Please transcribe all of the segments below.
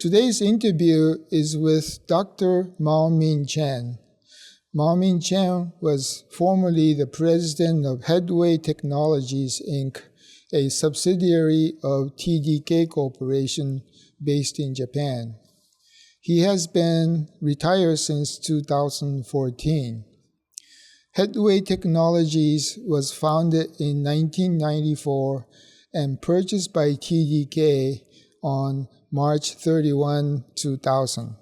Today's interview is with Dr. Mao-Min Chen. Mao-Min Chen was formerly the president of Headway Technologies, Inc., a subsidiary of TDK Corporation based in Japan. He has been retired since 2014. Headway Technologies was founded in 1994 and purchased by TDK on March 31, 2000.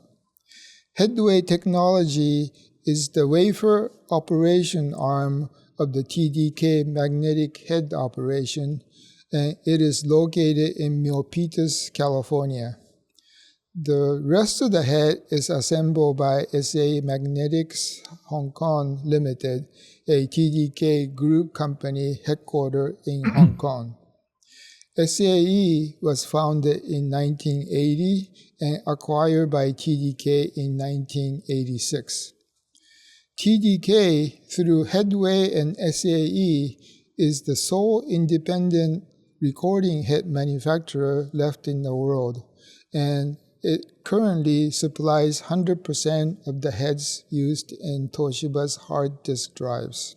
Headway Technology is the wafer operation arm of the TDK magnetic head operation, and it is located in Milpitas, California. The rest of the head is assembled by SAE Magnetics Hong Kong Ltd, a TDK group company headquartered in Hong Kong. SAE was founded in 1980 and acquired by TDK in 1986. TDK, through Headway and SAE, is the sole independent recording head manufacturer left in the world, and it currently supplies 100% of the heads used in Toshiba's hard disk drives.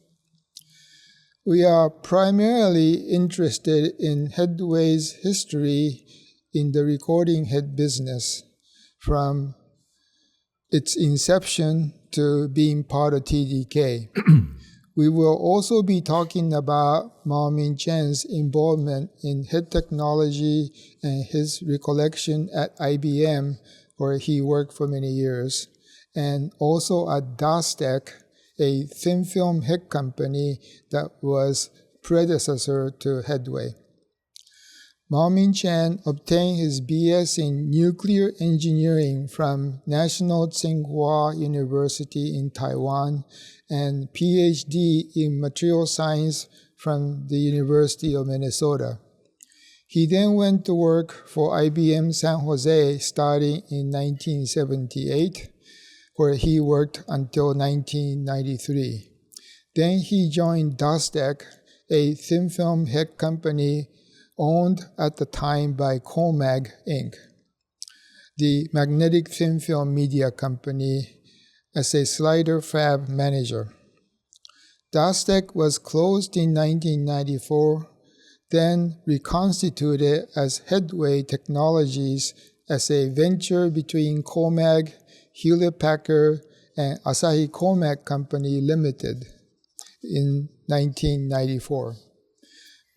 We are primarily interested in Headway's history in the recording head business, from its inception to being part of TDK. We will also be talking about Mao-Min Chen's involvement in head technology and his recollection at IBM, where he worked for many years, and also at Dastek, a thin film head company that was predecessor to Headway. Mao-Min Chen obtained his BS in nuclear engineering from National Tsinghua University in Taiwan and Ph.D. in material science from the University of Minnesota. He then went to work for IBM San Jose starting in 1978, where he worked until 1993. Then he joined Dastek, a thin film head company owned at the time by Komag Inc., the magnetic thin film media company, as a slider fab manager. Dastek was closed in 1994, then reconstituted as Headway Technologies as a venture between Komag, Hewlett-Packard, and Asahi-Komag Company Ltd. in 1994.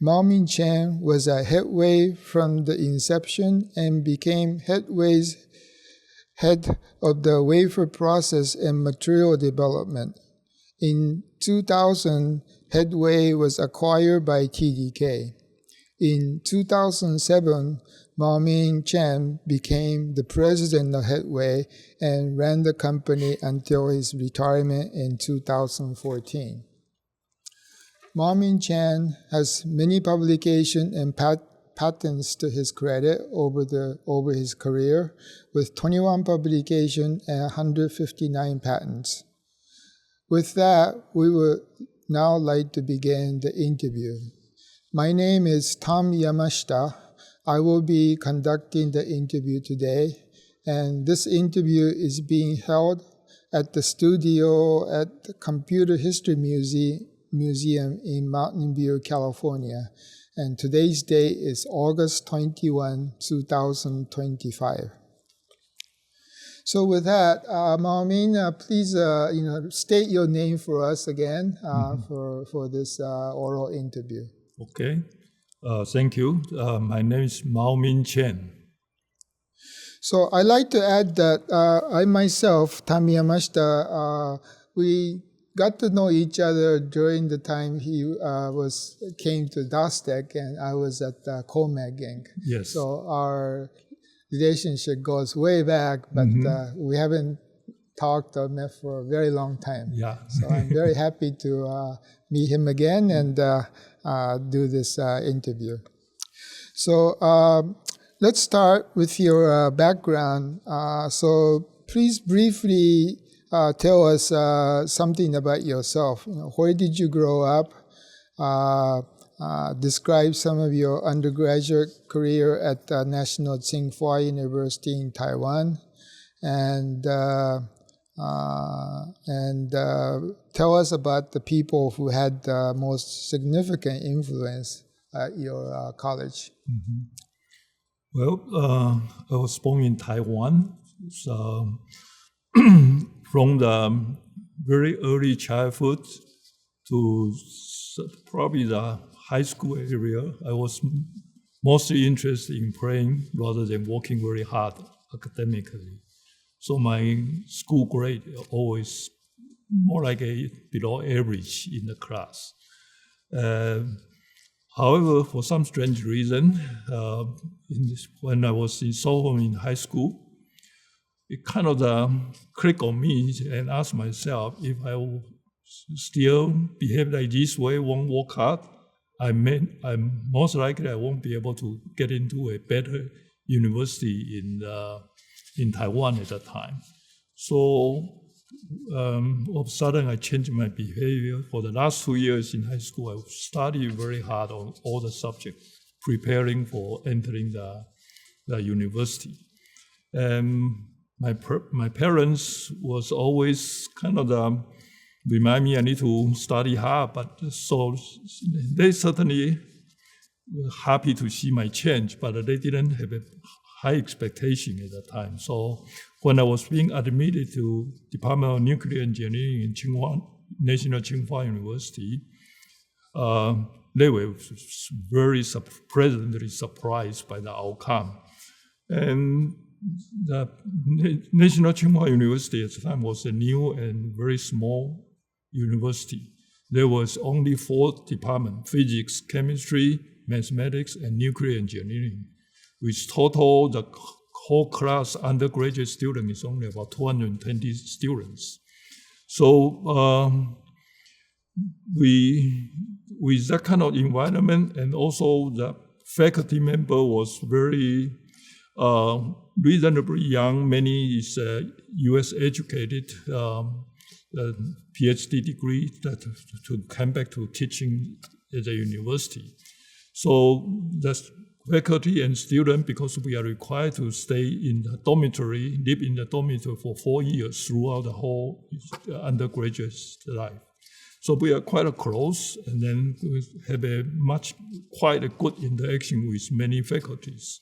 Mao-Min Chen was at Headway from the inception and became Headway's head of the wafer process and material development. In 2000, Headway was acquired by TDK. In 2007, Mao-Min Chen became the president of Headway and ran the company until his retirement in 2014. Mao-Min Chen has many publications and patents to his credit over his career, with 21 publications and 159 patents. With that, we would now like to begin the interview. My name is Tom Yamashita. I will be conducting the interview today, and this interview is being held at the studio at the Computer History Museum in Mountain View, California. And today's date is August 21, 2025. So with that, Mao-Min, please state your name for us again for this oral interview. Okay. Thank you. My name is Mao-Min Chen. So I'd like to add that I myself, Tom Yamashita, we got to know each other during the time he came to Dastek and I was at Komag Inc. Yes. So our relationship goes way back, but we haven't talked or met for a very long time. Yeah. So I'm very happy to meet him again and do this interview. So let's start with your background. So please briefly tell us something about yourself. Where did you grow up? describe some of your undergraduate career at National Tsinghua University in Taiwan, and tell us about the people who had the most significant influence at your college. Mm-hmm. Well, I was born in Taiwan. So from the very early childhood to probably the high school area, I was mostly interested in playing rather than working very hard academically. So my school grade always more like a below average in the class. However, for some strange reason, when I was in Seoul in high school, it kind of clicked on me and asked myself if I will still behave like this way, won't work hard, I'm most likely I won't be able to get into a better university in Taiwan at that time. So all of a sudden I changed my behavior. For the last 2 years in high school, I studied very hard on all the subjects, preparing for entering the university. My parents was always kind of remind me I need to study hard, but so they certainly were happy to see my change, but they didn't have a high expectation at that time. So when I was being admitted to Department of Nuclear Engineering in National Tsinghua University, they were very pleasantly surprised by the outcome. And the National Tsinghua University at the time was a new and very small university. There was only 4 departments: physics, chemistry, mathematics, and nuclear engineering. Which total, the whole class undergraduate student is only about 220 students. So with that kind of environment, and also the faculty member was very reasonably young. Many is U.S. educated, Ph.D. degree to come back to teaching at the university. So that's faculty and student, because we are required to stay in the dormitory, live in the dormitory for 4 years throughout the whole undergraduate life. So we are quite close, and then we have quite a good interaction with many faculties.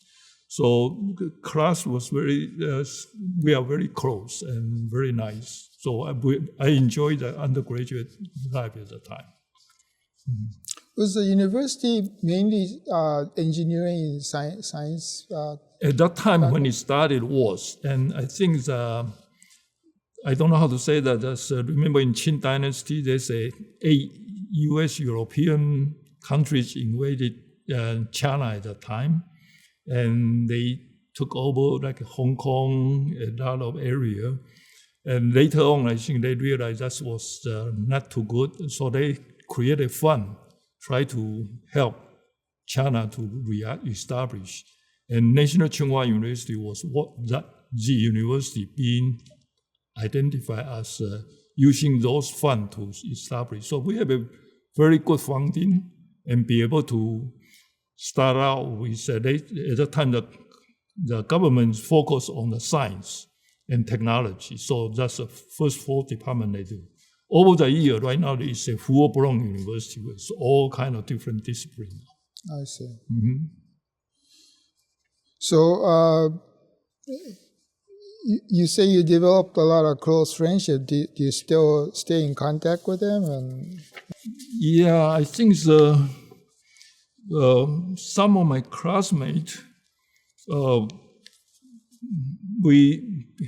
So the class was we are very close and very nice. So I enjoyed the undergraduate life at the time. Mm-hmm. Was the university mainly engineering and science? At that time when it started was, and I think I don't know how to say that. Remember in Qing Dynasty, there's 8 U.S. European countries invaded China at that time, and they took over like Hong Kong, a lot of area. And later on, I think they realized that was not too good, so they created a fund, try to help China to re-establish. And National Tsinghua University was the university being identified as using those funds to establish. So we have a very good funding and be able to start out with, at that time, the government focused on the science and technology. So that's the first 4 departments they do. Over the year, right now, it's a full-blown university with all kind of different disciplines. I see. Mm-hmm. So you say you developed a lot of close friendship. Do you still stay in contact with them? Yeah, I think some of my classmates,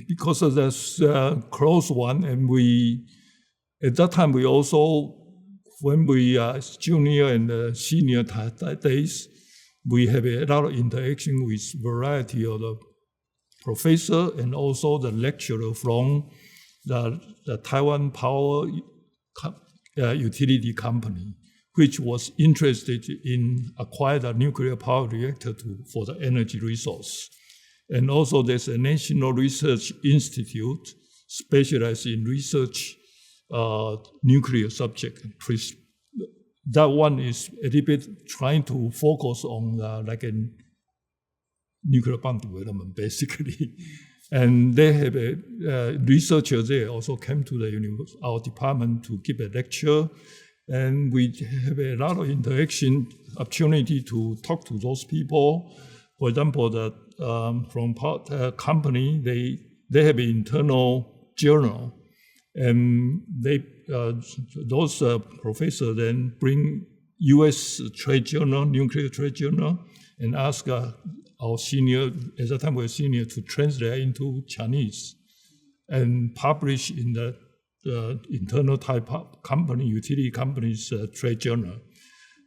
because of this close one, and at that time, we also, when we are junior and senior days, we have a lot of interaction with variety of the professor and also the lecturer from the Taiwan Power Utility Company, which was interested in acquiring a nuclear power reactor for the energy resource. And also there's a National Research Institute specialized in research nuclear subject, that one is a little bit trying to focus on like a nuclear bomb development, basically. And they have a researcher there also came to our department to give a lecture. And we have a lot of interaction opportunity to talk to those people. For example, from company, they have an internal journal, and those professors then bring U.S. trade journal, nuclear trade journal, and ask our senior, at that time we were senior, to translate into Chinese and publish in the internal type of company, utility company's trade journal,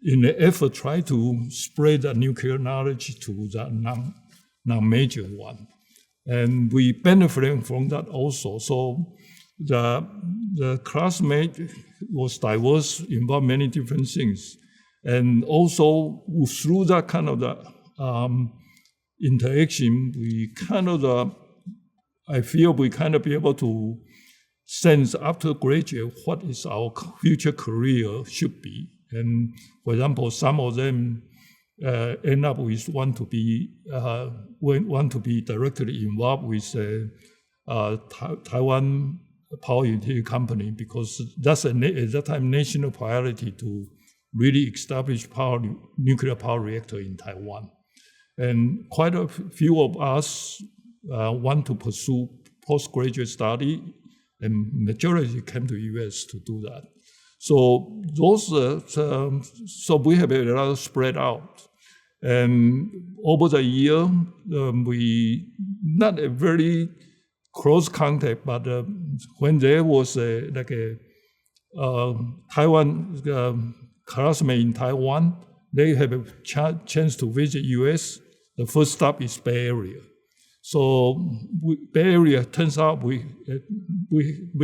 in the effort try to spread the nuclear knowledge to the non-major one. And we benefit from that also. So the classmate was diverse, involved many different things. And also through that kind of the interaction, we kind of, I feel we kind of be able to sense after graduate what is our future career should be. And for example, some of them end up with want to be directly involved with Taiwan power utility company, because that's at that time national priority to really establish nuclear power reactor in Taiwan. And quite a few of us want to pursue postgraduate study, and majority came to US to do that. So those, so we have a lot of spread out. And over the year, we not a very close contact, but when there was Taiwan classmate in Taiwan, they have a chance to visit US. The first stop is Bay Area. So Bay Area turns out we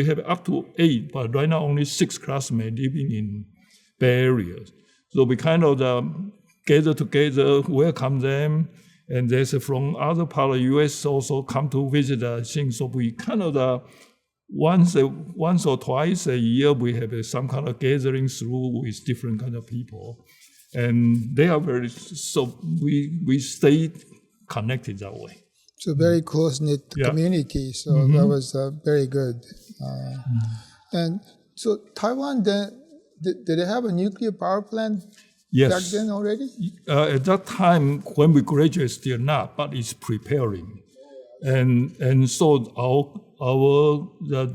have up to 8, but right now only 6 classmates living in Bay Area. So we kind of gather together, welcome them, and there's from other part of the US also come to visit the thing. So we kind of once or twice a year we have some kind of gathering through with different kind of people, and they are very, so we stay connected that way. So very close-knit community, so that was very good. And so Taiwan, did they have a nuclear power plant back then already? At that time, when we graduated, still not, but it's preparing. And so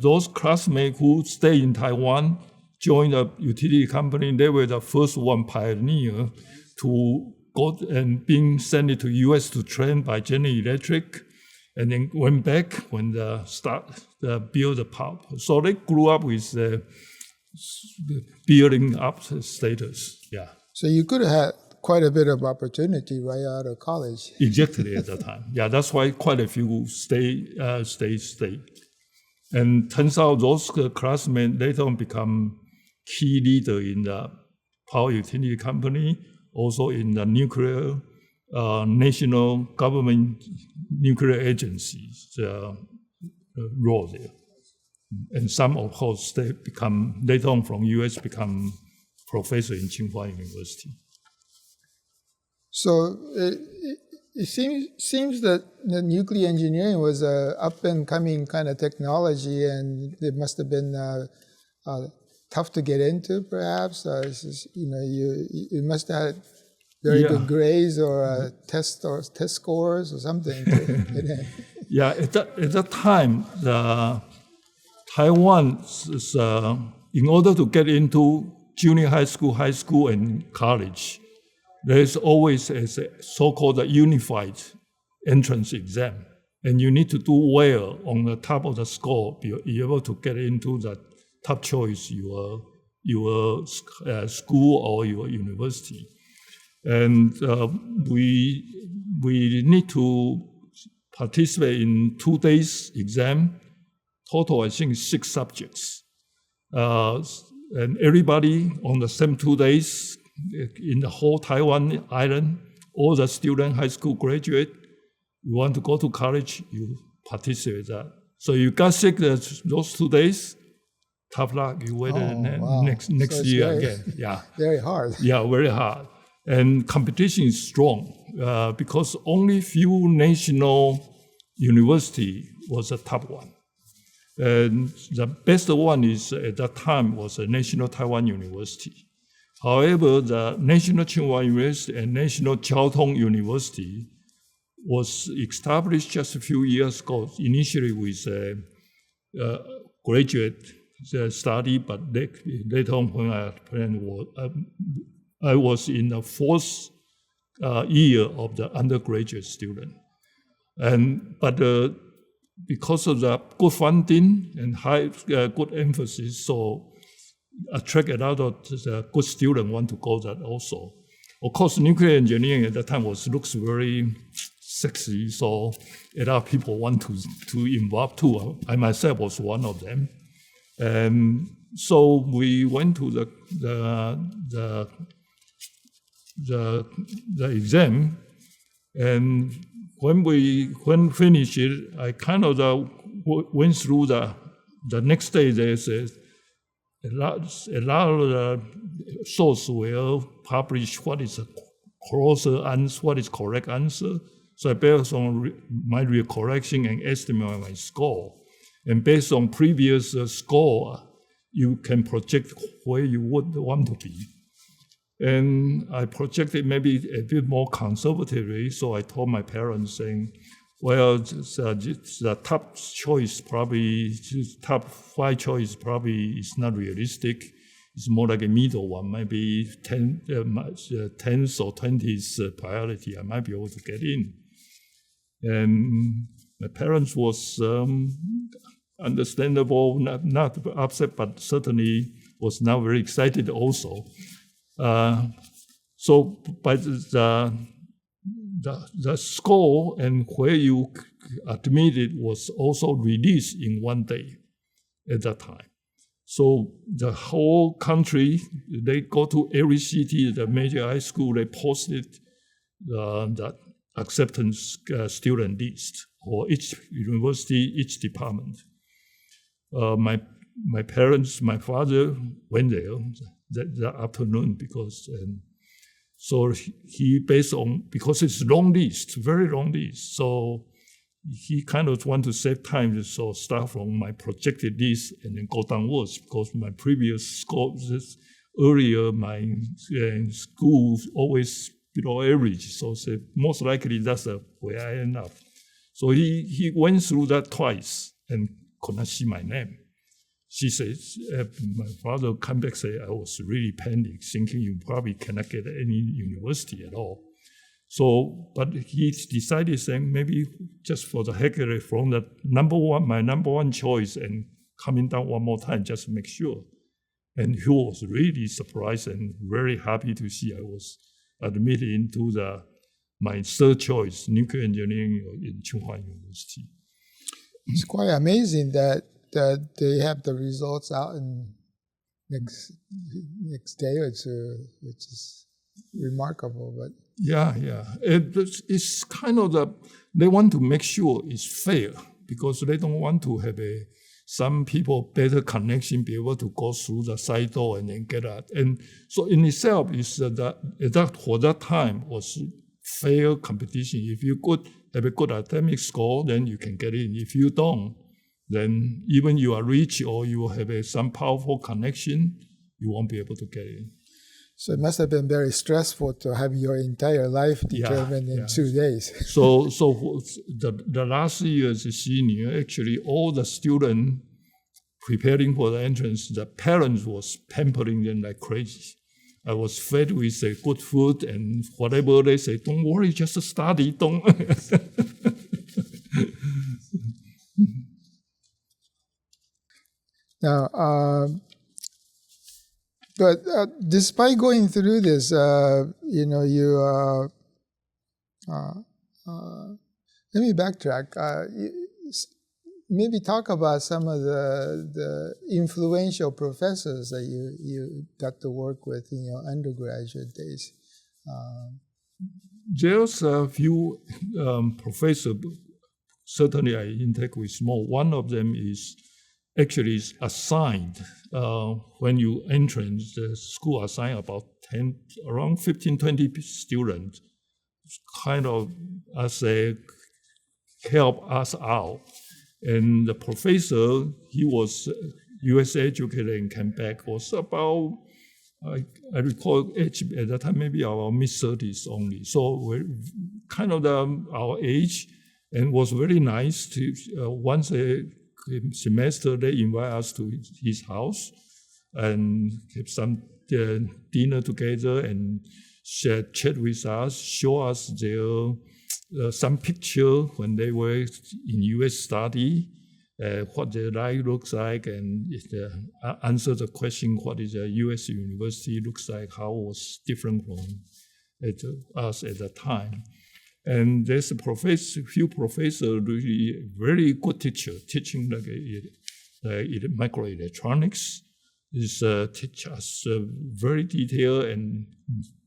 those classmates who stay in Taiwan, joined a utility company, they were the first one pioneer to go and being sent to US to train by General Electric, and then went back when the build the power. So they grew up with the building up status. Yeah. So you could have had quite a bit of opportunity right out of college. Exactly at that time. Yeah, that's why quite a few stay. And turns out those classmates later on become key leader in the power utility company, also in the nuclear national government nuclear agencies role there. And some, of course, they become, later on from US, become professor in Tsinghua University. So it seems that the nuclear engineering was a up-and-coming kind of technology, and it must have been tough to get into, perhaps. You must have had very good grades or test scores or something to get in. Yeah, at that time, Taiwan is, in order to get into junior high school, and college, there's always a so-called unified entrance exam, and you need to do well on the top of the score, be able to get into the top choice, your school or your university. And we need to participate in 2 days exam. Total, I think, 6 subjects. And everybody on the same 2 days in the whole Taiwan island, all the student, high school graduate, you want to go to college, you participate in that. So you got sick those 2 days, tough luck. You wait wow. next year again. Yeah. Very hard. Yeah, very hard. And competition is strong because only few national university was a top one. And the best one is at that time was a National Taiwan University. However, the National Tsinghua University and National Chiao Tung University was established just a few years ago, initially with a graduate study, but later on when I was in the fourth year of the undergraduate student. But because of the good funding and high good emphasis, so attract a lot of the good students want to go that also. Of course, nuclear engineering at that time looks very sexy, so a lot of people want to involve too. I myself was one of them. So we went to the exam, and when finished it, I kind of went through the next day. There's a lot of the sources will publish what is a closer answer, what is correct answer. So based on my recollection and estimate my score, and based on previous score, you can project where you would want to be. And I projected maybe a bit more conservatively, so I told my parents saying, well, the top choice probably, top 5 choice probably is not realistic. It's more like a middle one, maybe 10th or 20th priority, I might be able to get in. And my parents was understandable, not upset, but certainly was now very excited also. So by the score and where you admitted was also released in one day at that time. So the whole country, they go to every city, the major high school, they posted the acceptance student list for each university, each department. My parents, my father went there that afternoon because so he because it's long list, very long list, so he kind of want to save time, so start from my projected list and then go downwards because my previous score earlier my school always below average, so most likely that's where I end up. So he went through that twice and could not see my name. She says, my father came back and said, I was really panicked, thinking you probably cannot get any university at all. So, but he decided saying maybe just for the heck of it, from the my number one choice and coming down one more time, just to make sure. And he was really surprised and very happy to see I was admitted into my third choice, nuclear engineering in Tsinghua University. It's quite amazing that they have the results out in next day or two, which is remarkable. But yeah, it's kind of they want to make sure it's fair because they don't want to have some people better connection be able to go through the side door and then get out. And so in itself is that for that time was fair competition. If you have a good academic score, then you can get in. If you don't, then even you are rich or you have some powerful connection, you won't be able to get in. So it must have been very stressful to have your entire life determined in 2 days. So the last year as a senior, actually all the students preparing for the entrance, the parents was pampering them like crazy. I was fed with good food and whatever they say, don't worry, just study, don't. Now, but despite going through this, let me backtrack. Maybe talk about some of the influential professors that you got to work with in your undergraduate days. There's a few professors, certainly I interact with more. One of them is actually is assigned when you enter the school, assigned about around 15, 20 students, kind of as a help us out. And the professor, he was U.S. educated and came back, was about, I recall age at that time, maybe our mid-30s only. So we're kind of our age, and was very nice to, once a semester, they invite us to his house and have some dinner together and chat with us, show us their some picture when they were in U.S. study, what their life looks like, and answer the question, what is a U.S. university looks like, how was different from us at the time. And there's a few professors, really very good teacher, teaching like microelectronics. Is teach us very detailed and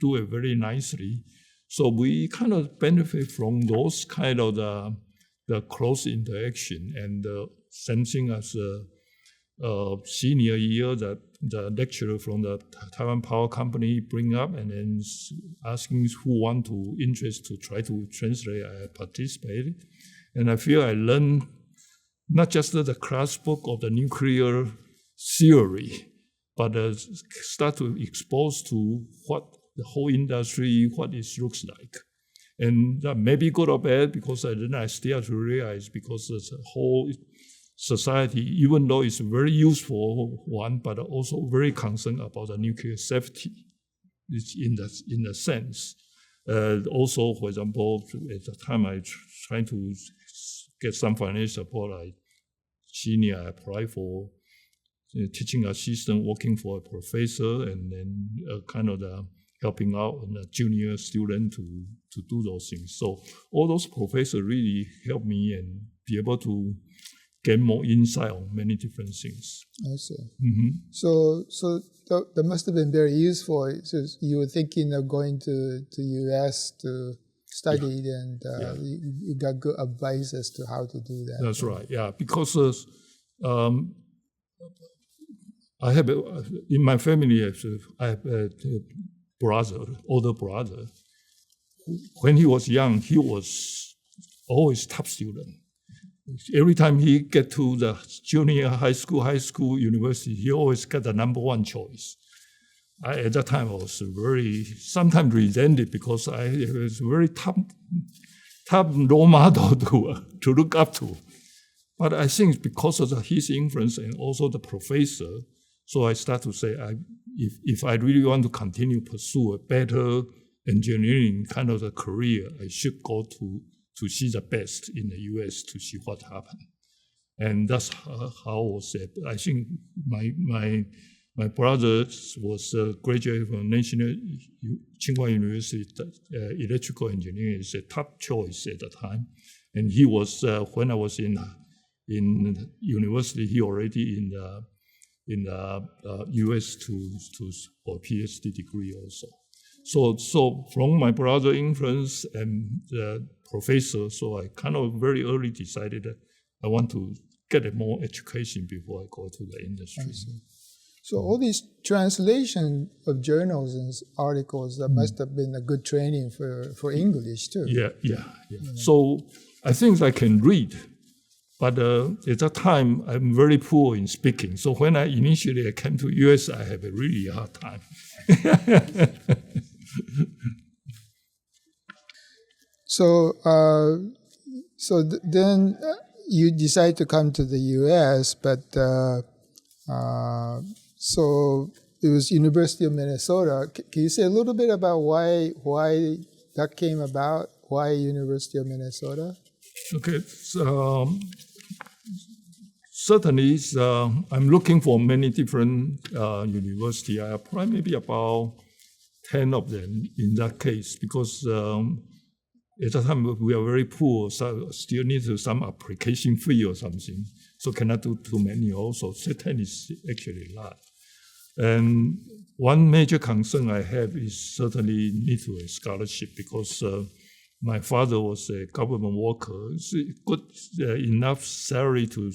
do it very nicely. So we kind of benefit from those kind of the close interaction. And same thing as a senior year, that the lecturer from the Taiwan Power Company bring up and then asking who want to interest to try to translate. I participated, and I feel I learned not just the class book of the nuclear theory, but start to expose to what the whole industry, what it looks like. And that may be good or bad, because then I still have to realize, because the whole society, even though it's very useful one, but also very concerned about the nuclear safety, in the sense. Also, for example, at the time I trying to get some financial support, I applied for teaching assistant, working for a professor, and then kind of helping out a junior student to do those things. So all those professors really helped me and be able to get more insight on many different things. I see. Mm-hmm. So that must have been very useful. So you were thinking of going to U.S. to study, and you got good advice as to how to do that. That's right. Yeah, because I have in my family, I have a older brother. When he was young, he was always top student. Every time he get to the junior high school, university, he always got the number one choice. At that time, I was very, sometimes resented, because I was very top role model to look up to. But I think because of his influence and also the professor, so I start to say, if I really want to continue pursue a better engineering kind of a career, I should go to see the best in the U.S. to see what happened. And that's how I was said. I think my brother was a graduate from National Tsinghua University, electrical engineering is a top choice at the time. And he was, when I was in university, he already in the U.S. for a Ph.D. degree also. So from my brother influence and the professor, so I kind of very early decided that I want to get a more education before I go to the industry. So all these translation of journals and articles, that must have been a good training for English too. Yeah. So I think I can read, but at that time I'm very poor in speaking. So when I initially came to US, I had a really hard time. Then you decide to come to the U.S., but so it was University of Minnesota. Can you say a little bit about why that came about? Why University of Minnesota? Okay, certainly I'm looking for many different universities. I applied maybe about 10 of them in that case, because at that time we are very poor, so still need some application fee or something. So cannot do too many also. So 10 is actually a lot. And one major concern I have is certainly need to a scholarship, because my father was a government worker. It's good enough salary to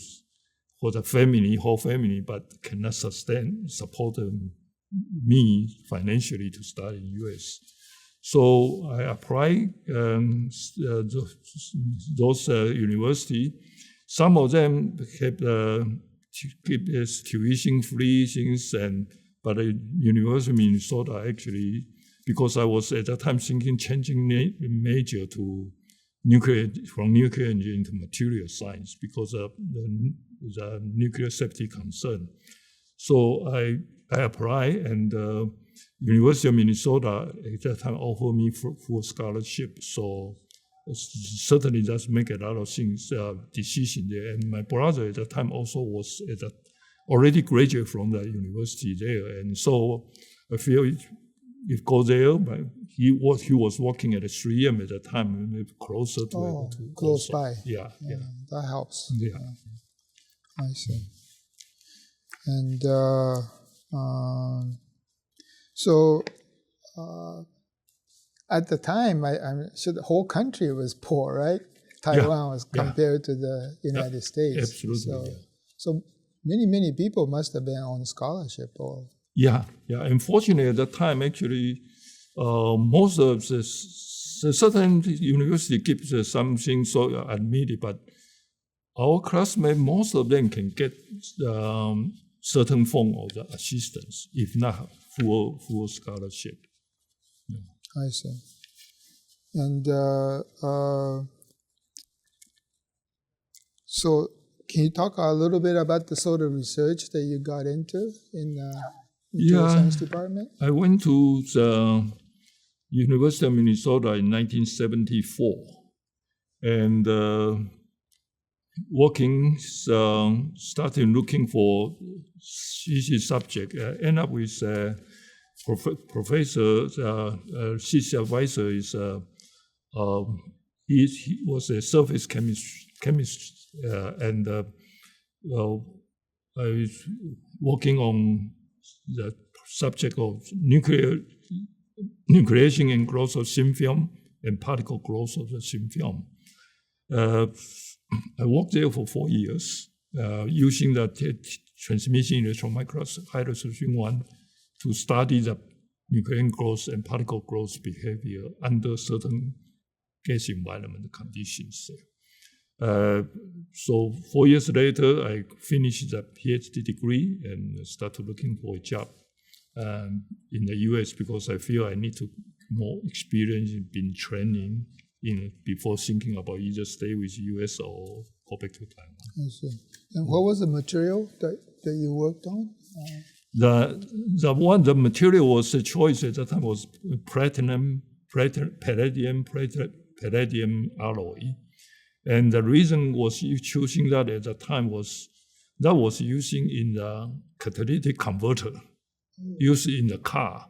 for the family, whole family, but cannot support me financially to study in US. So I applied those universities. Some of them have keep tuition free things, but the University of Minnesota actually, because I was at that time thinking changing major to from nuclear engineering to material science because of the nuclear safety concern. So I applied, and University of Minnesota at that time offered me full scholarship. So certainly that's make a lot of things decision there. And my brother at that time also was already graduated from the university there, and so I feel if go there, but he was working at a 3M at the time, maybe closer to close by. Yeah, that helps. Yeah. I see. And so at the time, I'm sure the whole country was poor, right? Taiwan was compared to the United States. Absolutely. So many people must have been on scholarship or. Yeah. Unfortunately, at that time, actually, most of the certain university gives something so admitted, but our classmates, most of them can get certain form of the assistance, if not full scholarship. Yeah. I see. And so, can you talk a little bit about the sort of research that you got into in the material science department? I went to the University of Minnesota in 1974, and started looking for easy subject. End up with professor, his advisor is he was a surface chemist, and I was working on the subject of nucleation and growth of thin film and particle growth of the thin film. I worked there for 4 years, using the transmission electron microscope high resolution one to study the nuclear growth and particle growth behavior under certain gas environment conditions. So 4 years later, I finished the Ph.D. degree and started looking for a job in the US because I feel I need to more experience in training before thinking about either stay with US or go back to Taiwan. I see. And what was the material that you worked on? The material was a choice at the time was palladium alloy. And the reason was you choosing that at the time was that was using in the catalytic converter used in the car.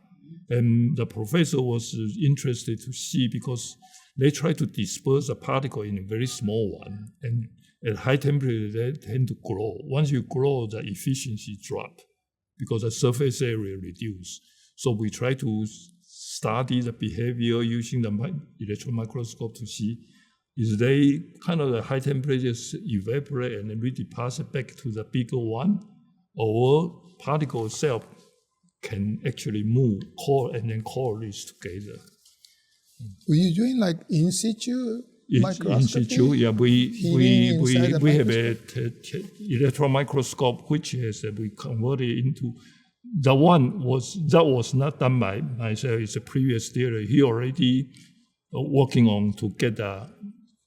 And the professor was interested to see because they try to disperse a particle in a very small one. And at high temperature, they tend to grow. Once you grow, the efficiency drop because the surface area reduces. So we try to study the behavior using the electron microscope to see is they kind of the high temperatures evaporate and then redeposit back to the bigger one, or particle itself can actually move, and then coalesce together. Were you doing like in situ microscopy? In situ, yeah. We have a electron microscope which has we converted into that was not done by myself. It's a previous theory. He already working on to get the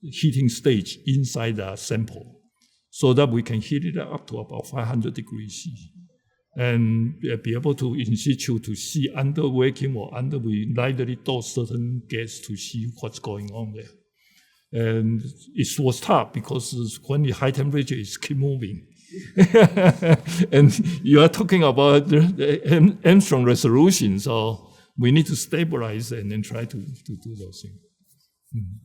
heating stage inside the sample, so that we can heat it up to about 500 degrees C, and be able to in situ to see under vacuum or under we lightly dose certain gas to see what's going on there. And it was tough because when the high temperature is keep moving, and you are talking about the Armstrong resolution, so we need to stabilize and then try to do those things. Mm-hmm.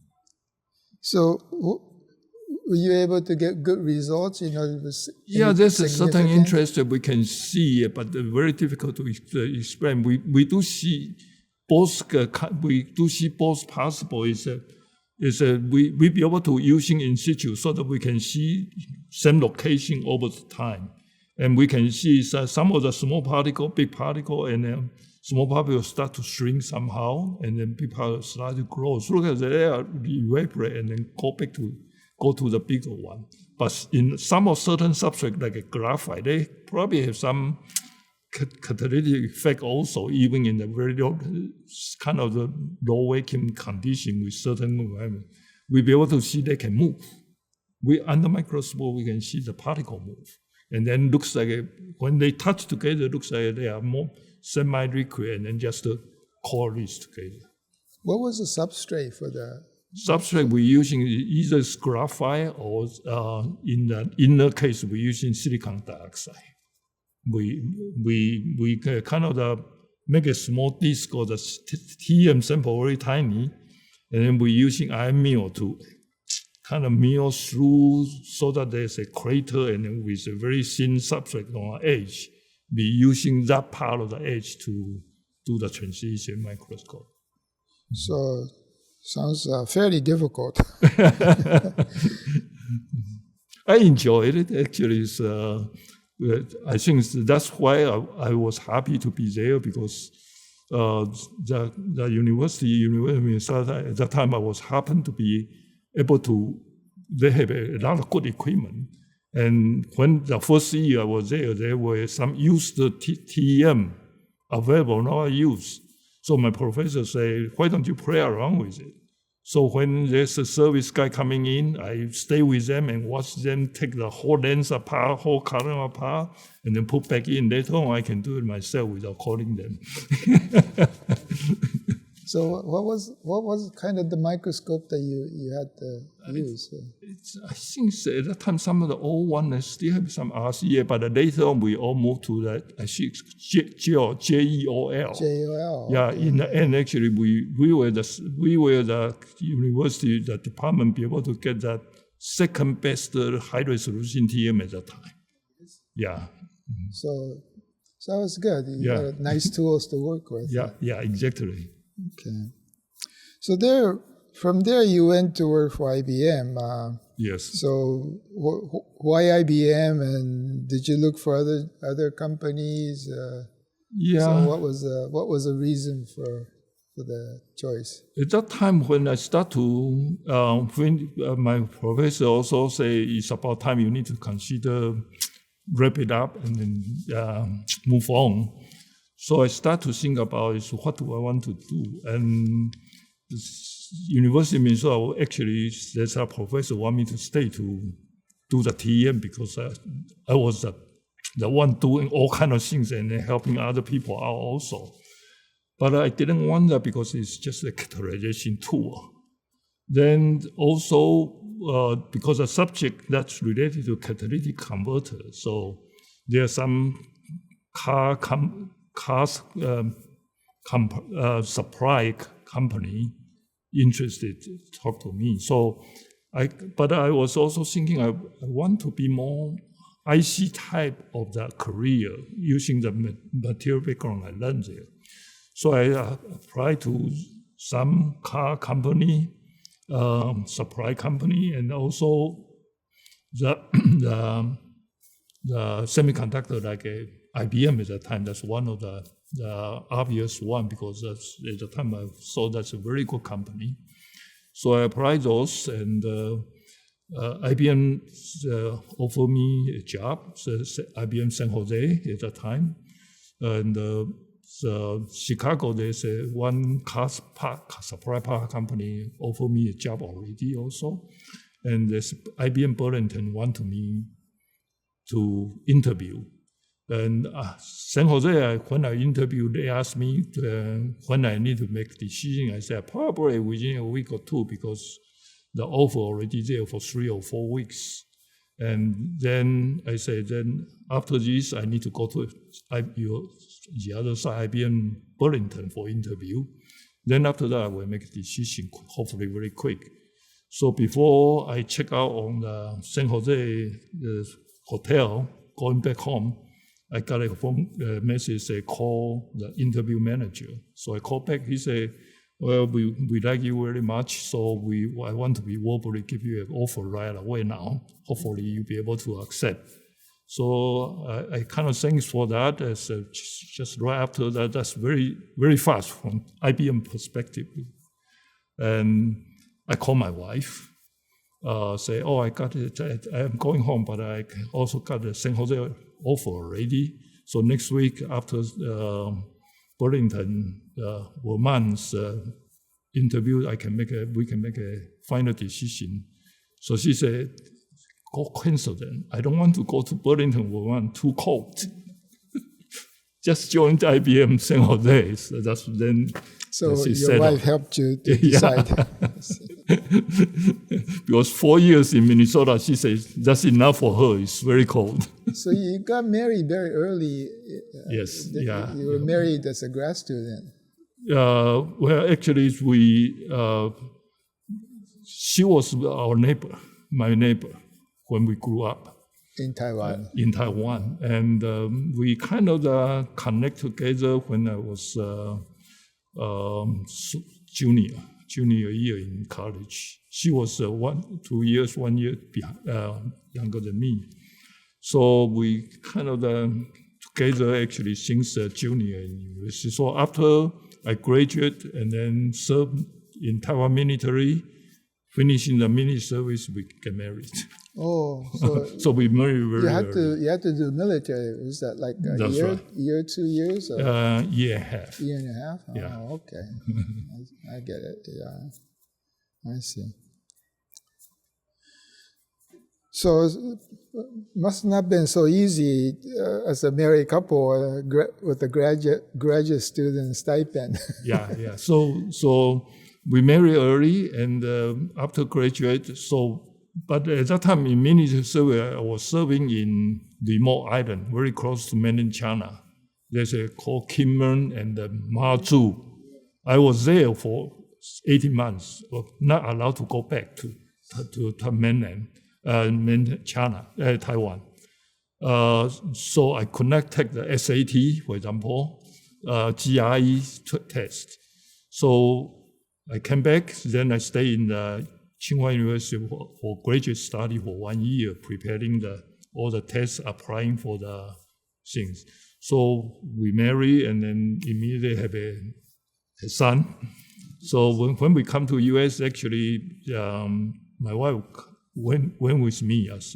So, were you able to get good results? There's a certain interest that we can see, but very difficult to explain. We do see both. We do see both possible. Is is we be able to using in situ so that we can see same location over the time. And we can see some of the small particle, big particle, and then small particle start to shrink somehow, and then big particle start to grow. So look at the air evaporate and then go to the bigger one. But in some of certain substrate, like a graphite, they probably have some catalytic effect also, even in the very low, kind of the low vacuum condition with certain environment. We'll be able to see they can move. Under microscope, we can see the particle move. And then looks like when they touch together, looks like they are more semi-liquid and then just coalesce together. What was the substrate for the? Substrate we're using either graphite or in the inner case, we're using silicon dioxide. We kind of make a small disc or the TM sample very tiny, and then we're using iron mill to kind of mill through so that there's a crater, and then with a very thin substrate on the edge, be using that part of the edge to do the transition microscope. So sounds fairly difficult. I enjoyed it. Actually, I think that's why I was happy to be there, because the university at that time I was happened to be able to, they have a lot of good equipment. And when the first year I was there were some used TEM available, not used. So my professor said, why don't you play around with it? So when there's a service guy coming in, I stay with them and watch them take the whole lens apart, whole column apart, and then put back in. Later on, I can do it myself without calling them. So what was kind of the microscope that you had to use? I think at that time some of the old ones still have some RCA, but later on we all moved to that, I think JEOL. JEOL. Yeah, okay. In the end actually we were the university, the department be able to get that second best high resolution TM at that time. Yeah. So that was good. You had nice tools to work with. Yeah, exactly. Okay. So from there you went to work for IBM. Yes. So why IBM, and did you look for other companies? So what was the reason for the choice? At that time when I start to, my professor also say it's about time you need to consider wrap it up and then move on. So I start to think about what do I want to do, and University of Minnesota actually there's a professor want me to stay to do the TEM because I was the one doing all kind of things and helping other people out also. But I didn't want that because it's just a categorization tool. Then also because the subject that's related to catalytic converter, so there's some car supply company interested to talk to me. So but I was also thinking I want to be more IC type of the career using the material background I learned there. So I applied to some car company, supply company, and also the semiconductor like IBM at the time. That's one of the obvious one because at the time I saw that's a very good company. So I applied those, and IBM offered me a job. So IBM San Jose at the time, and Chicago there's one car supply power company offered me a job already also, and this IBM Burlington wanted me to interview. And San Jose, when I interviewed, they asked me when I need to make a decision. I said probably within a week or two because the offer already there for 3 or 4 weeks. And then I said, then after this, I need to go to the other side, IBM Burlington for interview. Then after that, I will make a decision, hopefully very quick. So before I check out on the San Jose hotel, going back home, I got a phone message, they call the interview manager. So I called back, he said, well, we like you very much, so I want to be verbally give you an offer right away now. Hopefully you'll be able to accept. So I kind of thanks for that. As just right after that, that's very, very fast from IBM perspective. And I call my wife, say, oh, I got it. I'm going home, but I also got the San Jose offer already. So next week after Burlington, Vermont's interview, we can make a final decision. So she said, go cancel them. I don't want to go to Burlington, Vermont, too cold. Just joined IBM San Jose. So that's then. So your wife helped you to decide. Because 4 years in Minnesota, she says that's enough for her. It's very cold. So you got married very early. Yes. You were married as a grad student. Well, actually, she was our neighbor, my neighbor, when we grew up. In Taiwan. And we kind of connect together when I was junior year in college. She was 1 year younger than me. So we kind of together actually since junior in university. So after I graduated and then served in Taiwan military, finishing the military service, we get married. Oh, so we married very early. You had to do military. Was that like a year, 2 years? Or? Year and a half. Year and a half? Oh, yeah. Okay. I get it. Yeah, I see. So it must not have been so easy as a married couple with a graduate student stipend. Yeah. So we married early, and after graduate, but at that time in military service, I was serving in remote island, very close to mainland China. There's a called Kinmen and Mazu. I was there for 18 months, not allowed to go back to mainland China, Taiwan. So I could not take the SAT, for example, GRE test. So I came back, then I stayed in the Tsinghua University for graduate study for 1 year, preparing all the tests, applying for the things. So we married and then immediately have a son. So when we come to US, actually, my wife went with me as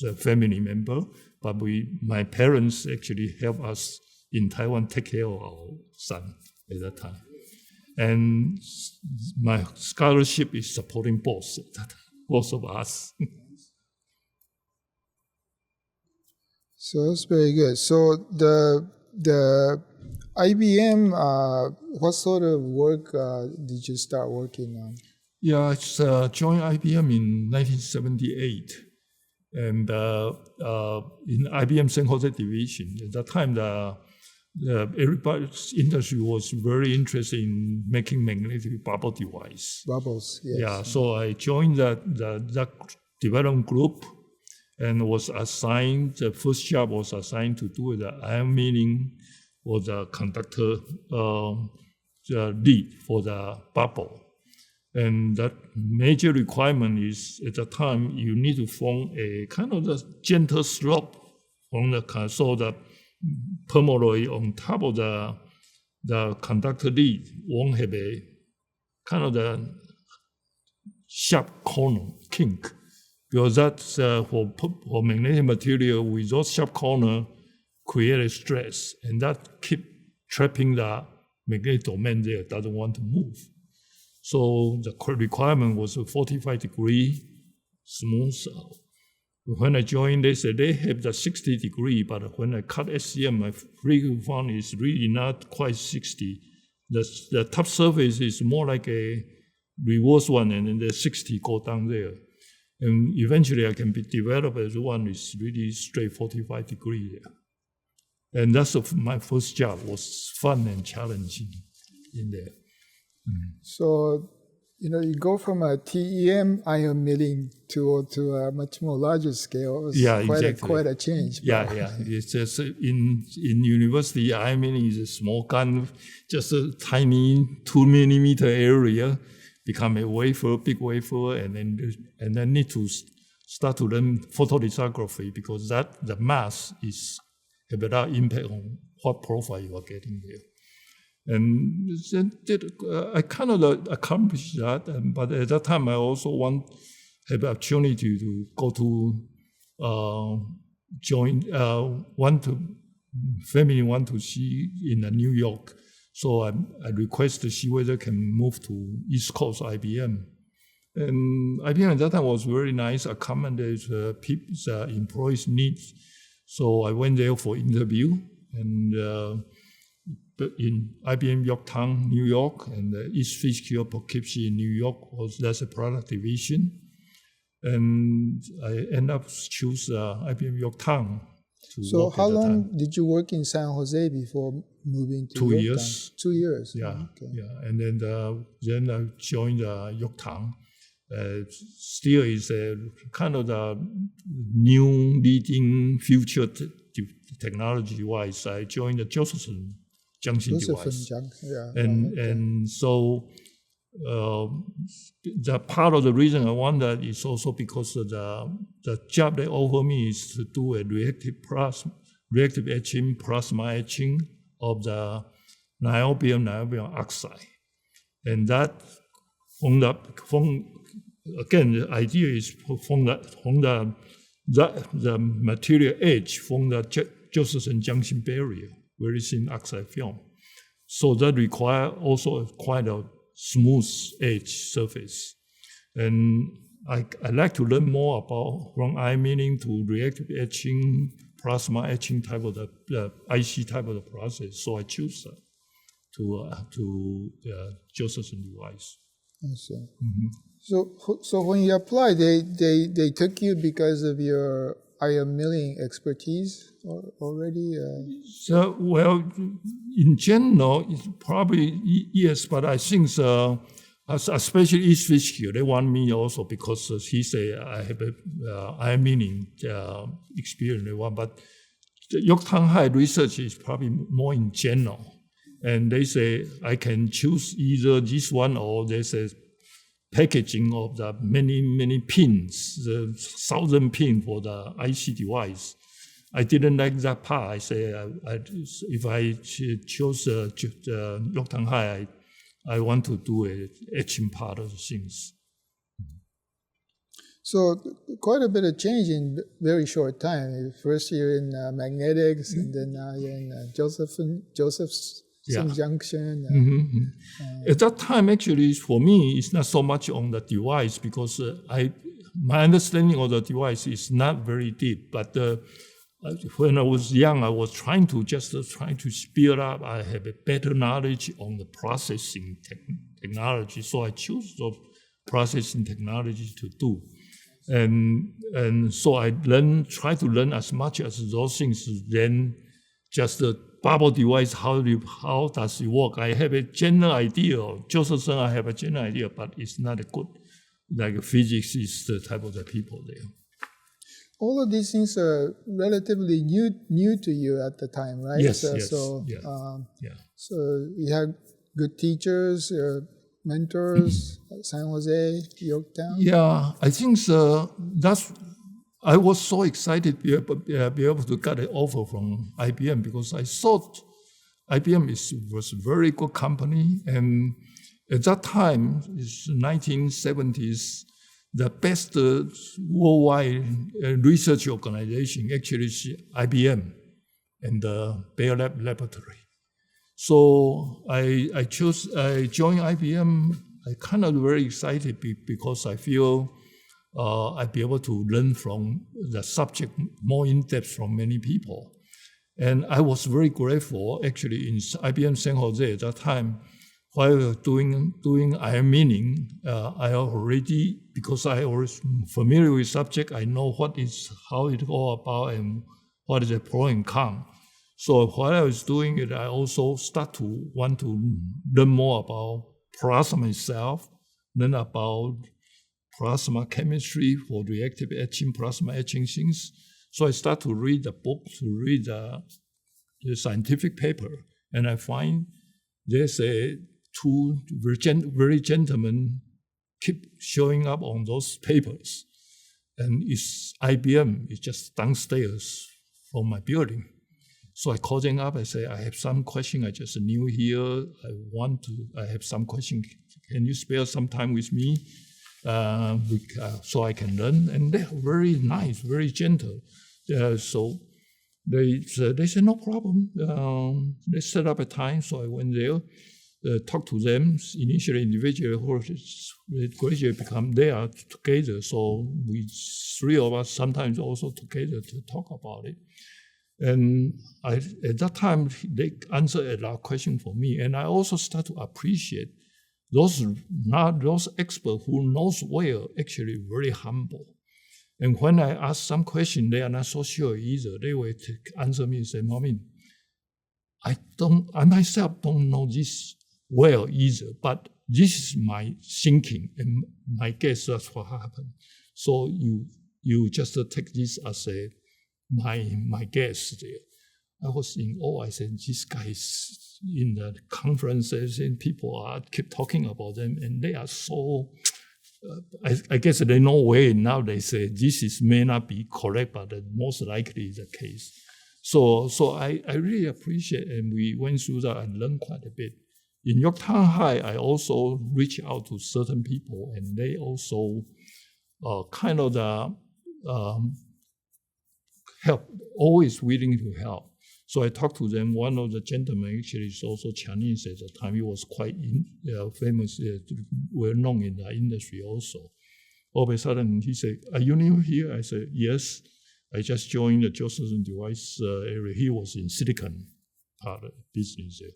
a family member, but my parents actually helped us in Taiwan take care of our son at that time. And my scholarship is supporting both of us. So that's very good. So the IBM, what sort of work did you start working on? Yeah, I joined IBM in 1978, and in IBM San Jose division. At that time, everybody's industry was very interested in making magnetic bubble device. Bubbles, yes. Yeah, so I joined that development group and was assigned, the first job was assigned to do the ion milling for the conductor lead for the bubble. And that major requirement is, at the time, you need to form a kind of the gentle slope on the, so the permalloy on top of the conductor lead won't have a kind of the sharp corner, kink. Because that's for magnetic material, with those sharp corner, create a stress, and that keep trapping the magnetic domain there, doesn't want to move. So the requirement was a 45-degree smooth. When I joined, they said they have the 60-degree, but when I cut SCM, my frequency found is really not quite 60. The top surface is more like a reverse one, and then the 60 go down there. And eventually I can develop as one is really straight 45-degree there. And that's my first job, was fun and challenging in there. So You go from a TEM ion milling to a much more larger scale. It's quite a change. Yeah. It's just in university, ion milling is a small gun, just a tiny 2 millimeter area, become a wafer, big wafer, and then need to start to learn photolithography because the mass have a lot of impact on what profile you are getting there. And I kind of accomplished that, but at that time I also have the opportunity to go to family want to see in New York, so I request to see whether I can move to East Coast IBM. And IBM at that time was very nice, accommodated people's employees' needs. So I went there for interview, and in IBM Yorktown, New York, and East Fishkill, Poughkeepsie in New York, that's a product division. And I end up choose IBM Yorktown. So how long did you work in San Jose before moving to 2 Yorktown? years. 2 years. Yeah, okay. Yeah. And then I joined Yorktown. Still is a kind of the new leading future technology-wise. I joined the Josephson junction device. And so the part of the reason I want that is also because of the job they offer me is to do a reactive etching, plasma etching of the niobium oxide. And that again, the idea is from the material edge from the Josephson junction barrier, very thin oxide film. So that requires also quite a smooth edge surface. And I like to learn more about from ion milling to reactive etching, plasma etching type of the IC type of the process. So I choose that to Josephson device. I see. Mm-hmm. So when you applied, they took you because of your ion milling expertise already? So, well, in general, it's probably yes, but I think especially East Fishkill, they want me also because he say I have ion milling experience. But the Yorktown High research is probably more in general, and they say I can choose either this one or they say packaging of the many pins, the 1,000 pins for the IC device. I didn't like that part. I say if I chose the Yorktown High, I want to do a etching part of the things. So quite a bit of change in very short time. First you're in magnetics, and then now you're in Joseph's junction. At that time, actually, for me, it's not so much on the device because my understanding of the device is not very deep. But when I was young, I was trying to build up. I have a better knowledge on the processing technology, so I choose those processing technologies to do. And so I try to learn as much as those things. Then just the bubble device, how does it work? I have a general idea. Josephson, I have a general idea, but it's not a good, like physics is the type of the people there. All of these things are relatively new to you at the time, right? Yes, So you had good teachers, mentors, San Jose, Yorktown? Yeah, I think I was so excited to be able to get an offer from IBM because I thought IBM was a very good company. And at that time, it's 1970s, the best worldwide research organization actually is IBM and the Bell Lab Laboratory. So I joined IBM. I kind of very excited because I feel I'd be able to learn from the subject more in depth from many people. And I was very grateful actually in IBM San Jose at that time. While we were doing ion milling, I already, because I was familiar with subject, I know how it's all about and what is the pro and con. So while I was doing it, I also start to want to learn more about plasma itself, learn about plasma chemistry for reactive etching, plasma etching things. So I start to read the book, to read the scientific paper, and I find there's two very gentlemen keep showing up on those papers. And it's IBM, it's just downstairs from my building. So I called them up, I say, I have some question, I just new here, I have some question, can you spare some time with me? So I can learn, and they're very nice, very gentle. So they said, no problem. They set up a time, so I went there, talked to them. Initially, individually, who gradually become there together. So we three of us sometimes also together to talk about it. And at that time, they answered a lot of questions for me, and I also start to appreciate those experts who knows well, actually very humble. And when I ask some question, they are not so sure either. They will answer me and say, Mao-Min, I myself don't know this well either, but this is my thinking and my guess that's what happened. So you just take this as my guess there. I was in awe. I said, these guys in the conferences and people keep talking about them, and they are so, I guess they know way now they say this may not be correct, but most likely is the case. So I really appreciate, and we went through that and learned quite a bit. In Yorktown High, I also reached out to certain people, and they also kind of help, always willing to help. So I talked to them. One of the gentlemen actually is also Chinese at the time. He was quite famous, well known in the industry also. All of a sudden, he said, are you new here? I said, yes. I just joined the Josephson Device area. He was in Silicon part of business there.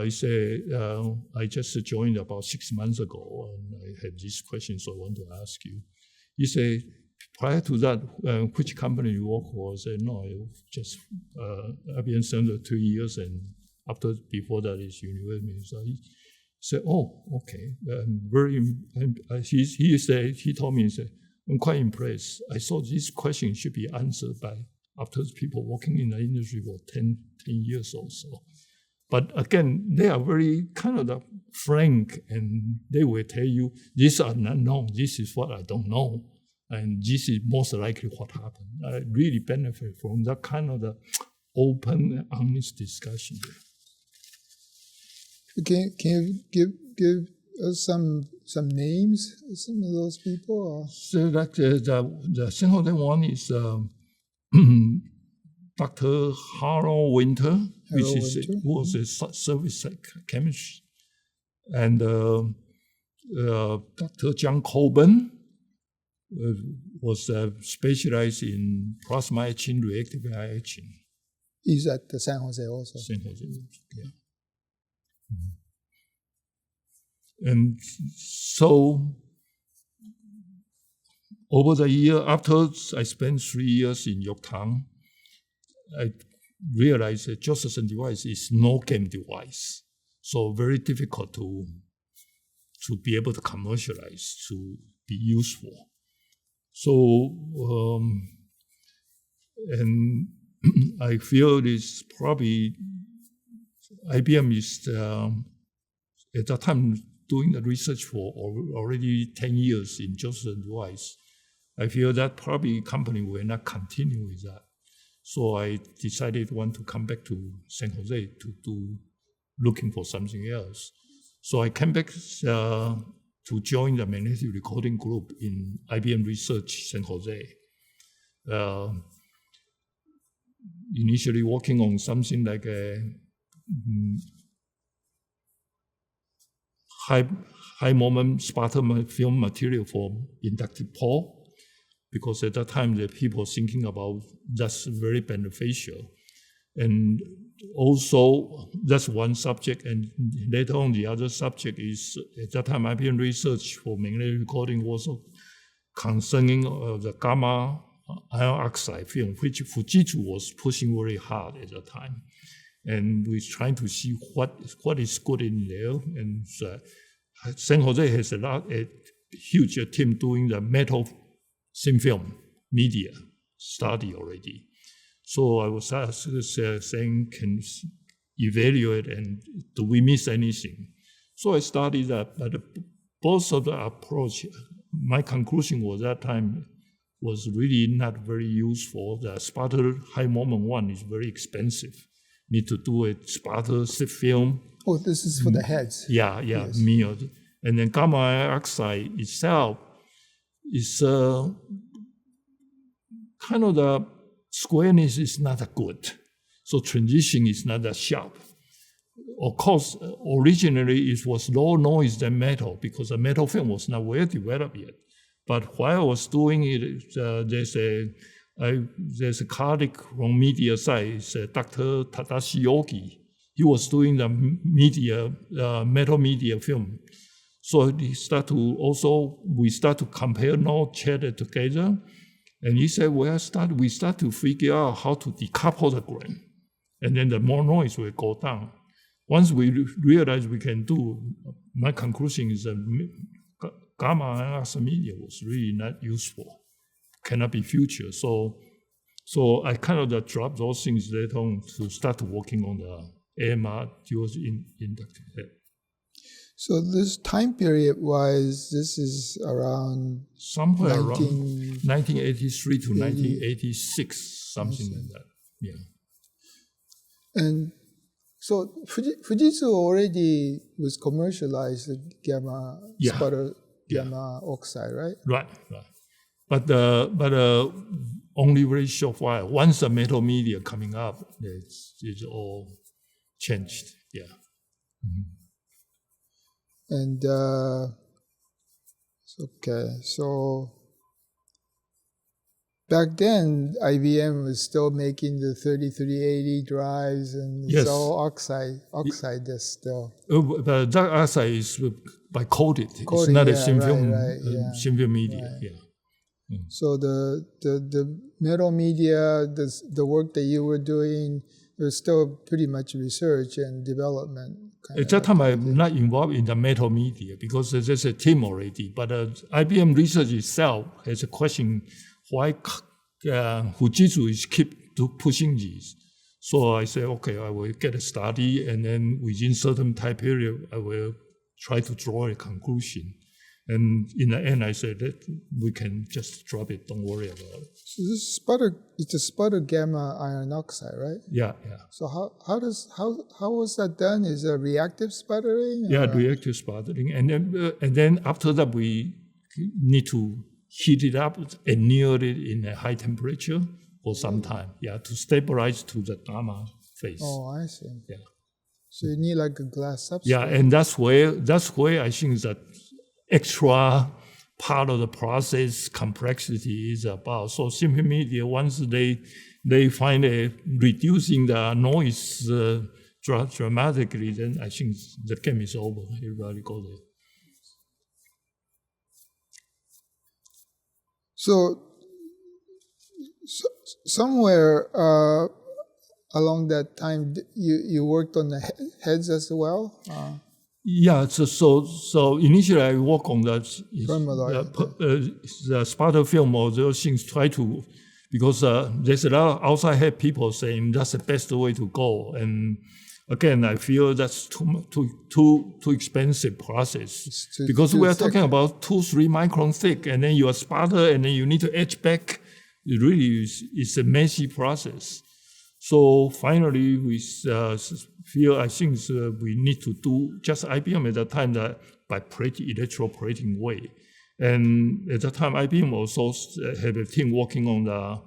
He said, I just joined about 6 months ago, and I had this question, so I want to ask you. He said, prior to that, which company you work for? I said, no, just IBM San Jose 2 years, and before that is University. So he said, oh, okay. He told me, he said, I'm quite impressed. I thought this question should be answered by after people working in the industry for 10 years or so. But again, they are very kind of frank, and they will tell you, these are not known, this is what I don't know. And this is most likely what happened. I really benefit from that kind of the open, honest discussion. Can you give us some names of some of those people? Or? So that the San Jose one is Dr. Harold Winter, who was a service chemist, and Dr. John Coben. Was specialized in plasma etching, reactive etching. He's at the San Jose also. San Jose, yeah. Mm-hmm. And so, over the year, after I spent 3 years in Yorktown, I realized that Josephson Device is no game device, so very difficult to be able to commercialize, to be useful. So, and I feel it's probably IBM is at that time doing the research for already 10 years in Josephson Device. I feel that probably company will not continue with that. So I decided want to come back to San Jose to do looking for something else. So I came back to join the magnetic recording group in IBM Research San Jose. Initially working on something like a high moment sputter film material for inductive pole, because at that time the people thinking about that's very beneficial. And also, that's one subject, and later on the other subject is, at that time, IBM Research for magnetic recording was concerning the gamma ion oxide film, which Fujitsu was pushing very hard at the time. And we're trying to see what is good in there, and San Jose has a huge team doing the metal thin film media study already. So I was saying, can evaluate and do we miss anything? So I studied that, but both of the approach, my conclusion was that time was really not very useful. The sputter high moment one is very expensive. Need to do a sputter film. Oh, this is for the heads. Yeah, yes. Mirrored. And then gamma oxide itself is kind of the squareness is not that good. So transition is not that sharp. Of course, originally it was low noise than metal because the metal film was not well developed yet. But while I was doing it, there's a colleague from media side, it's Dr. Tadashi Yogi. He was doing the media, metal media film. So we start to compare note, chat it together. And he said, we start to figure out how to decouple the grain. And then the more noise will go down. Once we realize we can do, my conclusion is that gamma oxide media was really not useful, cannot be future. So I kind of dropped those things later on to start working on the AMR dual inductive head. So this time period wise, this is around somewhere around 1983 to 1986, something like that. Yeah. And so Fujitsu already was commercialized the gamma sputter gamma oxide, right? Right. But only very short while. Once the metal media coming up, it's all changed. Yeah. Mm-hmm. And so back then IBM was still making the 3380 drives, and it's all oxide that's still. But that oxide is by coated. It's not a thin film media. Right. Yeah. So the metal media, the work that you were doing, was still pretty much research and development. At that time, I'm not involved in the metal media because there's a team already. But IBM research itself has a question: why Fujitsu is keep pushing this? So I say, okay, I will get a study, and then within certain time period, I will try to draw a conclusion. And in the end, I said that we can just drop it. Don't worry about it. So this it's a sputter gamma iron oxide, right? Yeah. So how was that done? Is it reactive sputtering? Yeah, reactive sputtering, and then after that we need to heat it up and near it in a high temperature for some time. Yeah, to stabilize to the gamma phase. Oh, I see. Yeah. So you need like a glass substrate. Yeah, and that's where I think that extra part of the process complexity is about. So simple media, once they find reducing the noise dramatically, then I think the game is over. Everybody go there. So somewhere along that time, you worked on the heads as well? Yeah, so initially I work on the sputter film or those things, because there's a lot of outside head people saying that's the best way to go. And again, I feel that's too expensive process because we are talking about 2-3 micron thick, and then you are sputter, and then you need to etch back. It really is a messy process. So finally, we feel I think we need to do just IBM at that time that by electroplating way, and at that time IBM also had a team working on the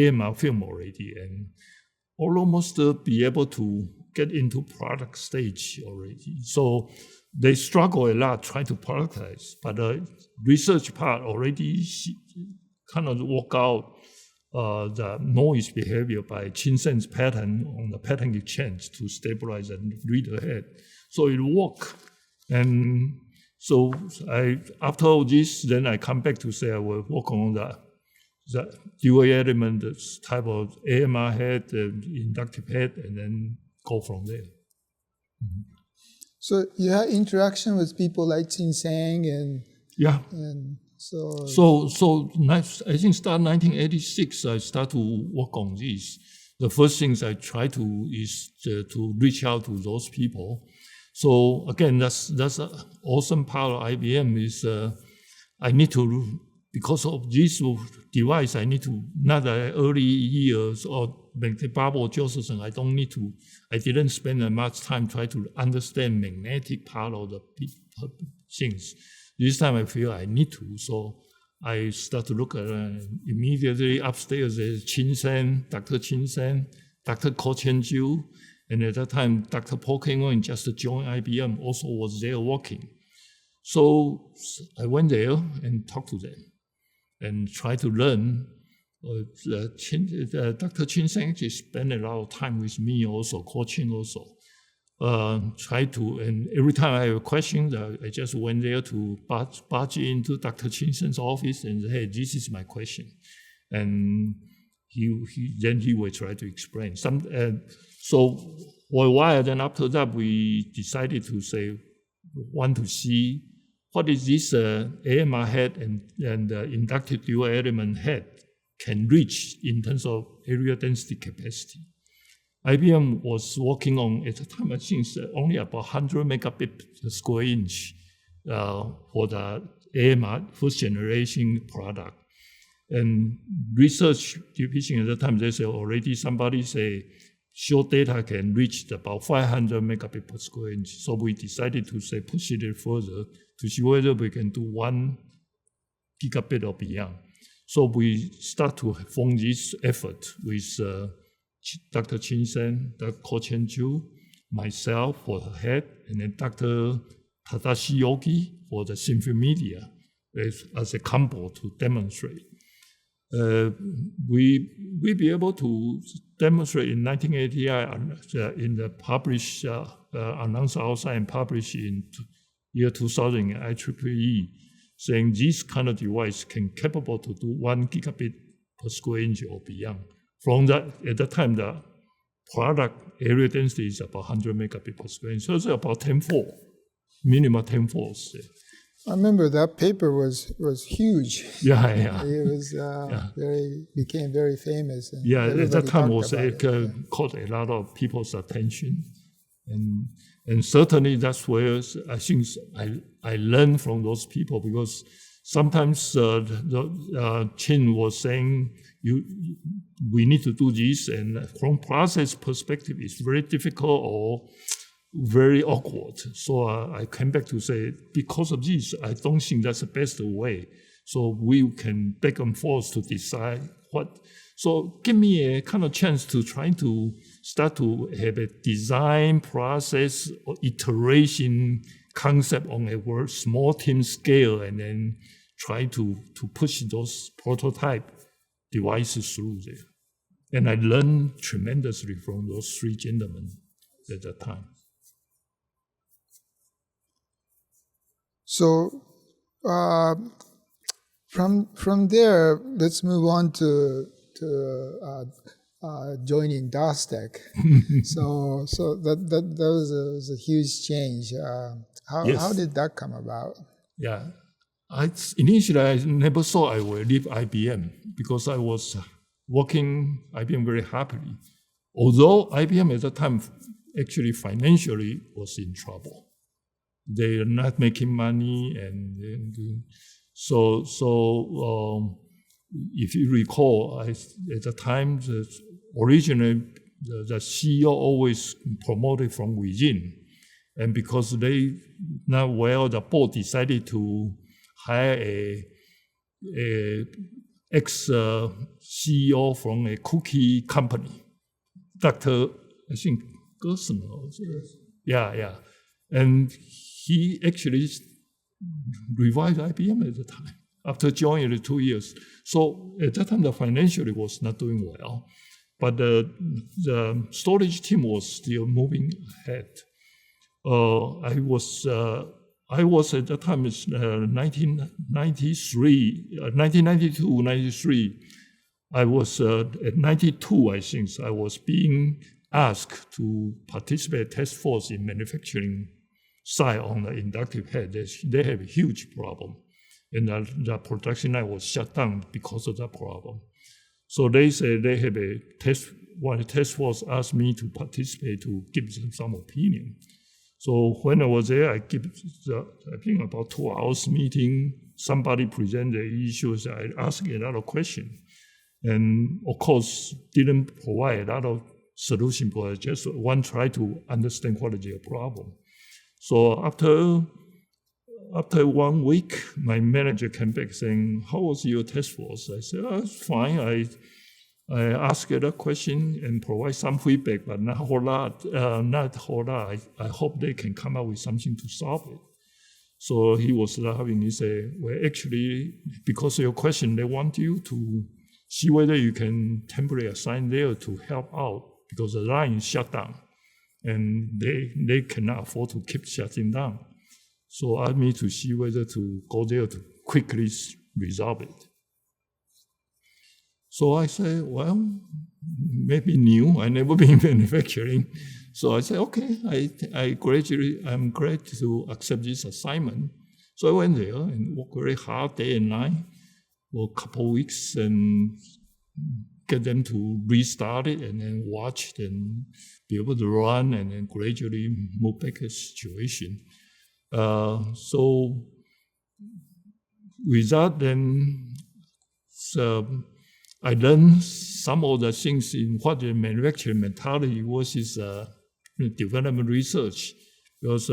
AMR film already, and almost be able to get into product stage already. So they struggle a lot trying to productize, but the research part already kind of work out the noise behavior by Chin-Sen's pattern on the pattern exchange to stabilize and read ahead. So it worked. And so after all this, then I come back to say I will work on the dual element type of AMR head, inductive head, and then go from there. Mm-hmm. So you had interaction with people like Chin Sang and Yeah. So I think start 1986, I start to work on this. The first things I try to is to reach out to those people. So again, that's an awesome part of IBM is I need to, because of this device, I need to, not the early years or the bubble Joseph, I didn't spend that much time trying to understand magnetic part of the things. This time I feel I need to, so I start to look at immediately upstairs there's Dr. Chin Sen, Dr. Ko Chen-Ju, and at that time Dr. Paul Keng just joined IBM, also was there working. So I went there and talked to them and tried to learn. Dr. Chin Sen actually spent a lot of time with me also, Ko Chen also. And every time I have a question, I just went there to barge into Dr. Chin Sen's office and say, hey, this is my question. And then he will try to explain. So for a while, then after that, we decided to say, want to see what is this AMR head and inductive dual element head can reach in terms of area density capacity. IBM was working on, at the time, I think only about 100 megabit per square inch for the AMR first generation product. And research division at the time, they say already somebody say short data can reach about 500 megabit per square inch. So we decided to say push it further to see whether we can do 1 gigabit or beyond. So we start to form this effort with Dr. Chin Sen, Dr. Ko Chen-Ju, myself for the head, and then Dr. Tadashi Yogi for the Symphony Media as a combo to demonstrate. We be able to demonstrate in 1989 in the published, announced outside and published in year 2000 in IEEE, saying this kind of device can capable to do 1 gigabit per square inch or beyond. From that, at that time, the product area density is about 100 megabit per square inch. So it's about 10-fold, minimum 10-fold. I remember that paper was huge. Yeah. It was became very famous. And at that time caught a lot of people's attention, and certainly that's where I think I learned from those people, because sometimes Chin was saying we need to do this, and from process perspective, it's very difficult or very awkward. So I came back to say, because of this, I don't think that's the best way. So we can back and forth to decide what. So give me a kind of chance to try to start to have a design process or iteration concept on a small team scale, and then try to push those prototype devices through there. And I learned tremendously from those three gentlemen at that time. So from there, let's move on to joining Dastek. so that was a huge change. How did that come about? Yeah, initially I never thought I would leave IBM, because I was working IBM very happily. Although IBM at that time actually financially was in trouble. They are not making money, and so if you recall, at the time, originally the CEO always promoted from within, and because the board decided to hire a ex-CEO from a cookie company, Dr. I think Gerson. Yeah, and he actually revived IBM at the time after joining it 2 years. So at that time, the financially was not doing well, but the storage team was still moving ahead. I was at that time, 1992, 93. I was at 92, I think. I was being asked to participate in task force in manufacturing side on the inductive head, they have a huge problem. And the production line was shut down because of that problem. So they say they have a test. One task force asked me to participate to give them some opinion. So when I was there, I think about 2 hours meeting. Somebody presented the issues. I asked a lot of questions, and of course didn't provide a lot of solution, but just one try to understand what is your problem. So after 1 week, my manager came back saying, "How was your task force?" I said, "Oh, it's fine. I asked a question and provide some feedback, but not a whole lot. I hope they can come up with something to solve it." So he was laughing. He said, "Well, actually, because of your question, they want you to see whether you can temporarily assign there to help out because the line is shut down and they cannot afford to keep shutting down. So asked me to see whether to go there to quickly resolve it." So I said, "Well, maybe new. I never been in manufacturing." So I said, "Okay, I'm glad to accept this assignment." So I went there and worked very hard day and night for a couple of weeks and get them to restart it and then watch it and be able to run and then gradually move back the situation. So with that, then I learned some of the things in what the manufacturing mentality versus development research. Because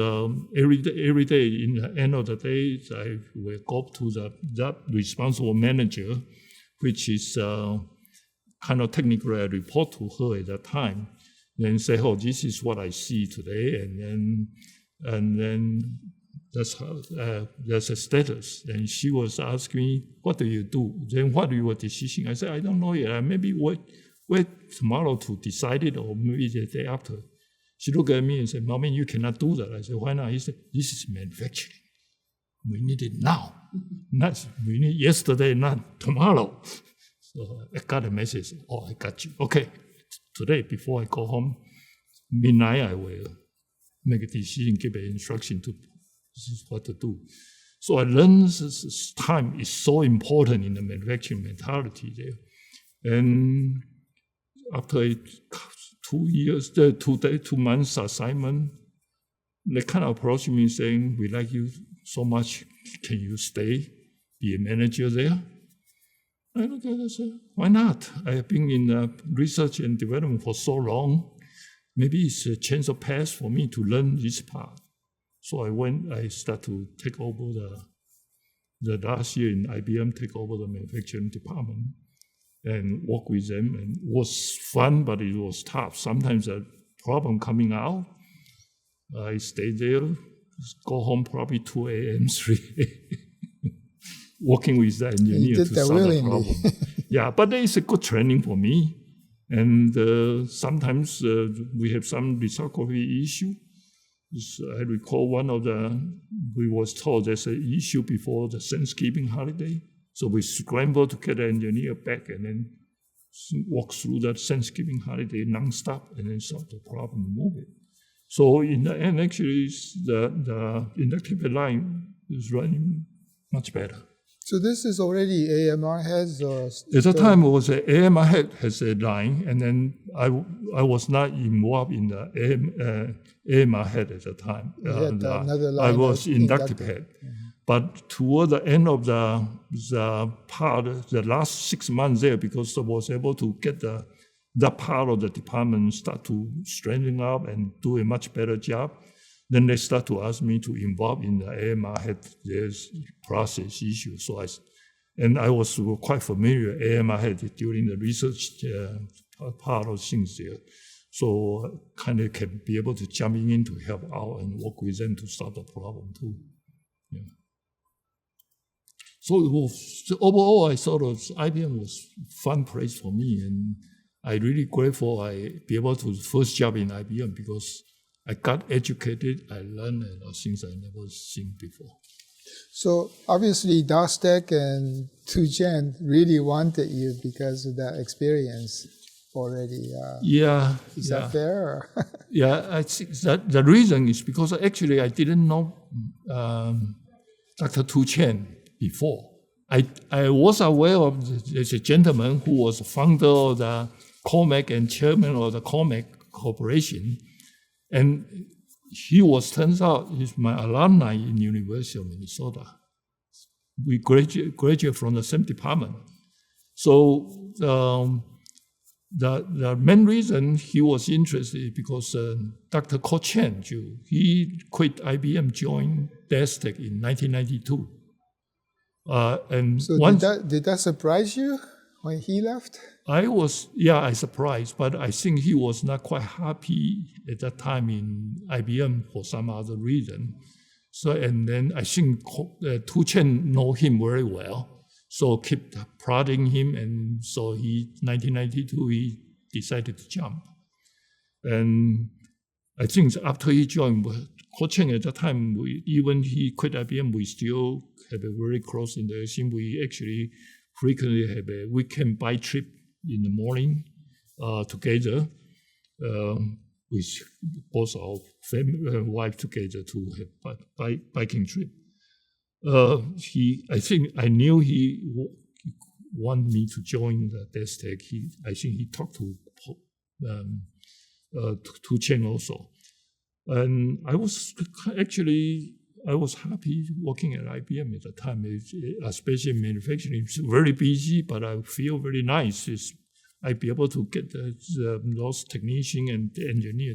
every day, in the end of the day, I will go to that responsible manager, which is kind of technically I report to her at that time, and say, "Oh, this is what I see today," and then that's a status. And she was asking me, "What do you do? Then what is your decision?" I said, "I don't know yet. Maybe wait tomorrow to decide it, or maybe the day after." She looked at me and said, "Mao-Min, you cannot do that." I said, "Why not?" He said, "This is manufacturing. We need it now. We need yesterday, not tomorrow." So I got a message. "Oh, I got you. Okay, today before I go home, midnight, I will make a decision, give an instruction to this is what to do." So I learned this time is so important in the manufacturing mentality there. And after 2 months assignment, they kind of approached me saying, "We like you so much. Can you stay, be a manager there?" I looked at it and said, "Why not? I have been in research and development for so long. Maybe it's a chance of pass for me to learn this part." So I started to take over the last year in IBM, take over the manufacturing department and work with them. And it was fun, but it was tough. Sometimes a problem coming out, I stayed there, go home probably 2 a.m., 3 a.m., working with the engineer to solve the problem. Yeah, but it's a good training for me. And sometimes we have some lithography issue. I recall we was told there's an issue before the Thanksgiving holiday. So we scrambled to get the engineer back and then walk through that Thanksgiving holiday nonstop and then solve the problem and move it. So in the end, actually, the inductive line is running much better. So this is already AMR heads? Or at the time, it was AMR head has a line, and then I was not involved in the AMR head at the time. I was inductive head. Mm-hmm. But toward the end of the last 6 months there, because I was able to get that part of the department start to strengthen up and do a much better job, then they start to ask me to involve in the AMR head process issue. So I was quite familiar with AMR head during the research part of things there. So kind of can be able to jump in to help out and work with them to solve the problem too. Yeah. So overall, I thought IBM was a fun place for me, and I'm really grateful I be able to first job in IBM because I got educated, I learned things I never seen before. So obviously Dastek and Tujen really wanted you because of that experience. already. Is yeah. that fair? Yeah, I think that the reason is because actually I didn't know Dr. Tu Chen before. I was aware of there's a gentleman who was founder of the Komag and chairman of the Komag Corporation, and turns out he's my alumni in University of Minnesota. We graduate from the same department. So the main reason he was interested is because Dr. Ko Chen, he quit IBM, joined Dastek in 1992. And so did that surprise you when he left? I surprised, but I think he was not quite happy at that time in IBM for some other reason. So, and then I think Tu Chen know him very well, so kept prodding him, and so 1992, he decided to jump. And I think after he joined, Ko Chen at that time, even he quit IBM, we still have a very close interaction. We actually frequently have a weekend bike trip in the morning together with both our wife together to have biking trip. I think I knew he wanted me to join the Dastek. I think he talked to Tu Chen also. And I was happy working at IBM at the time, especially manufacturing. It's very busy, but I feel very nice. I'd be able to get those technicians and the engineer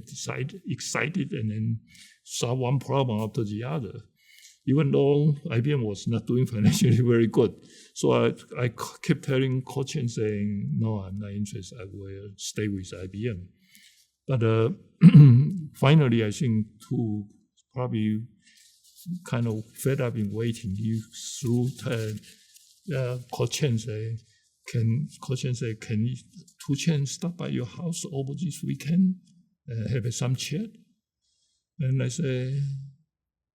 excited and then solve one problem after the other, even though IBM was not doing financially very good. So I kept telling Ko Chen saying, no, I'm not interested. I will stay with IBM. But finally, I think to probably kind of fed up in waiting, he threw Ko Chen say, can Tu Chen stop by your house over this weekend and have some chat? And I said,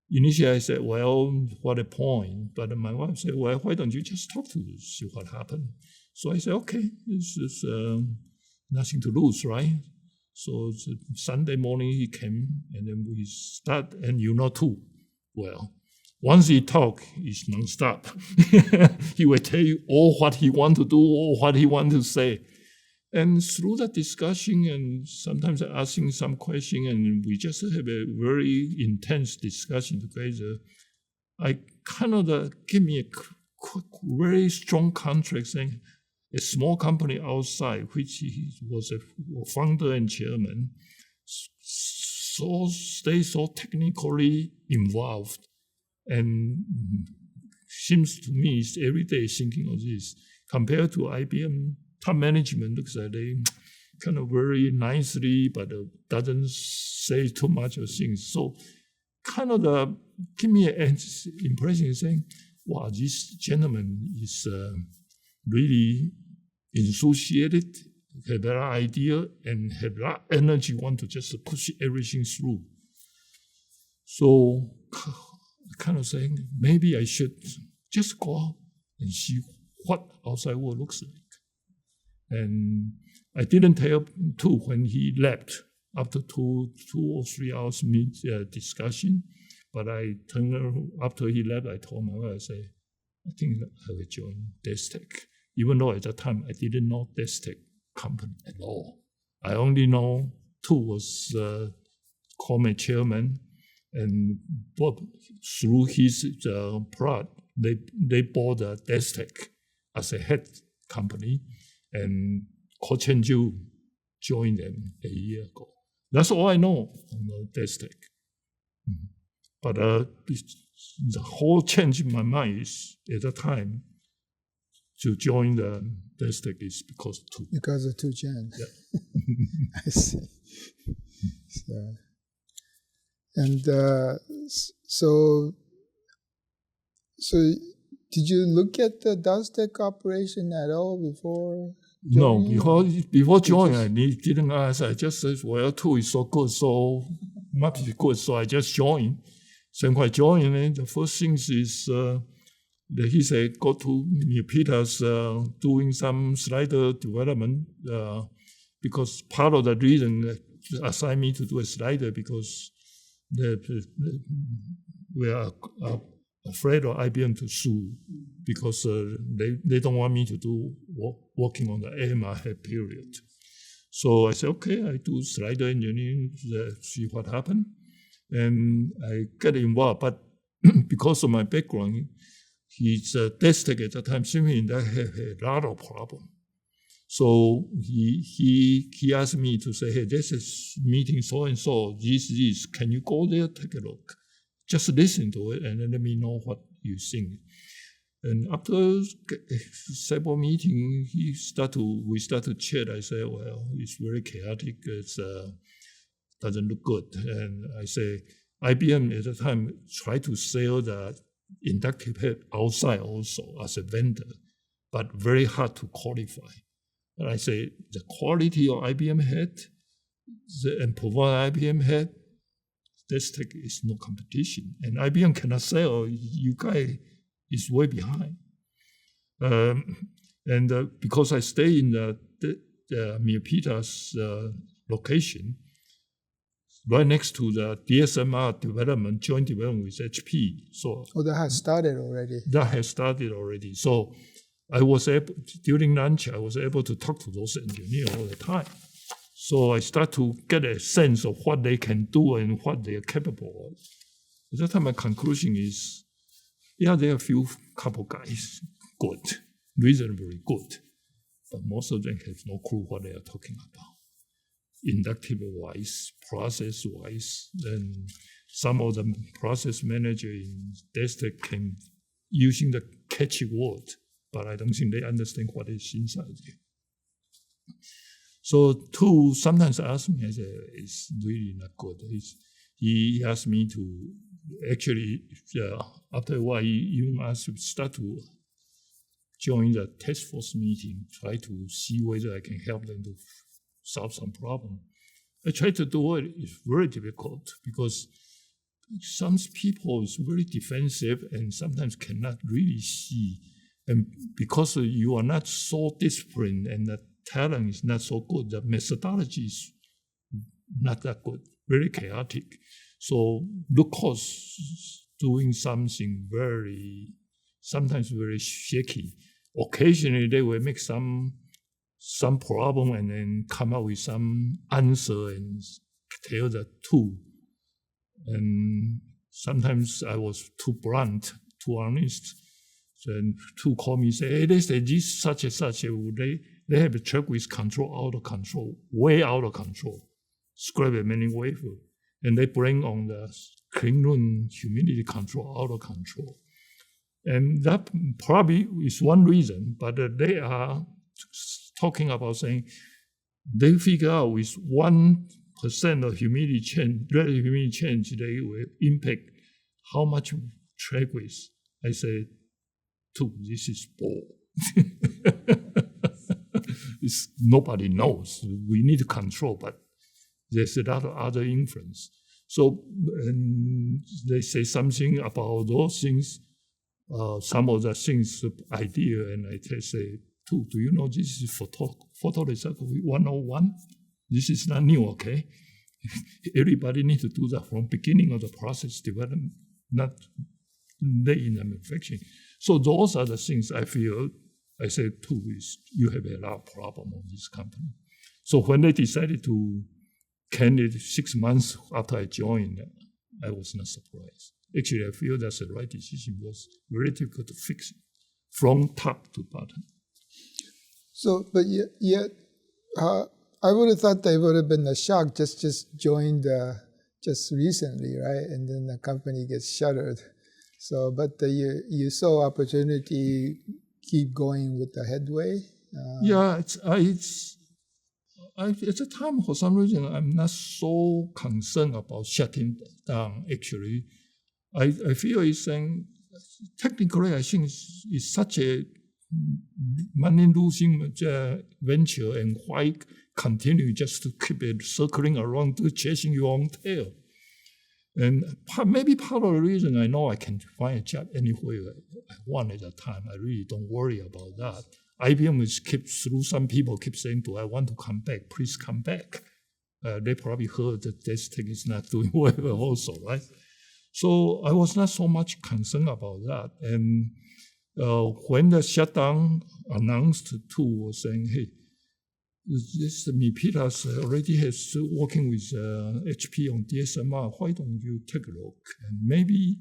initially I said, well, what a point. But my wife said, well, why don't you just talk to us, see what happened? So I said, okay, this is nothing to lose, right? So Sunday morning he came, and then we start, and too. Well, once he talk, it's nonstop. He will tell you all what he want to do, or what he want to say. And through that discussion, and sometimes asking some question, and we just have a very intense discussion together, I kind of give me a very strong contract saying, a small company outside, which he was a founder and chairman, stay so technically involved, and seems to me is every day thinking of this. Compared to IBM, top management looks like they kind of very nicely, but doesn't say too much of things. So kind of give me an impression saying, wow, this gentleman is really enthusiastic, have that idea, and have that energy, want to just push everything through. So kind of saying, maybe I should just go out and see what outside world looks like. And I didn't tell Tu when he left after two or 3 hours discussion, but after he left, I told my wife, I said, I think I will join Dastek. Even though at that time I didn't know Dastek company at all. I only know Tu was Komag chairman, and through his prod, they bought Dastek as a head company, and Ko Chen joined them a year ago. That's all I know on Dastek. But the whole change in my mind is at that time to join the Dastek is because of Tu. Because of Tu Chen. Yeah. I see. So did you look at the Dastek operation at all before joining? No, before joining, I didn't ask. I just said, well, Tu is so good, so must be good. So I just joined. So when I joined, the first thing is that he said, go to Peter's doing some slider development because part of the reason assigned me to do a slider because we are afraid of IBM to sue because they don't want me to do working on the AMR head period. So I said, okay, I do slider engineering, see what happened. And I get involved, but because of my background, his Dastek at the time, simply that had a lot of problems. So he asked me to say, hey, this is meeting so-and-so, this, can you go there, take a look? Just listen to it and then let me know what you think. And after several meetings, we start to chat. I say, well, it's very chaotic. It doesn't look good. And I say, IBM at the time tried to sell the inductive head outside also as a vendor, but very hard to qualify. And I say, the quality of IBM head and provide IBM head, Dastek is no competition. And IBM cannot sell, you guys is way behind. Because I stay in the Miyapita's location, right next to the DSMR development, joint development with HP. So that has started already. That has started already. So I was able, during lunch, I was able to talk to those engineers all the time. So I start to get a sense of what they can do and what they are capable of. At that time, my conclusion is, yeah, there are a couple guys, good, reasonably good, but most of them have no clue what they are talking about. Inductive-wise, process-wise, and some of the process manager in Dastek came using the catchy word, but I don't think they understand what is inside there. So two sometimes ask me, I say, it's really not good. He asked me to actually, after a while, he even asked me to start to join the task force meeting, try to see whether I can help them to solve some problem. I try to do it. It's very difficult because some people is very defensive and sometimes cannot really see. And because you are not so disciplined and the talent is not so good, the methodology is not that good, very chaotic. So Lucas doing something sometimes very shaky. Occasionally they will make some problem and then come up with some answer and tell the two. And sometimes I was too blunt, too honest. Then two call me and say, hey, they say this such and such. They have a check with control out of control, way out of control. Scrap many wafer. And they bring on the clean room humidity control out of control. And that probably is one reason, but they are talking about saying they figure out with 1% of humidity change, relative humidity change, they will impact how much track width. I say, this is bull. Nobody knows. We need to control, but there's a lot of other influence. So they say something about those things, some of the things idea, and I say, do you know this is photoreceptor 101? This is not new, okay? Everybody needs to do that from beginning of the process development, not late in the manufacturing. So those are the things I feel, I say, is you have a lot of problem on this company. So when they decided to can it 6 months after I joined, I was not surprised. Actually, I feel that's the right decision. It was very difficult to fix it from top to bottom. So, but yet I would have thought they would have been a shock, just joined just recently, right? And then the company gets shuttered. So, but you saw opportunity keep going with the Headway? Yeah, at the time, for some reason, I'm not so concerned about shutting down, actually. I feel it's saying, technically, I think it's such a money-losing venture, and why continue just to keep it circling around, chasing your own tail? And maybe part of the reason I know I can find a job anywhere I want at that time. I really don't worry about that. IBM is through some people keep saying, "Do I want to come back? Please come back." They probably heard that Dastek is not doing well also, right? So I was not so much concerned about that. And when the shutdown announced, too, was saying, "Hey, this Mipitas already has working with HP on DSMR. Why don't you take a look? And maybe,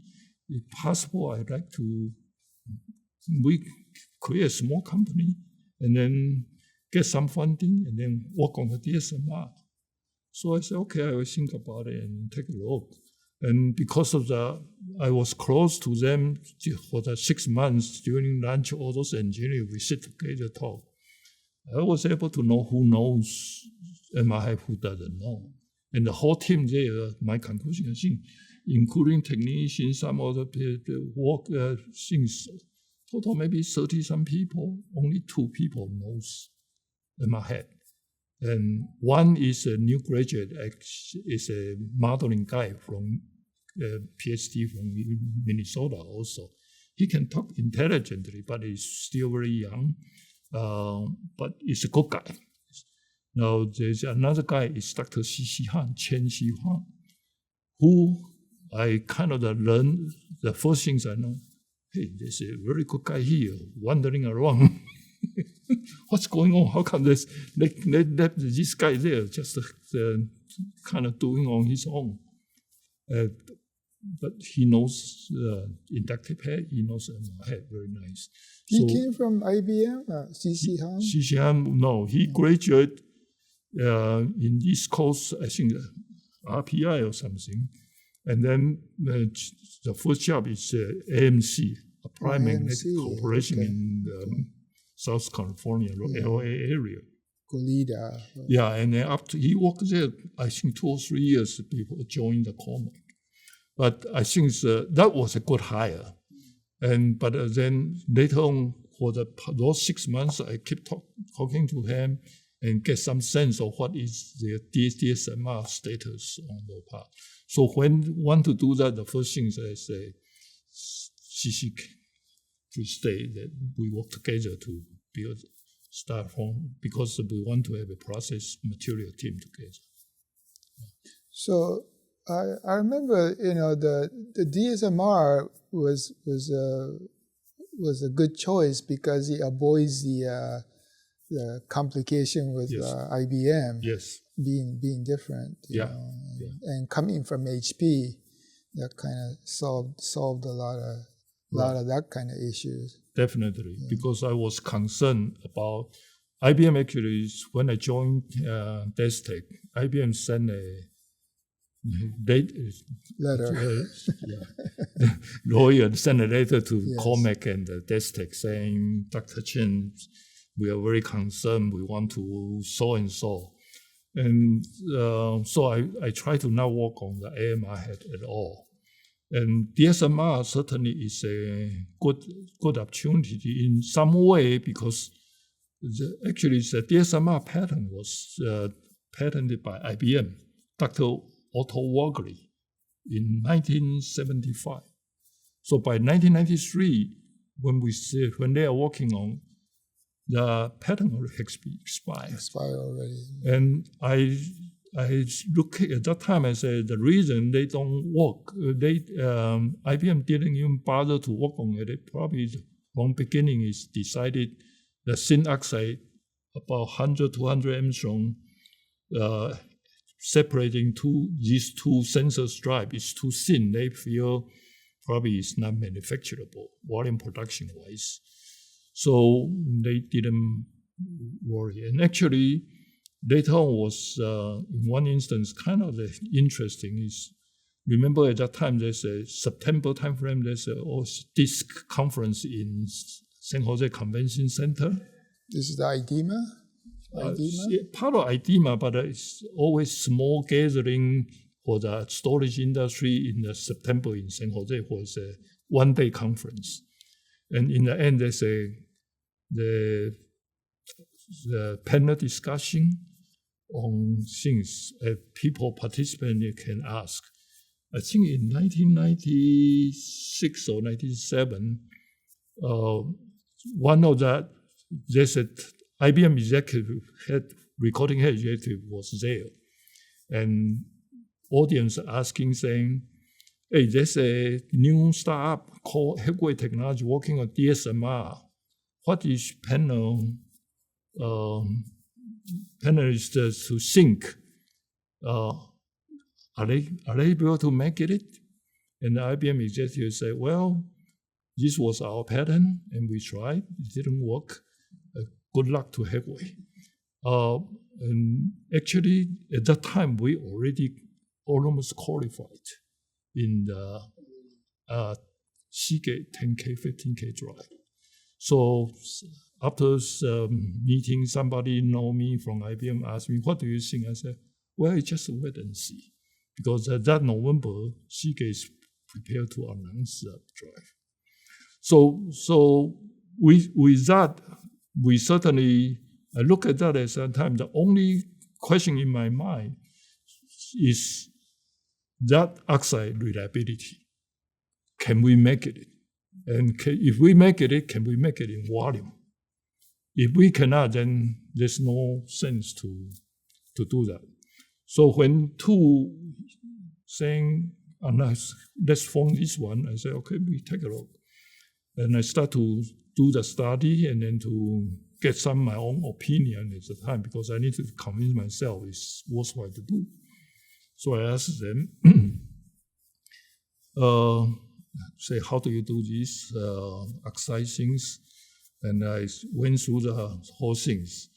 if possible, I'd like to we create a small company and then get some funding and then work on the DSMR." So I said, "Okay, I will think about it and take a look." And because of that, I was close to them for the 6 months during lunch. All those engineers, we sit together, talk. I was able to know who knows MRI, who doesn't know. And the whole team there, my conclusion is, including technicians, some other work things, total maybe 30-some people, only 2 people knows MRI. And one is a new graduate, is a modeling guy from Ph.D. from Minnesota also. He can talk intelligently, but he's still very young. But he's a good guy. Now there's another guy, is Dr. Chen Xi-Han, who I kind of learned the first things I know. Hey, there's a very good guy here wandering around. What's going on? How come this guy there just kind of doing on his own? But he knows inductive head. He knows head very nice. He came from IBM, C.C. Han? C.C. Han, no. He graduated in East Coast, I think, RPI or something. And then the first job is AMC, Applied Magnetic Corporation in South California, LA area. Goleta. Yeah, and then after he worked there, I think 2 or 3 years before joining the Komag. But I think that was a good hire. But then later on, for those 6 months, I keep talking to him and get some sense of what is the DSMR status on the part. So when you want to do that, the first thing is I say, CC, please stay, that we work together to build start from, because we want to have a process material team together. So I remember, the DSMR was a good choice because it avoids the complication with IBM. Yes. Being different. You know, and coming from HP, that kind of solved a lot of that kind of issues. Definitely, because I was concerned about IBM. Actually, when I joined Dastek, IBM sent a letter. Lawyer sent a letter to Komag and Dastek saying, "Dr. Chen, we are very concerned. We want to so and so." And so I try to not work on the AMR head at all. And DSMR certainly is a good opportunity in some way, because actually the DSMR patent was patented by IBM, Dr. Otto Wagley, in 1975. So by 1993, when they are working on, the patent has expired. Expired already. And I look at that time and say the reason they don't work, IBM didn't even bother to work on it. It probably from beginning is decided the thin oxide about 100 to 200 angstrom separating these two sensor stripes is too thin. They feel probably it's not manufacturable, volume production wise. So they didn't worry. And actually, later on was, in one instance, kind of interesting is, remember at that time, there's a September timeframe, there's a DISC conference in San Jose Convention Center. This is the IDEMA? Part of IDEMA, but it's always small gathering for the storage industry in September in San Jose. It was a one-day conference. And in the end, there's the panel discussion on things people participants can ask. I think in 1996 or 97, one of that they said IBM recording head executive was there. And audience asking, saying, hey, there's a new startup called Headway Technologies working on DSMR. What is panelists to think? Are they able to make it? And the IBM executive said, well, this was our pattern, and we tried. It didn't work. Good luck to Headway. And actually, at that time, we already almost qualified in the Seagate 10K, 15K drive. So after meeting, somebody know me from IBM asked me, what do you think? I said, well, it's just wait and see. Because that November, Seagate is prepared to announce that drive. So with that, we certainly, I look at that as that time, the only question in my mind is that oxide reliability. Can we make it? And if we make it, can we make it in volume? If we cannot, then there's no sense to do that. So when two saying, let's form this one, I say, okay, we take a look. And I start to do the study and then to get some of my own opinion at the time, because I need to convince myself it's worthwhile to do. So I asked them, say, how do you do these oxide things? And I went through the whole things.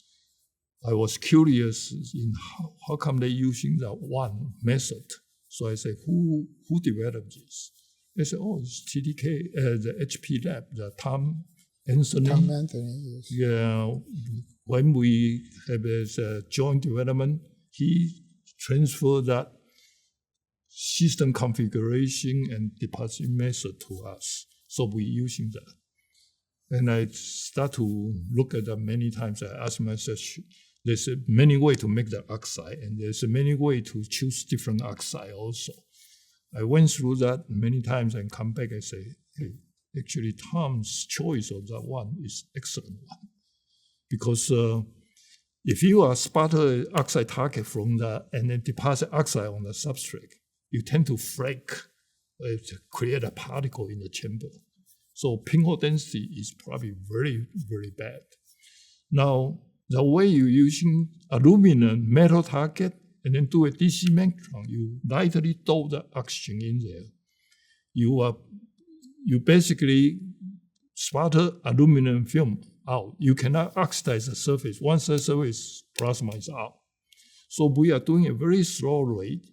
I was curious in how come they using that one method. So I said, who developed this? They said, oh, it's TDK, the HP lab, the Tom Anthony. Tom Anthony, yes. Yeah, when we have a joint development, he transferred that system configuration and deposit method to us. So we're using that. And I start to look at that many times. I ask myself, there's many ways to make the oxide, and there's many ways to choose different oxide also. I went through that many times and come back and say, hey, actually Tom's choice of that one is excellent one. Because if you are sputter oxide target from that and then deposit oxide on the substrate, you tend to flake, to create a particle in the chamber. So pinhole density is probably very, very bad. Now, the way you're using aluminum metal target and then do a DC magnetron, you lightly throw the oxygen in there. You basically sputter aluminum film out. You cannot oxidize the surface. Once the surface plasma is out. So we are doing a very slow rate,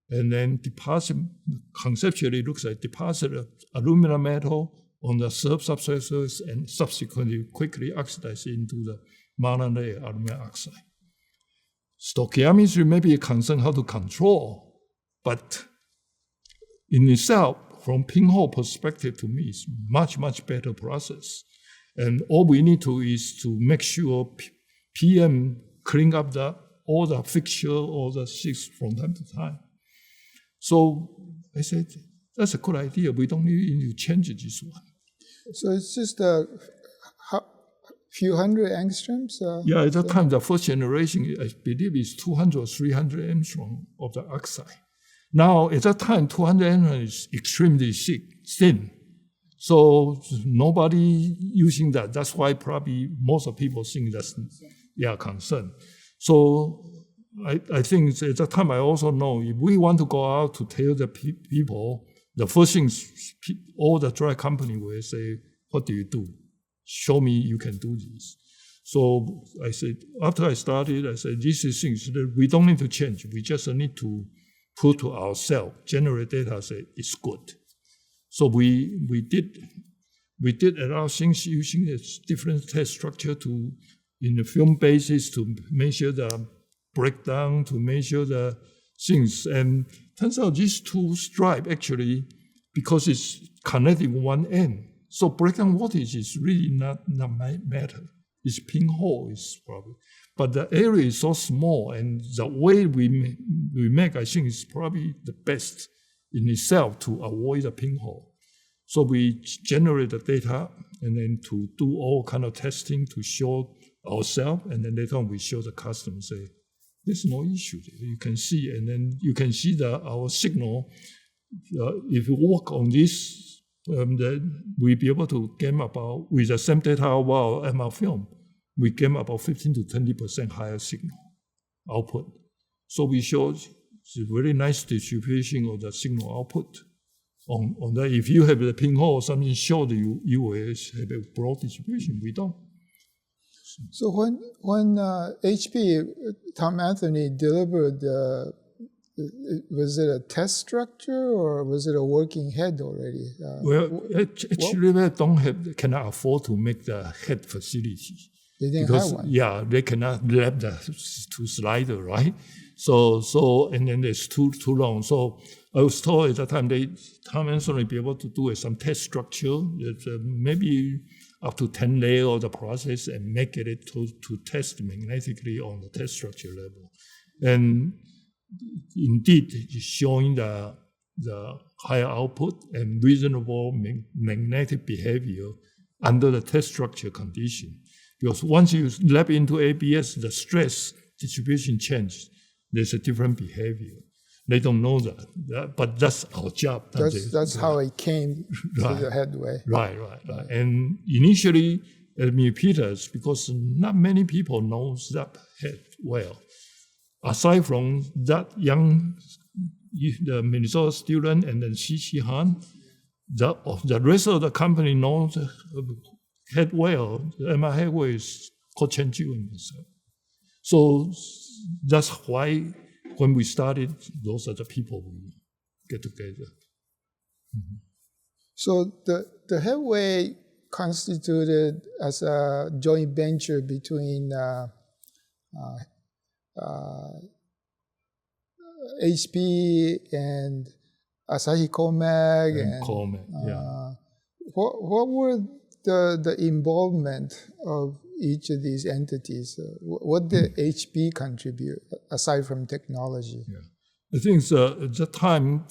and then deposit, conceptually looks like deposit aluminum metal on the substrate surface and subsequently quickly oxidize into the monolayer aluminum oxide. Stoichiometry may be a concern how to control, but in itself, from pinhole perspective, to me, it's much, much better process. And all we need to is to make sure PM clean up all the fixture, all the things from time to time. So I said, that's a good idea. We don't need to change this one. So it's just a few hundred angstroms? Yeah, at that time, the first generation, I believe, is 200 or 300 angstrom of the oxide. Now, at that time, 200 angstrom is extremely thin. So nobody using that. That's why probably most of people think that's concern. So I think at that time, I also know if we want to go out to tell the people, the first thing all the dry company will say, what do you do? Show me you can do this. So I said, after I started, I said, these are things that we don't need to change. We just need to put to ourselves, generate data, say it's good. So we did a lot of things using a different test structure in the film basis to measure the breakdown, to measure the things. And turns out these two stripe actually, because it's connecting one end. So breakdown voltage is really not matter. It's pinhole is probably. But the area is so small, and the way we make, I think, is probably the best in itself to avoid the pinhole. So we generate the data and then to do all kind of testing to show ourselves, and then later on we show the customer, say, there's no issue. You can see, and then you can see that our signal, if you work on this, then we'll be able to gain about, with the same data about MR film, we gain about 15 to 20% higher signal output. So we show a very nice distribution of the signal output. On that, if you have the pinhole or something short, you will have a broad distribution. We don't. So when HP, Tom Anthony delivered, was it a test structure or was it a working head already? Actually, they cannot afford to make the head facility. They didn't have one. Yeah, they cannot wrap the two slider, right? So and then it's too long. So I was told at the time Tom Anthony be able to do some test structure, maybe up to 10 layers of the process and make it to test magnetically on the test structure level. And indeed, showing the higher output and reasonable magnetic behavior under the test structure condition. Because once you lap into ABS, the stress distribution changes. There's a different behavior. They don't know that, but that's our job. That's how it came to the headway. Right. And initially, at Peters, because not many people know that head well. Aside from that young, the Minnesota student and then C.C. Han, the rest of the company knows head well. MR Headway is called Chen Ju and myself. So that's why when we started, those are the people we get together. Mm-hmm. So the Headway constituted as a joint venture between HP and Asahi-Komag and Komag, yeah. What were the involvement of each of these entities? What did HP contribute aside from technology? Yeah. I think at that time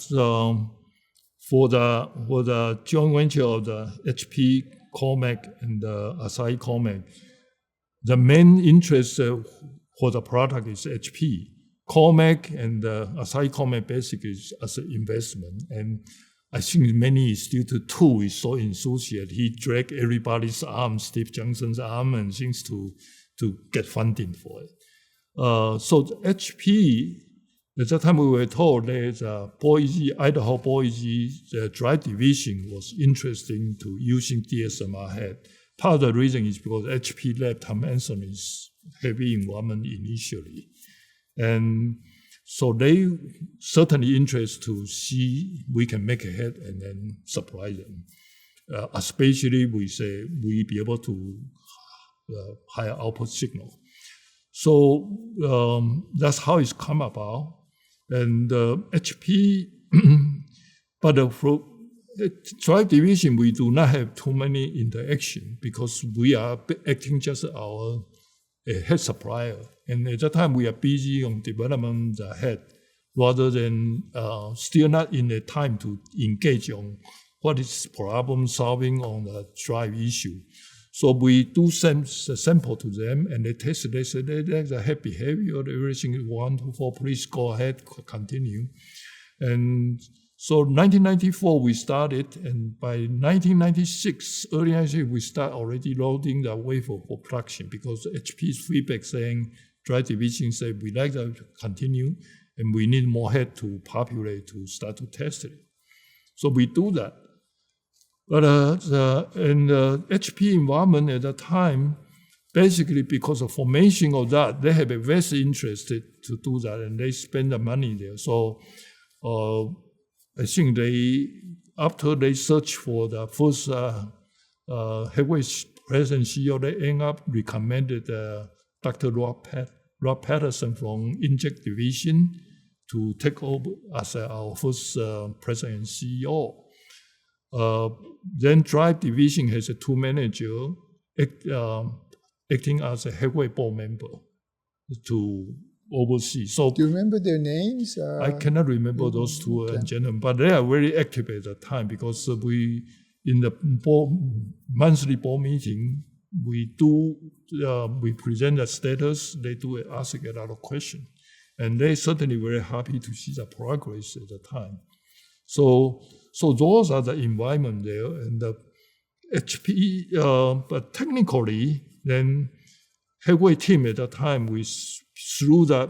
for the joint venture of the HP, Komag, and the Asahi-Komag, the main interest for the product is HP. Komag and Asahi-Komag basically is as an investment, and I think many Institute 2 is so enthusiastic. He dragged everybody's arm, Steve Johnson's arm, and things to get funding for it. So the HP, at that time we were told that Boise, Idaho Boise, the drive division was interested to using DSMR head. Part of the reason is because HP led Tom Anthony's heavy involvement initially. And so they certainly interested to see we can make a head and then supply them. Especially we say we be able to higher output signal. So that's how it's come about. And HP, but the drive division, we do not have too many interaction because we are acting just our head supplier. And at that time, we are busy on development the head rather than still not in the time to engage on what is problem solving on the drive issue. So we do send the sample to them and they test it. They say they like the head behavior, everything is wonderful, please go ahead, continue. And so 1994 we started, and by 1996, early 1996, we start already loading the wafer for production because HP's feedback saying, drive division said we like that to continue and we need more head to populate to start to test it. So we do that. But in the HP environment at that time, basically because of formation of that, they have a vested interest to do that and they spend the money there. So I think after they search for the first Headway President CEO, they end up recommended Dr. Rob Patterson from Inject Division to take over as our first President and CEO. Then Drive Division has a two manager acting as a Headway board member to oversee. So do you remember their names? I cannot remember those two gentlemen, but they are very active at the time because we in the monthly board meeting, we present the status. They do ask a lot of questions, and they certainly very happy to see the progress at the time. So those are the environment there, and the HP. But technically, then Headway team at the time, through the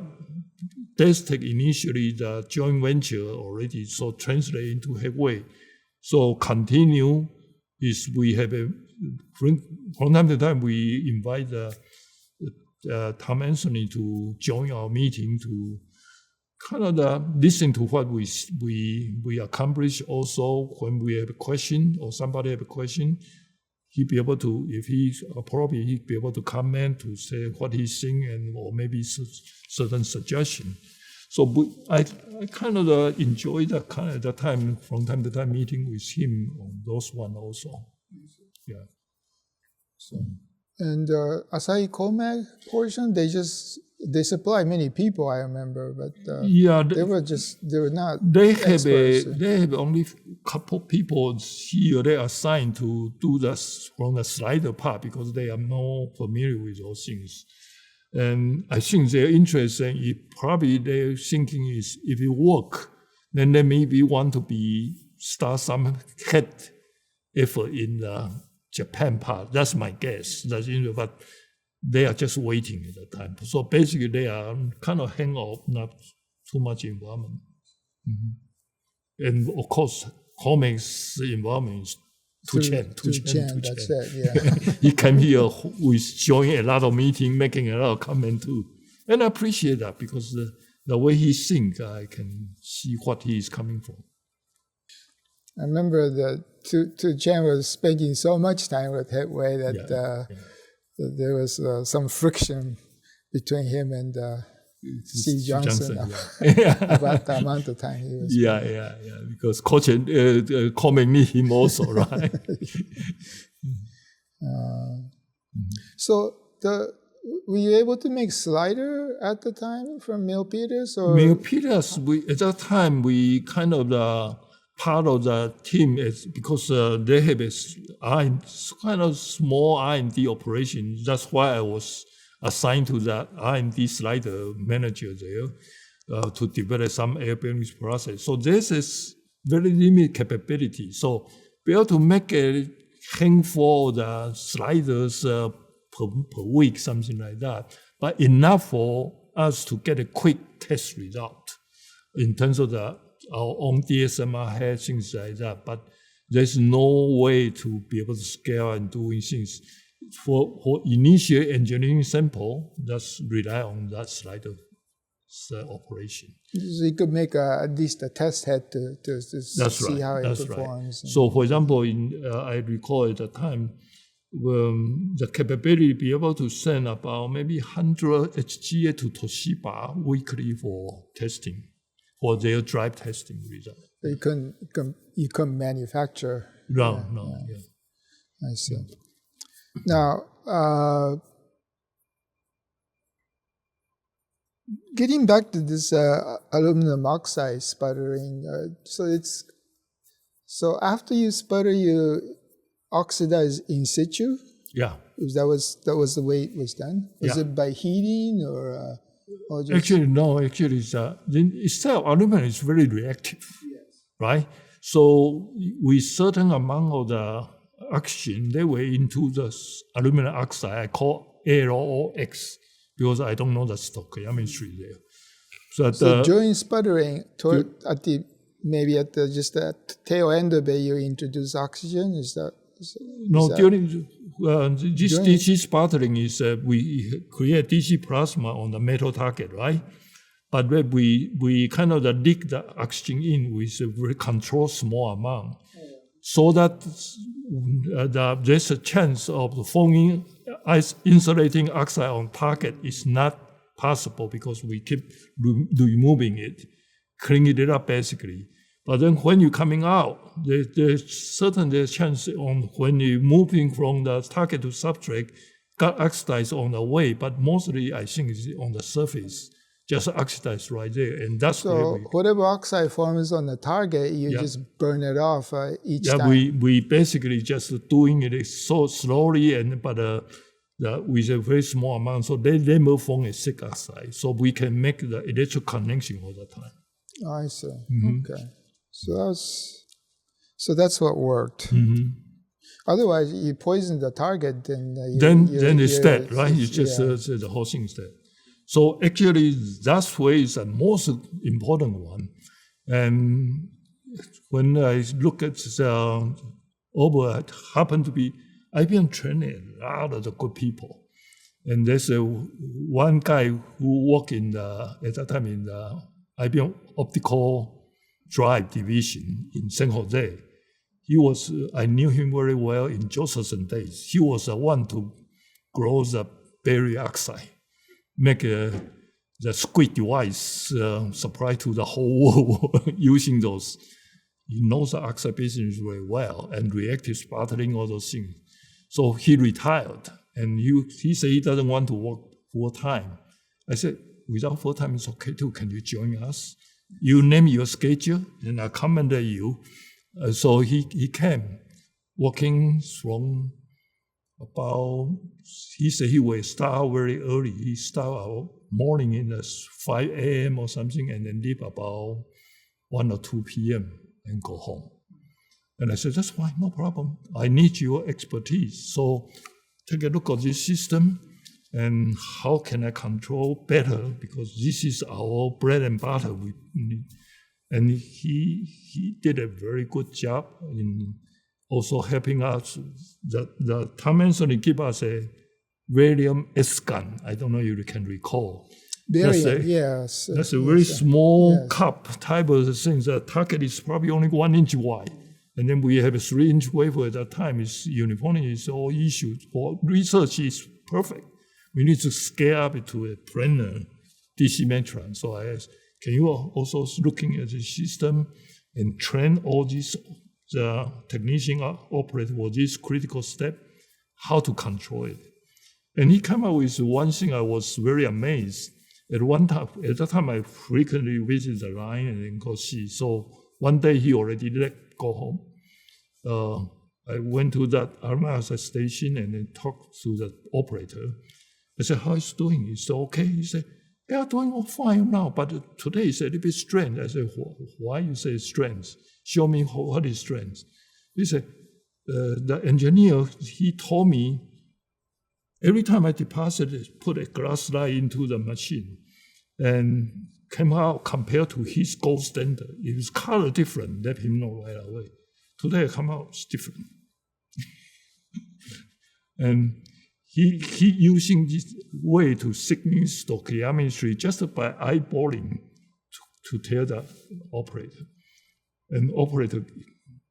Dastek initially the joint venture already, so translate into Headway. So continue is we have from time to time we invite Tom Anthony to join our meeting to kind of listen to what we accomplish. Also, when we have a question or somebody have a question, he'd be able to, if he's appropriate, he'd be able to comment to say what he's seeing and or maybe certain suggestion. So I kind of enjoy that kind of the time from time to time meeting with him on those one also. Yeah. So. And Asahi-Komag portion, they supply many people, I remember, but they were not. They have only couple people here. They are assigned to do this from the slider part because they are more familiar with those things. And I think their interest and probably their thinking is if it work, then they maybe want to start some head effort in the Japan part. That's my guess. But they are just waiting at the time. So basically, they are kind of hang off, not too much involvement. Mm-hmm. And of course, Komag's involvement is to Chen. That's it, yeah. He came here with joining a lot of meetings, making a lot of comment too. And I appreciate that because the way he thinks, I can see what he is coming from. I remember that Tu Chen was spending so much time with Headway that there was some friction between him and C. Johnson about the amount of time he was spending. Because Coach Komag need him also, right? So were you able to make slider at the time from Milpitas? Milpitas, at that time, we kind of part of the team is because they have a kind of small R&D operation. That's why I was assigned to the R&D slider manager there to develop some airbearings process. So this is very limited capability. So be able to make a handful of the sliders per week, something like that, but enough for us to get a quick test result in terms of our own DSMR head, things like that. But there's no way to be able to scale and doing things. For initial engineering sample, just rely on that slider operation. So you could make at least a test head to see how it performs. Right. So for example, I recall at the time, the capability to be able to send about maybe 100 HGA to Toshiba weekly for testing, for their drive testing result. You couldn't manufacture. No. I see. Now, getting back to this aluminum oxide sputtering, so after you sputter, you oxidize in situ? Yeah. That was the way it was done? Was it by heating or just... Actually, no. Actually, itself, aluminum is very reactive, right? So with certain amount of the oxygen, they were into the aluminum oxide. I call ALOX because I don't know the stoichiometry there. So during sputtering, at the tail end of it, you introduce oxygen. During this DC sputtering is we create DC plasma on the metal target, right? But we kind of leak the oxygen in with a very controlled small amount, so that there's a chance of forming insulating oxide on target is not possible because we keep removing it, cleaning it up basically. But then when you're coming out, there's certainly a chance on when you're moving from the target to substrate, got oxidized on the way, but mostly I think it's on the surface. just oxidize right there, and that's where So whatever oxide forms on the target, you just burn it off each time. we basically just doing it so slowly, but with a very small amount, so they never form a thick oxide, so we can make the electrical connection all the time. I see. Okay, so that's what worked. Otherwise, you poison the target, then it's dead, right? You just the whole thing is dead. So actually, that way is the most important one. And when I look at the over, it happened to be IBM trained a lot of the good people. And there's one guy who worked at that time in the IBM optical drive division in San Jose. I knew him very well in Josephson days. He was the one to grow the berry oxide, make the squid device supply to the whole world using those. He knows the oxide business very well and reactive sputtering, all those things. So he retired, and he said he doesn't want to work full time. I said, without full time, it's okay too. Can you join us? You name your schedule, and I accommodate you. So he came, working from he said he will start very early. He start morning in 5 a.m. or something, and then leave about 1 or 2 p.m. and go home. And I said, that's fine, no problem. I need your expertise. So take a look at this system and how can I control better, because this is our bread and butter. And he did a very good job in also helping us. The Tom Anthony gave us a Valium S gun. I don't know if you can recall. Yes. That's a very small cup type of thing. The target is probably only 1 inch wide. And then we have a 3-inch wafer at that time. Uniformity is all issued. For research is perfect. We need to scale up to a planar DC Metron. So I asked, can you also looking at the system and train all these technician operate for this critical step, how to control it? And he came up with one thing I was very amazed. At that time, I frequently visit the line and then go see. So one day he already go home. I went to that Armasa station and then talked to the operator. I said, how is he doing? He said, okay. He said, they are doing all fine now, but today is a little bit strange. I said, why you say strange? Show me what is strange. He said, the engineer, he told me, every time I put a glass slide into the machine and came out compared to his gold standard. It was color different, let him know right away. Today I come out, it's different. And he using this way to signal stoichiometry just by eyeballing to tell the operator. And operator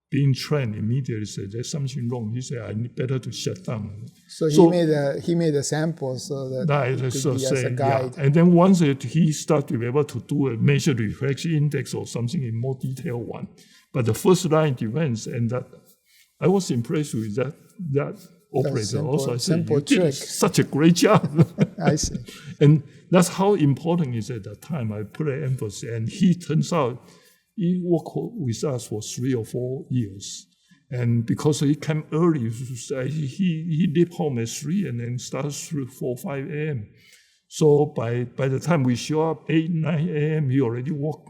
being trained immediately said, there's something wrong. He said, I need better to shut down. So he made a sample so that it could be as a guide. Yeah. And then once he started to be able to do a measure reflection index or something in more detailed one. But the first line defense, and that I was impressed with that operator also. I said, you did such a great job. I see. And that's how important it is at that time. I put an emphasis, and he turns out, he worked with us for 3 or 4 years. And because he came early, he left home at 3 and then starts 4, 5 a.m. So by the time we show up 8, 9 a.m., he already worked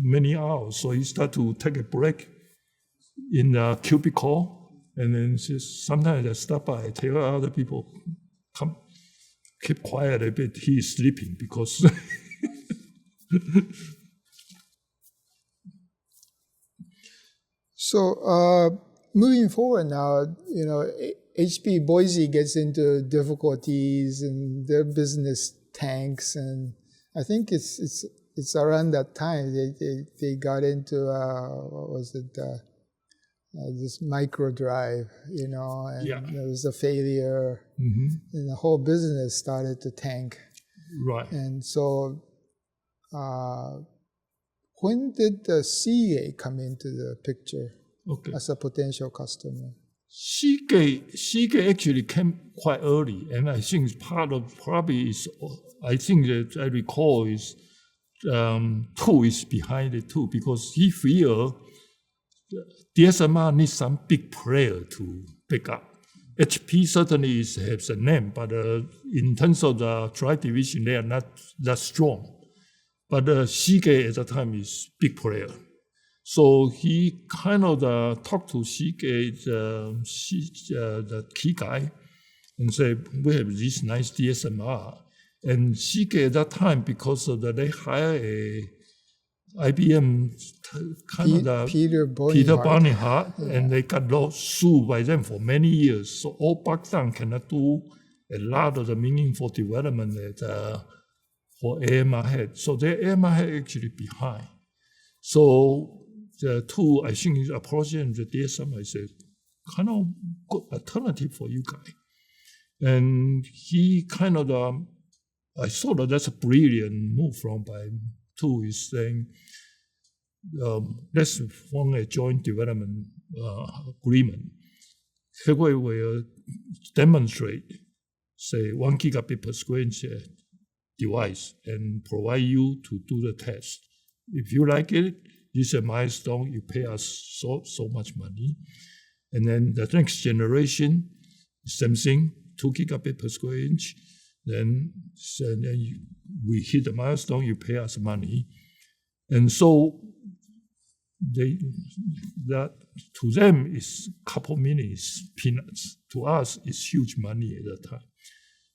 many hours. So he started to take a break in the cubicle. And then sometimes I stop by, I tell other people, come, keep quiet a bit, he is sleeping because... So moving forward now, HP Boise gets into difficulties and their business tanks, and I think it's around that time they got into what was it, this micro drive, and there was a failure, and the whole business started to tank. Right. And so. When did the CA come into the picture as a potential customer? Seagate actually came quite early, and I think part of probably is, I think that I recall is TU is behind it too, because he feel DSMR needs some big player to pick up. HP certainly has a name, but in terms of the drive division, they are not that strong. But Seagate at the time is big player. So he kind of talked to Seagate, the key guy, and said, we have this nice DSMR. And Seagate at that time, because of they hired a IBM Peter Barneyhart, and they got sued by them for many years. So all Pakistan cannot do a lot of the meaningful development for AMR head. So their AMR head actually behind. So the tool, I think, is approaching the DSMR is a kind of good alternative for you guys. And he kind of, I thought that's a brilliant move from by two is saying, let's form a joint development agreement. Headway will demonstrate, say, 1 gigabit per square inch device and provide you to do the test. If you like it, this is a milestone, you pay us so much money. And then the next generation, same thing, 2 gigabit per square inch. Then we hit the milestone, you pay us money. And so that to them is a couple minutes, peanuts. To us, it's huge money at that time.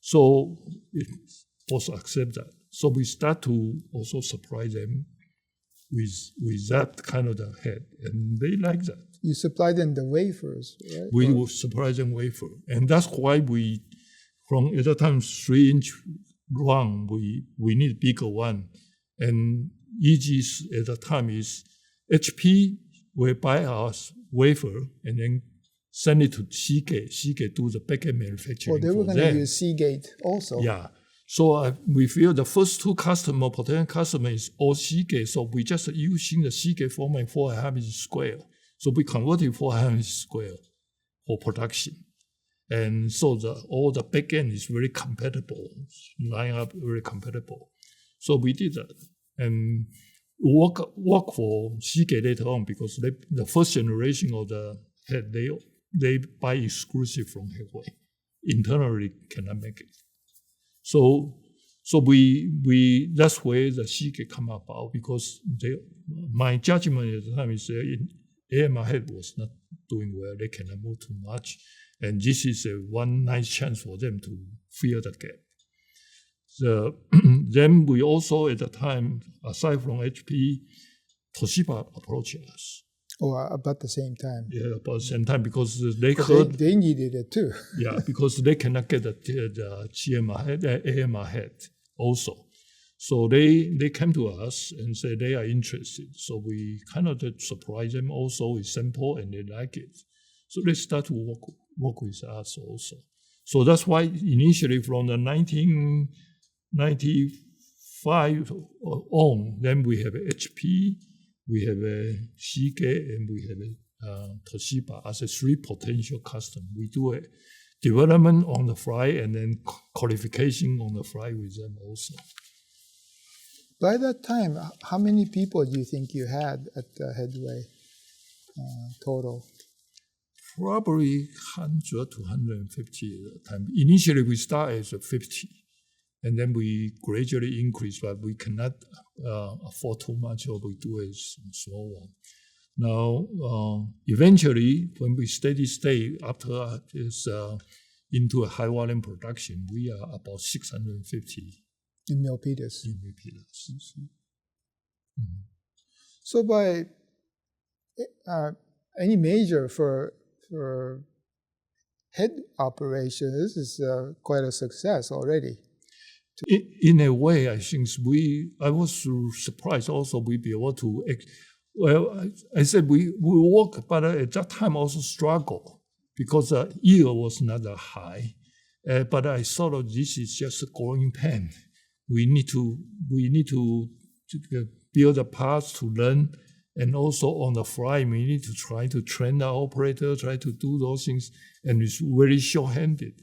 So it also accept that. So we start to also surprise them with that kind of the head, and they like that. You supply them the wafers, right? We will supply them wafer, and that's why we, from at that time 3-inch long, we need bigger one, and EG's at the time is HP will buy us wafer and then send it to Seagate. Seagate do the backend manufacturing. Well, they were going to use Seagate also. Yeah. So we feel the first two potential customers is all Seagate. So we just using the Seagate format 4.5 inch square. So we converted 4.5 inch square for production. And so all the backend is very compatible, line up very compatible. So we did that. And work for Seagate later on because the first generation of the head, they buy exclusive from Headway. Internally cannot make it. So we that's where the Seagate come about because my judgment at the time is AMR head was not doing well. They cannot move too much, and this is one nice chance for them to fill that gap. Then we also at the time, aside from HP, Toshiba approached us. Oh, about the same time. Yeah, about the same time because they needed it too. Yeah, because they cannot get the GMR head, AMR head also. So they came to us and said they are interested. So we kind of surprise them also with sample and they like it. So they start to work with us also. So that's why initially from the 1995 on, then we have HP, we have a Seagate, and we have a Toshiba as a 3 potential customers. We do a development on the fly and then qualification on the fly with them also. By that time, how many people do you think you had at Headway total? Probably 100 to 150 at the time. Initially, we started as 50. And then we gradually increase, but we cannot afford too much, or we do a small one. Now, eventually, when we steady state after this into a high volume production, we are about 650 in Milpitas. Mm-hmm. So, by any measure for head operation, this is quite a success already. In a way, I think I was surprised also we be able to, well, I said we work, but at that time also struggle because the yield was not that high. But I thought this is just a growing pain. We need to build a path to learn And also on the fly, we need to try to train the operator, try to do those things, and it's very short-handed.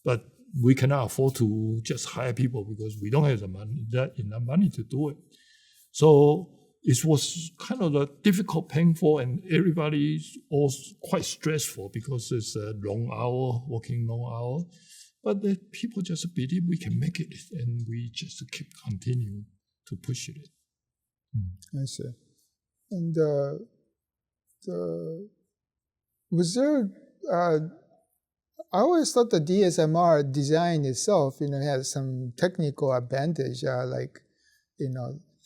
But we cannot afford to just hire people because we don't have the money, enough money to do it. So it was kind of a difficult, painful, and everybody's all quite stressful because it's a working long hour. But the people just believe we can make it, and we just keep continuing to push it. I see. And was there? I always thought the DSMR design itself, has some technical advantage, like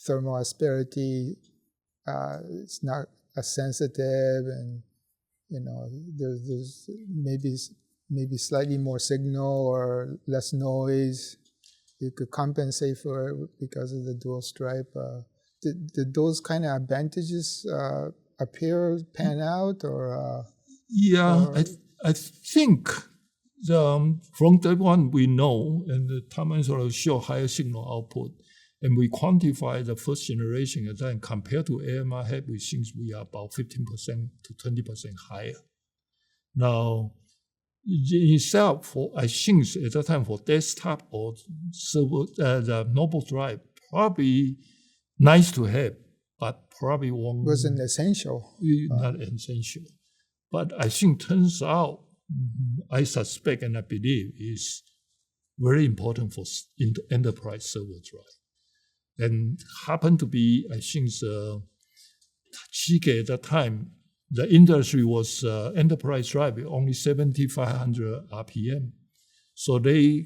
thermal asperity. It's not as sensitive, and there's maybe slightly more signal or less noise. You could compensate for it because of the dual stripe. Did those kind of advantages pan out, or? I think from that one we know, and the Taiwan sort of show higher signal output, and we quantify the first generation, and then compared to AMR head, we think we are about 15% to 20% higher. Now, itself, I think at that time for desktop or server, the notebook drive, probably nice to have, but probably wasn't essential. Not essential. But I think turns out, I suspect and I believe is very important for enterprise server drive. And happened to be, I think, TDK at that time, the industry was enterprise drive only 7,500 RPM. So their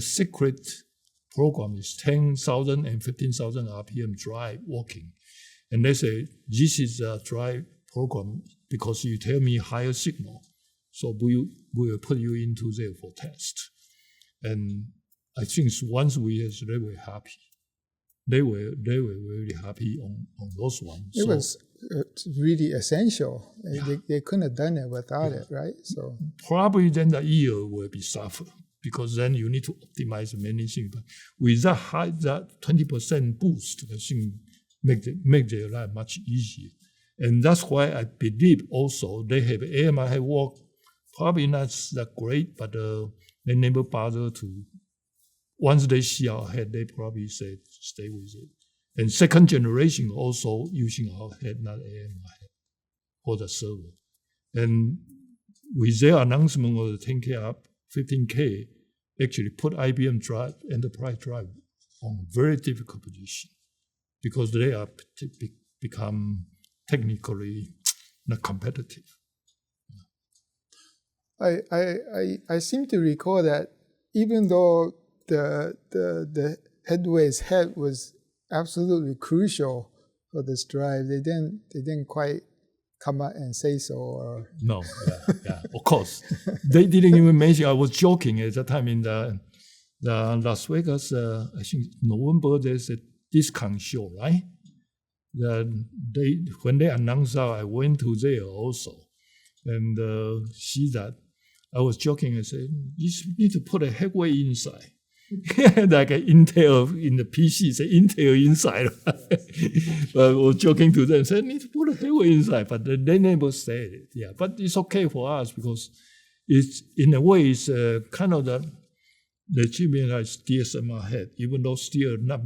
secret program is 10,000 and 15,000 RPM drive working. And they say, this is a drive program because you tell me higher signal. So we will put you into there for test. And I think once they were happy. They were very happy on those ones. It was really essential. They couldn't have done it without it, right? So probably then the yield will be suffer because then you need to optimize many things. But with that 20% boost, I think make their life much easier. And that's why I believe also they have AMI have work probably not that great, but they never bother to. Once they see our head, they probably say stay with it. And second generation also using our head, not AMI head, for the server. And with their announcement of the 10K up, 15K, actually put IBM drive, enterprise drive, on a very difficult position because they are become technically not competitive. I seem to recall that even though the Headway's head was absolutely crucial for this drive, they didn't quite come out and say so. Or no, of course, they didn't even mention. I was joking at that time in the Las Vegas. I think November there's a discount show, right? When they announced out, I went to there also, and see that. I was joking and said, "You need to put a Headway inside." Like an Intel in the PC, say Intel inside. But I was joking to them, said, need to put a Headway inside, but they never said it. Yeah, but it's okay for us because it's, in a way, it's kind of the achievement as DSMR head, even though still not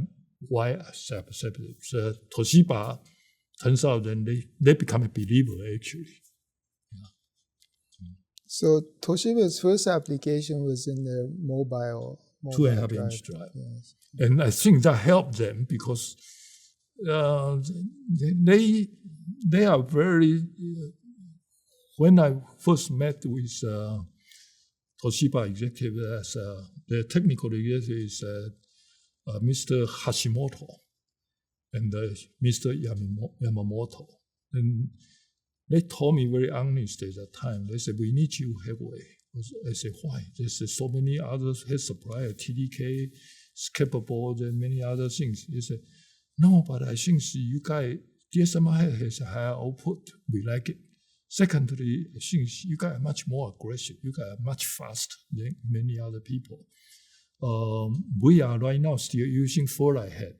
wide accepted. So Toshiba, turns out then they become a believer, actually. Yeah. So Toshiba's first application was in the mobile 2.5-inch drive. Yes. And I think that helped them because they are very, when I first met with Toshiba executive, as the technical executive is Mr. Hashimoto and Mr. Yamamoto. And they told me very honestly at that time, they said, we need you Headway. I said, why? There's so many other head suppliers, TDK is capable, and many other things. They said, no, but I think you guys, DSMI has a higher output. We like it. Secondly, I think you guys are much more aggressive. You guys are much faster than many other people. We are right now still using 4-light head.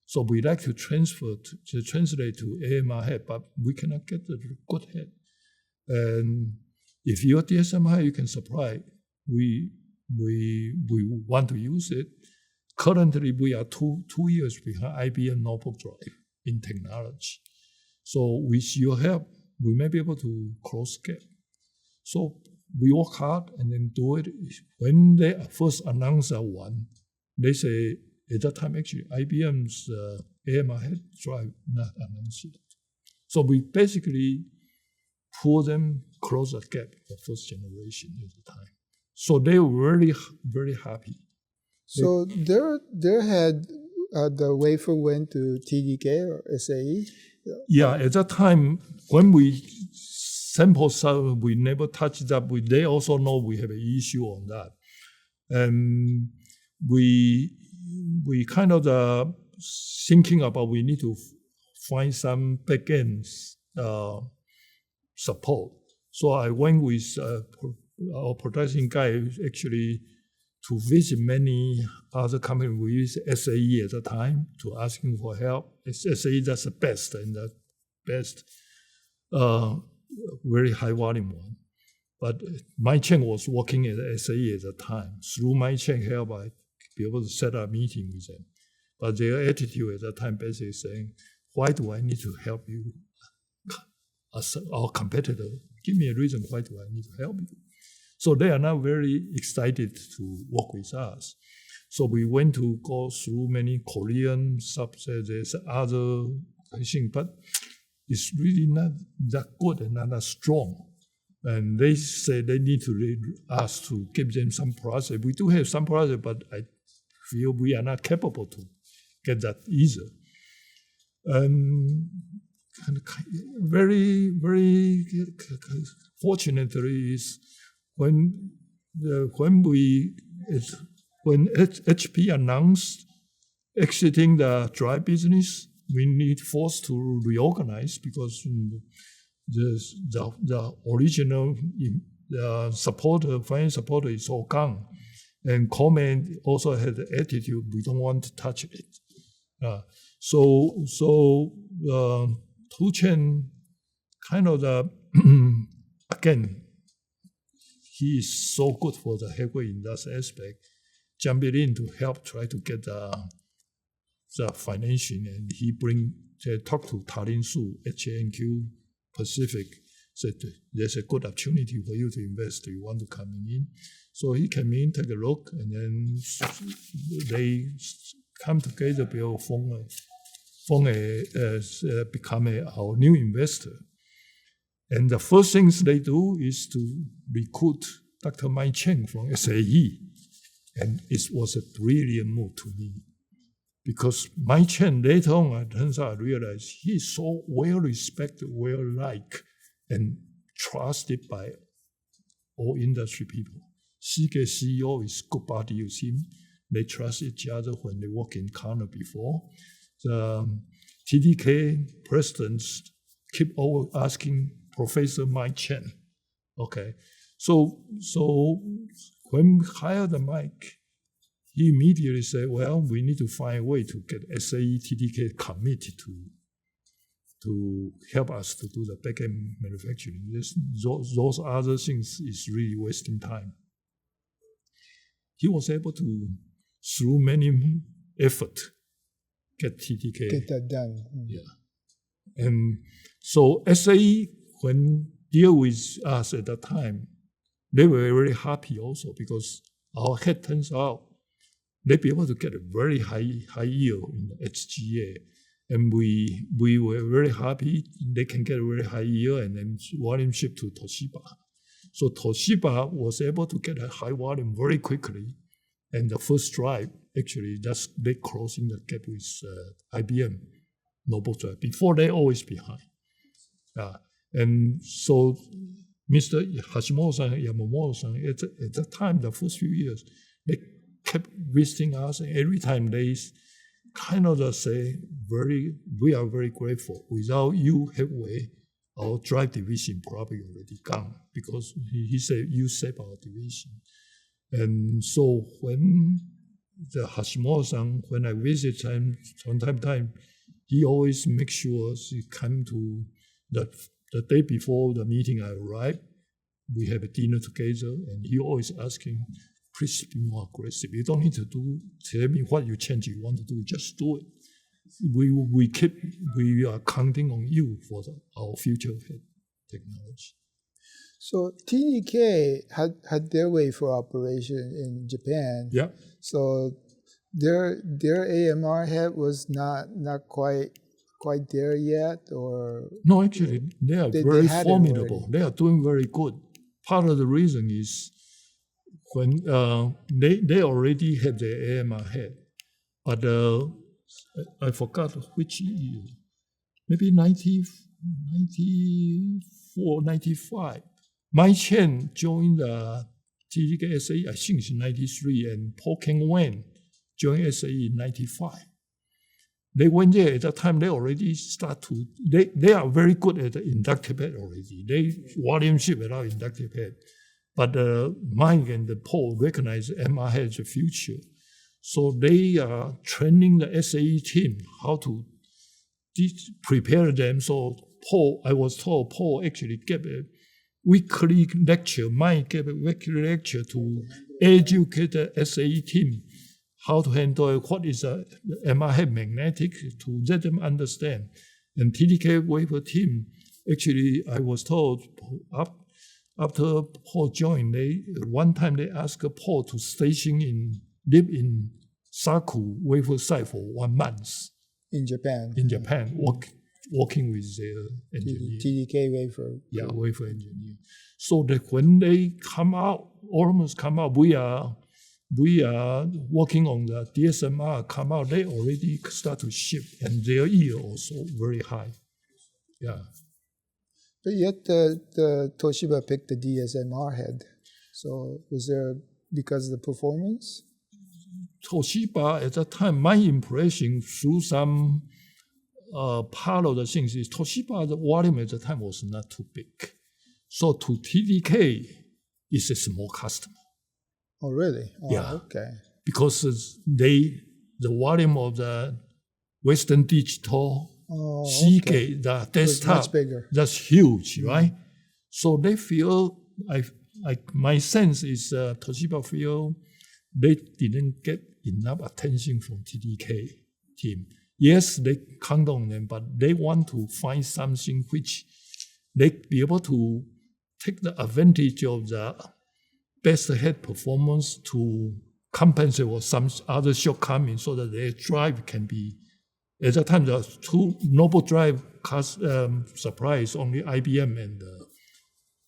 So we like to translate to AMR head, but we cannot get the good head. And if your DSM high, you can supply. We want to use it. Currently, we are two years behind IBM notebook drive in technology. So with your help, we may be able to close gap. So we work hard and then do it. When they first announced that one, they say at that time actually IBM's AMR head drive not announced it. So we basically pull them close the gap, the first generation at the time. So they were really very happy. So their head, the wafer went to TDK or SAE? Yeah, at that time, when we sample size, we never touched that. They also know we have an issue on that. And we kind of thinking about we need to find some backend support. So I went with our production guy actually to visit many other companies. We used SAE at the time to ask him for help. SAE, that's the best and the best, very high volume one. But Mao-Min Chen was working at SAE at the time. Through Mao-Min Chen help, I be able to set up a meeting with them. But their attitude at that time basically saying, why do I need to help you as our competitor? Give me a reason why do I need to help you. So they are now very excited to work with us. So we went to go through many Korean subsidiaries, other things, but it's really not that good and not that strong. And they say they need to ask to give them some project. We do have some project, but I feel we are not capable to get that either. Very, very fortunately is when HP announced exiting the drive business, we need forced to reorganize because the original finance supporter is all gone. And Komag also had the attitude, we don't want to touch it. So Tu Chen kind of again, he is so good for the headway in that aspect, jumping in to help try to get the financing, and he talk to Talin Su, HANQ Pacific, said there's a good opportunity for you to invest. Do you want to come in? So he came in, take a look, and then they come together, become our new investor. And the first things they do is to recruit Dr. Mao-Min Chen from SAE. And it was a brilliant move to me. Because Mao-Min Chen, later on, it turns out I realized he's so well respected, well liked, and trusted by all industry people. Seagate CEO is good buddy with him. They trust each other when they work in corner before. The TDK presidents keep always asking Professor Mao-Min Chen. Okay, so when we hired Mike, he immediately said, well, we need to find a way to get SAE TDK committed to help us to do the back-end manufacturing. Those other things is really wasting time. He was able to, through many effort, get TDK. Get that done. Yeah. And so SAE, when deal with us at that time, they were very happy also because our head turns out they be able to get a very high yield in the HGA. And we were very happy they can get a very high yield and then volume ship to Toshiba. So Toshiba was able to get a high volume very quickly. And the first drive, actually, they closing the gap with IBM notebook drive. Before, they always behind. And so Mr. Hashimoto-san, Yamamoto-san, at that time, the first few years, they kept visiting us, and every time they kind of say, we are very grateful. Without you, Headway, our drive division probably already gone, because he said, you saved our division. And so when the Hashimoto-san, when I visit him from time to time, he always makes sure he come to the day before the meeting I arrive. We have a dinner together, and he always asking, please be more aggressive. You don't need to tell me what you want to do, just do it. We are counting on you for our future technology. So TDK had their wafer operation in Japan. Yeah. So their AMR head was not quite there yet, or no, actually they are very formidable. They are doing very good. Part of the reason is when they already have the AMR head, but I forgot which year, maybe 94, 95. Mao-Min Chen joined the TDK SAE, I think it's in 93, and Paul Keng-Wen joined SAE in 95. They went there at that time, they already they are very good at the inductive head already. They volume ship without inductive head. But Mike and Paul recognize MR head as the future. So they are training the SAE team how to prepare them. So I was told Paul actually gave a weekly lecture. Mike gave a weekly lecture to educate the SAE team how to handle what is a MR head magnetic, to let them understand. And TDK wafer team, actually, I was told after Paul joined, one time they asked Paul to live in Saku wafer site for 1 month. In Japan? In Japan, working with their engineer. TDK wafer? Yeah, wafer engineer. So that when they almost come out, we are working on the DSMR come out, they already start to ship, and their yield also very high. Yeah. But yet the Toshiba picked the DSMR head. So was there because of the performance? Toshiba at that time, my impression through some part of the things is Toshiba, the volume at the time was not too big. So to TDK, it's a small customer. Oh, really? Oh, yeah. Okay. Because the volume of the Western Digital, Seagate, the desktop, much bigger. That's huge, right? So they feel, my sense is Toshiba feel they didn't get enough attention from TDK team. Yes, they count on them, but they want to find something which they be able to take the advantage of the best head performance to compensate for some other shortcomings so that their drive can be, at that time, the two noble drive suppliers, only IBM and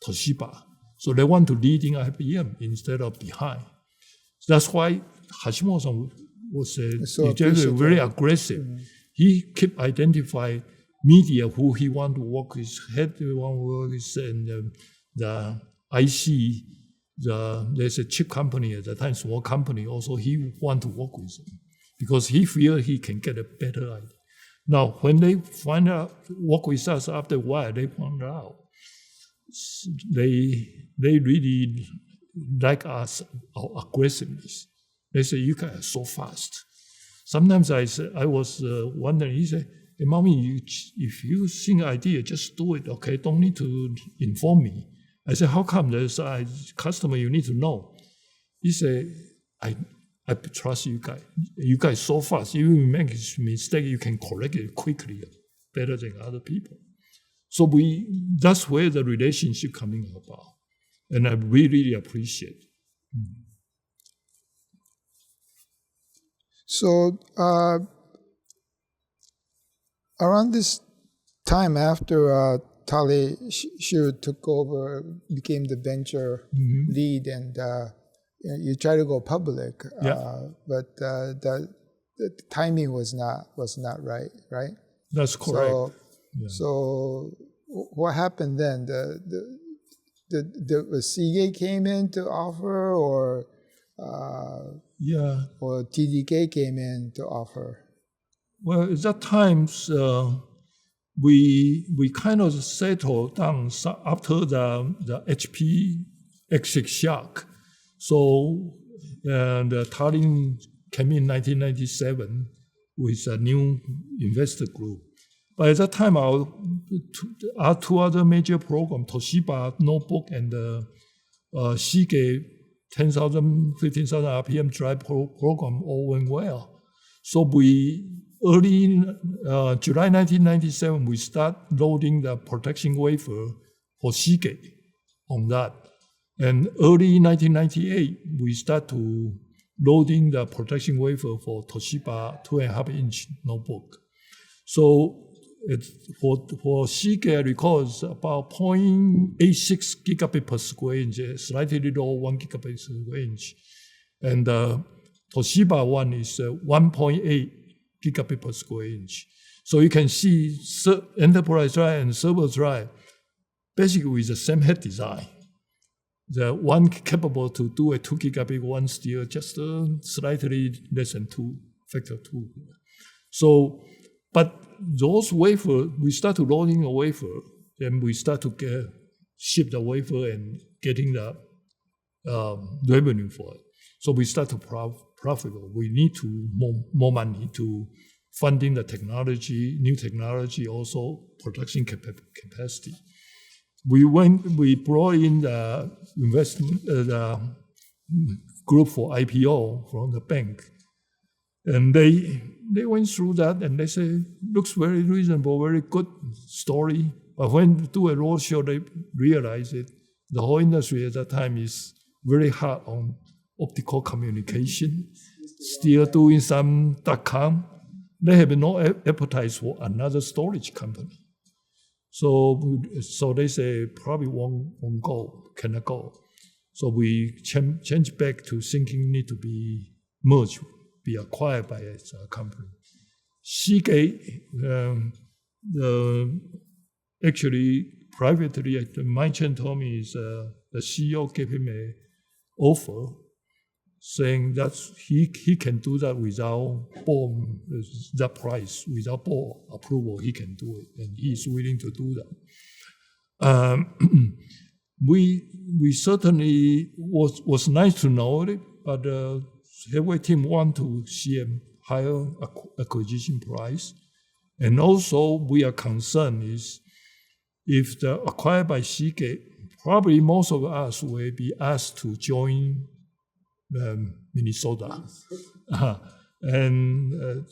Toshiba. So they want to lead in IBM instead of behind. That's why Hashimoto was very aggressive. He kept identifying media who he want to work with, head he want to work with, and the IC, there's a chip company at the time, small company, also he want to work with them because he feel he can get a better idea. Now, when they find out, work with us after a while, they found out they really like us, our aggressiveness. They say, you guys are so fast. Sometimes I was wondering, he said, hey, Mao-Min, if you think idea, just do it, okay? Don't need to inform me. I said, how come? There's a customer you need to know. He said, I trust you guys. You guys so fast. If you make a mistake, you can correct it quickly, better than other people. So that's where the relationship coming about. And I really appreciate it. So around this time after Tali Shu took over, became the venture lead, and you try to go public, but the timing was not right? That's correct. So what happened then? The Seagate came in to offer, or TDK came in to offer? Well, at that time, we kind of settled down after the HP exit shock. So the Tallinn came in 1997 with a new investor group. But at that time, our two other major programs, Toshiba notebook and Seagate 10,000, 15,000 RPM drive program all went well. So early July 1997, we start loading the production wafer for Seagate on that. And early 1998, we start to loading the production wafer for Toshiba 2.5-inch notebook. So for Seagate, I recall it's about 0.86 gigabit per square inch, slightly below 1 gigabit per square inch. And Toshiba one is 1.8 gigabit per square inch. So you can see enterprise drive and server drive basically with the same head design. The one capable to do a 2 gigabit, one still just slightly less than factor 2. So, but those wafer, we start to loading a wafer, then we start to ship the wafer and getting the revenue for it. So we start to profitable. We need to more money to funding the technology, new technology, also production capacity. We brought in the investment, the group for IPO from the bank, and they went through that and they say, looks very reasonable, very good story. But when they do a roadshow, they realize it. The whole industry at that time is very hard on optical communication, still doing some .com. They have no appetite for another storage company. So they say probably won't go, cannot go. So we change back to thinking need to be merged, be acquired by a company. Seagate, actually privately, Mao-Min Chen told me the CEO gave him an offer saying that he can do that without board, that price, without board approval, he can do it, and he's willing to do that. We certainly was nice to know it, but the Headway team want to see a higher acquisition price, and also we are concerned is if the acquired by Seagate, probably most of us will be asked to join Minnesota. And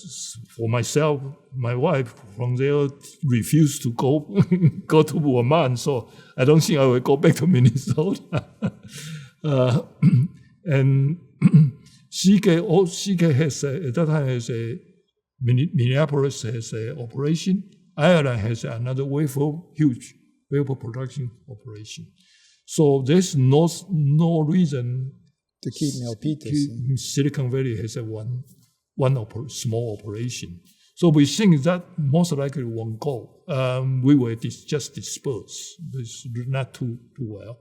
for myself, my wife from there refused to go to Vermont, so I don't think I will go back to Minnesota. And Seagate has at that time has a Minneapolis has an operation. Ireland has another huge wafer production operation. So there's no reason to keep Milpitas. Silicon Valley has a one small operation. So we think that most likely won't go. We will just disperse. It's not too well.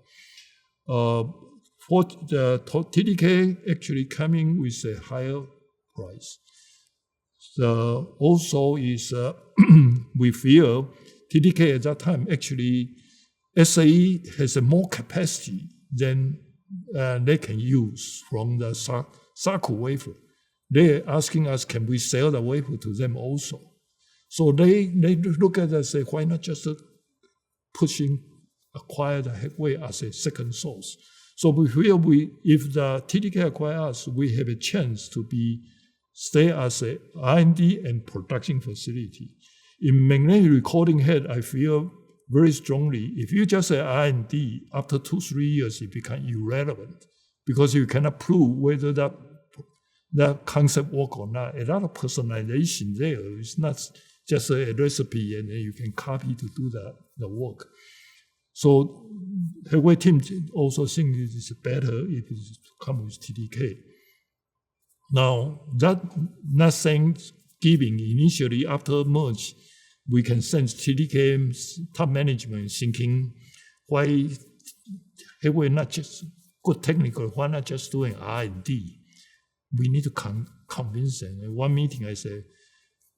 For the TDK actually coming with a higher price. So also is we feel TDK at that time actually SAE has a more capacity than they can use from the Saku wafer. They're asking us, can we sell the wafer to them also? So they look at us and say, why not just acquire the Headway as a second source? So we feel if the TDK acquire us, we have a chance to stay as a R&D and production facility. In magnetic recording head, I feel very strongly, if you just say R&D, after 2-3 years, it becomes irrelevant because you cannot prove whether that concept work or not. A lot of personalization there. It's not just a recipe and then you can copy to do the work. So Headway team also think it is better if it comes with TDK. Now, that not saying giving initially after merge, we can sense TDK's top management thinking, why Headway not just good technical, why not just doing R&D? We need to convince them. In one meeting, I said,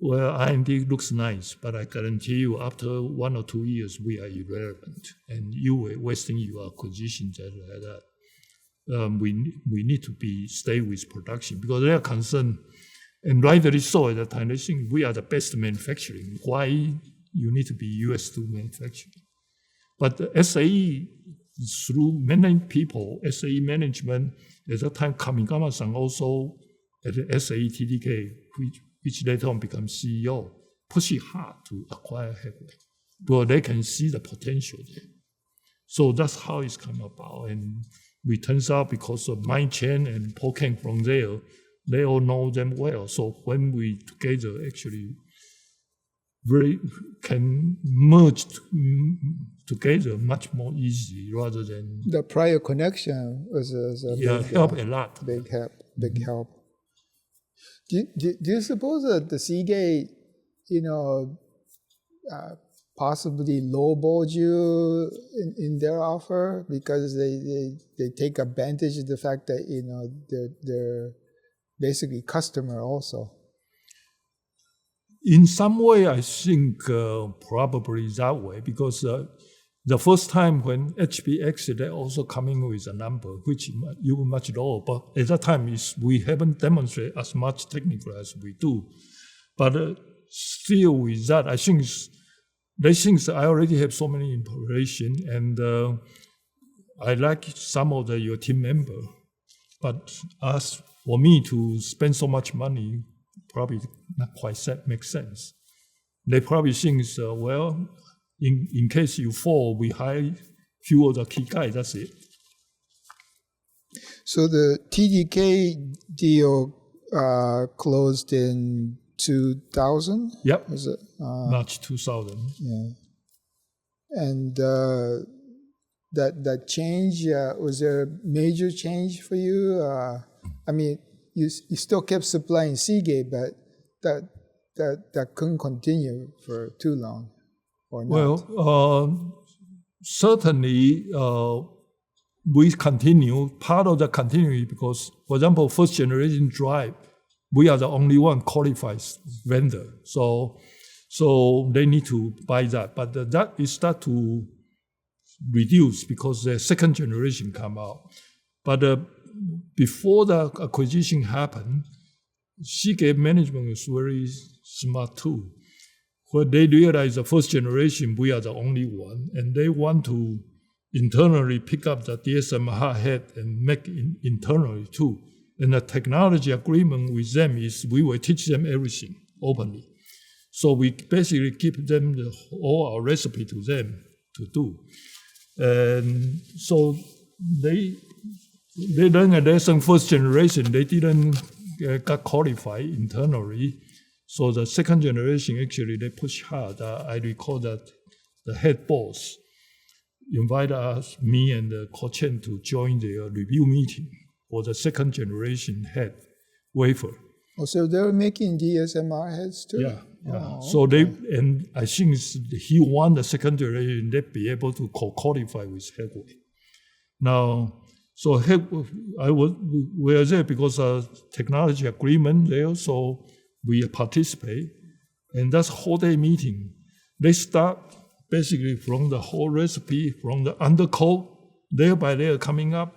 well, R&D looks nice, but I guarantee you after 1 or 2 years, we are irrelevant, and you are wasting your acquisitions like that. we need to stay with production because they are concerned, and rightly so at the time. They think we are the best manufacturing. Why you need to be US to manufacture? But the SAE, through many people, SAE management, at that time, Kamigama-san also at the SAE TDK, which later on becomes CEO, pushing hard to acquire Headway. But they can see the potential there. So that's how it's come about. And it turns out because of Mao-Min Chen and Paul Kang from there, they all know them well. So when we together actually really can merge together much more easily rather than... The prior connection was a help a lot. Big help. Do you suppose that the Seagate, possibly lowballed you in their offer because they take advantage of the fact that they're basically customer also? In some way, I think probably that way because the first time when HP exited, they also coming with a number which even much lower. But at that time, we haven't demonstrated as much technical as we do. But still, with that, I think they think I already have so many information, and I like some of your team member. But as for me to spend so much money, probably not quite makes sense. They probably think, in case you fall, we hire few of the key guys, that's it. So the TDK deal closed in 2000? Yep, was it? March 2000. Yeah. And that change, was there a major change for you? I mean, you still kept supplying Seagate, but that couldn't continue for too long, or not? Well, certainly we continue. Part of the continuity because, for example, first generation drive, we are the only one qualified vendor. So they need to buy that. But that is start to reduce because the second generation come out. But before the acquisition happened, Seagate management was very smart too. When they realized the first generation, we are the only one, and they want to internally pick up the DSM hard head and make it internally too. And the technology agreement with them is we will teach them everything openly. So we basically give them all our recipe to them to do. And so they learned a lesson first generation. They didn't got qualified internally. So the second generation, actually, they push hard. I recall that the head boss invited us, me and Ko-Chen, to join the review meeting for the second generation head wafer. Oh, so they were making DSMR heads too? Yeah. Oh, so okay. and I think he won the second generation, they'd be able to qualify with Headway. Now, so we are there because of technology agreement there, so we participate. And that's whole day meeting. They start basically from the whole recipe, from the undercoat, layer by layer coming up.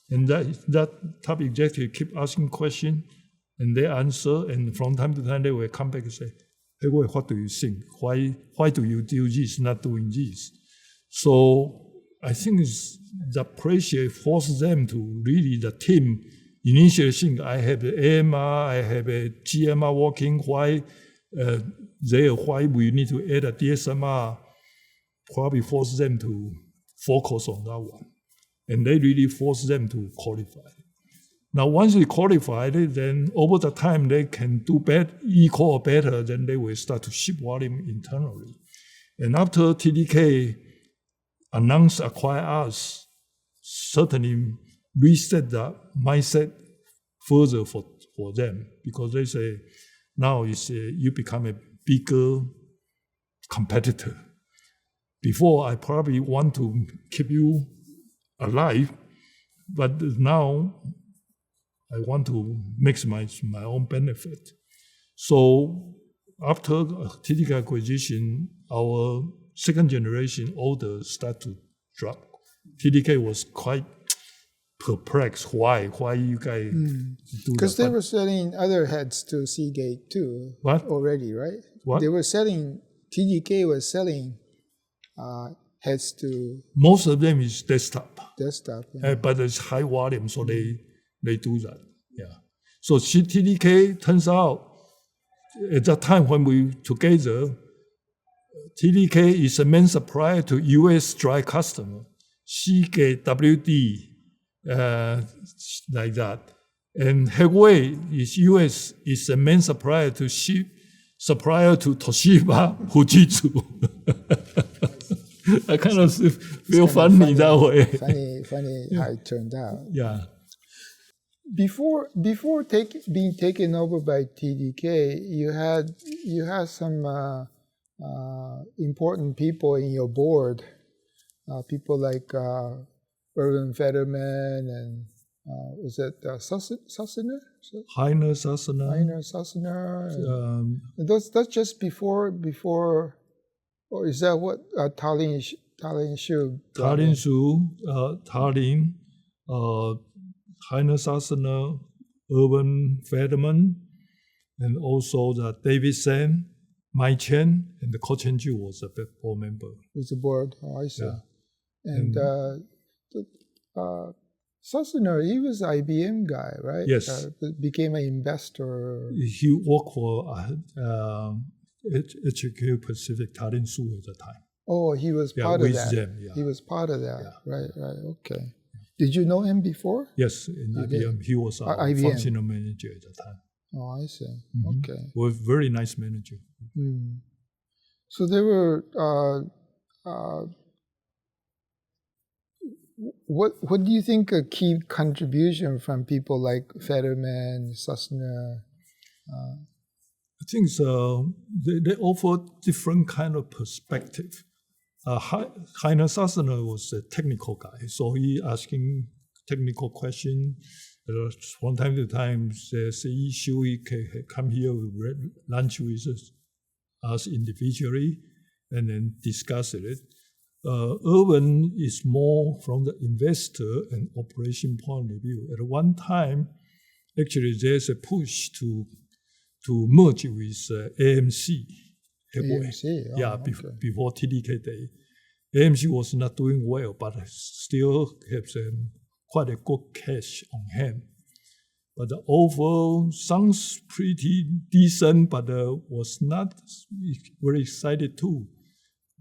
And that top executive keep asking questions, and they answer. And from time to time, they will come back and say, "Hey, what do you think? Why do you do this, not doing this?" So I think the pressure forces them to really, the team initially think, I have the AMR, I have a GMR working, why we need to add a DSMR, probably force them to focus on that one. And they really force them to qualify. Now, once they qualify, then over the time they can do equal or better, then they will start to ship volume internally. And after TDK announced acquire us, certainly reset the mindset further for them, because they say now you become a bigger competitor. Before, I probably want to keep you alive, but now I want to maximize my own benefit. So after TDK acquisition, our second generation order start to drop. TDK was quite perplexed why you guys do Because that. they were selling other heads to Seagate too. What? Already, right? What? They were selling, TDK was selling heads to Most of them is desktop, desktop. but it's high volume, so they do that. Yeah. So TDK turns out at that time when we together, TDK is a main supplier to U.S. dry customer, Seagate, WD, like that. And Headway is U.S. is a main supplier to Toshiba, Fujitsu. I kind of feel funny that way. Funny how it turned out. Yeah. Before being taken over by TDK, you had some important people in your board, people like Erwin Federman and was it Sassner? Heiner Sassner. That's just before, or is that what Tallinn Shu? Tallinn Shu, Heiner Sassner, Erwin Federman, and also the David Sen, Mao-Min Chen, and the Ko-Chen Ju was a board member. Was the board? Oh, I see. Yeah. And Sassner, he was an IBM guy, right? Yes. Became an investor. He worked for HQ Pacific Tallinn Shu at the time. Oh, he was part of that. Them, yeah. He was part of that. Yeah. Right, okay. Did you know him before? Yes, in IBM. He was our IBM. functional manager at the time. Oh, I see. Mm-hmm. Okay. Was very nice manager. Mm. So there were. What do you think a key contribution from people like Federman, Sassner? I think they offer different kind of perspective. Heiner Sassner was a technical guy, so he asking technical question. From time to time, the issue he come here, lunch with us individually, and then discuss it. Erwin is more from the investor and operation point of view. At one time, actually, there's a push to merge with AMC. AMC? Oh, yeah, okay. before TDK day. AMC was not doing well, but still have quite a good cash on hand. But the overall sounds pretty decent, but was not very excited too.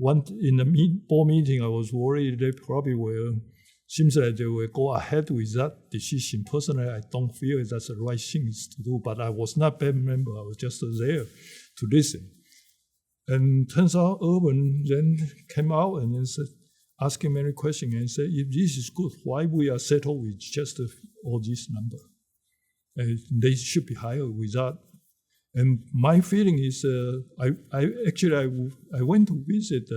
In the board meeting, I was worried they probably will, seems like they will go ahead with that decision. Personally, I don't feel that's the right thing to do, but I was not a bad member. I was just there to listen. And turns out Erwin then came out and then said, asking many questions and said, if this is good, why we are settled with just all this number? And they should be higher with that. And my feeling is, I went to visit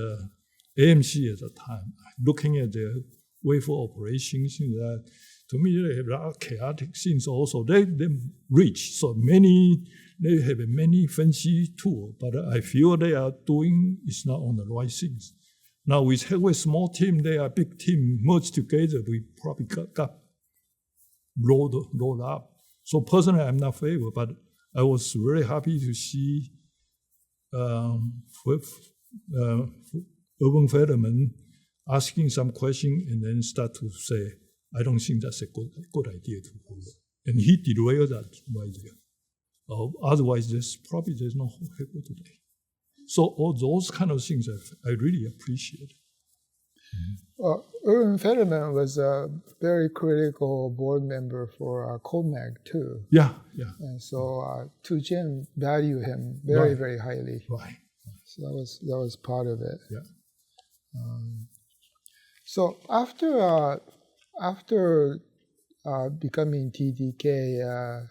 AMC at the time, looking at the wafer operations. That to me, they have a lot of chaotic things also. They rich, so they have many fancy tools, but I feel they are doing is not on the right things. Now with Headway small team, they are big team merged together. We probably got rolled up. So personally, I'm not favor, but I was very happy to see Erwin Federman asking some question and then start to say, I don't think that's a good idea to follow. And he derailed that right there. Otherwise, there's no Headway today. So all those kind of things I really appreciate. Erwin Federman was a very critical board member for Komag too. Yeah. And so Tu Chen valued him very highly. Right. So that was part of it. Yeah. So after becoming TDK,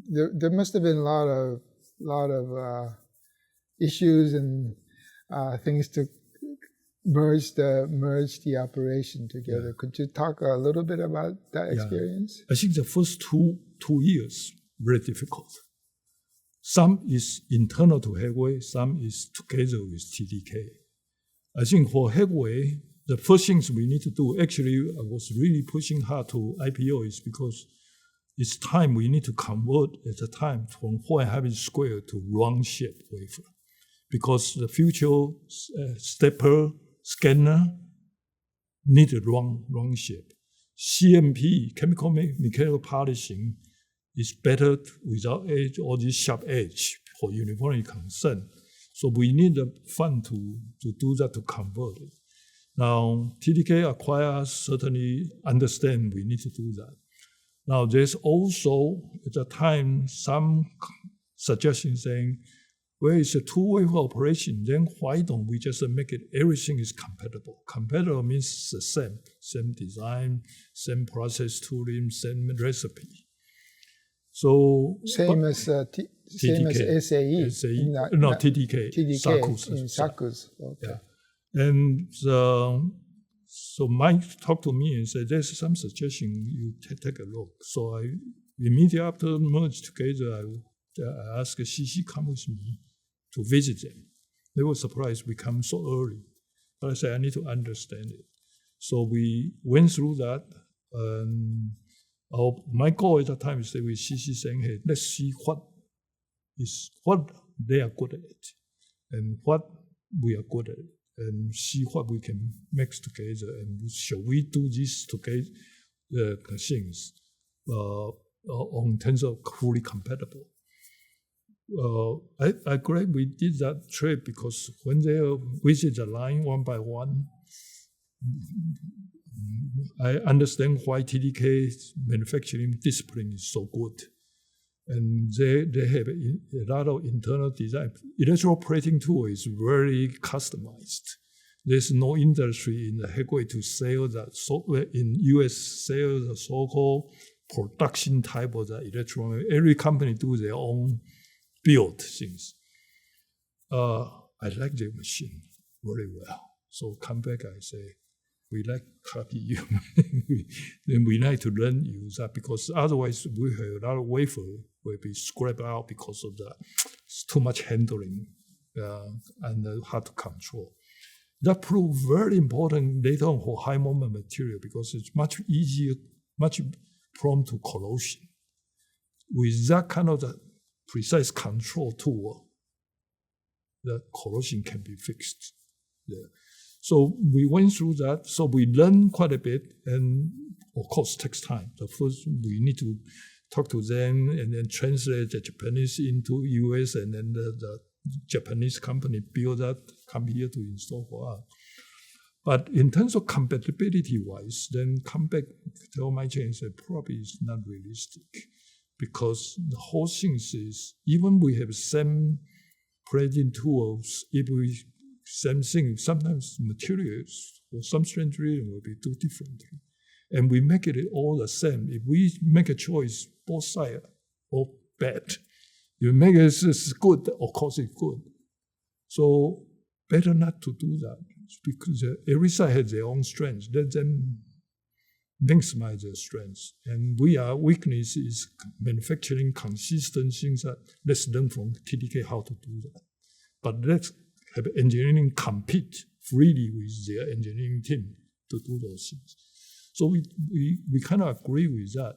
there must have been a lot of issues and things to merge the operation together. Yeah. Could you talk a little bit about that experience? I think the first two years very difficult. Some is internal to Headway, some is together with TDK. I think for Headway, the first things we need to do, actually, I was really pushing hard to IPO is because it's time we need to convert at the time from 4.5 square to round shape wafer. Because the future stepper scanner need a round shape. CMP, chemical mechanical polishing, is better without edge, all this sharp edge for uniformity concern. So we need the fund to do that, to convert it. Now, TDK acquires certainly understand we need to do that. Now, there's also, at the time, some suggestions saying, well, it's a two-wafer operation, then why don't we just make it everything is compatible? Compatible means the same design, same process tooling, same recipe. So same as SAE. TDK. TDK in Sakus. Okay. Yeah. And so Mike talked to me and said, there's some suggestion, you take a look. So I immediately after merged together, I asked CC come with me to visit them. They were surprised we come so early. But I said, I need to understand it. So we went through that. My goal at the time is that with CC saying, hey, let's see what they are good at and what we are good at, and see what we can mix together, and shall we do this together, the things on terms of fully compatible. I agree we did that trip because when they visit the line one by one, I understand why TDK's manufacturing discipline is so good. And they have a lot of internal design. Electro operating tool is very customized. There's no industry in the Headway to sell that software in US sell the so-called production type of the electronic. Every company do their own build things. I like their machine very well. So come back, I say, we like copy you. Then we like to learn use that because otherwise we have a lot of wafer will be scraped out because of it's too much handling and hard to control. That proved very important later on for high moment material because it's much easier, much prone to corrosion. With that kind of the precise control tool, the corrosion can be fixed there. So we went through that. So we learned quite a bit, and of course, it takes time. The first, we need to talk to them and then translate the Japanese into US, and then the Japanese company build that, come here to install for us. But in terms of compatibility-wise, then come back to my chain and say probably it's not realistic because the whole thing is even we have same plating tools, if we same thing, sometimes materials for some strange reason will be do differently. And we make it all the same. If we make a choice, both sides or bad. You make it good, of course it's good. So better not to do that because every side has their own strengths. Let them maximize their strengths. And our weakness is manufacturing consistent things that let's learn from TDK how to do that. But let's have engineering compete freely with their engineering team to do those things. So we kind of agree with that.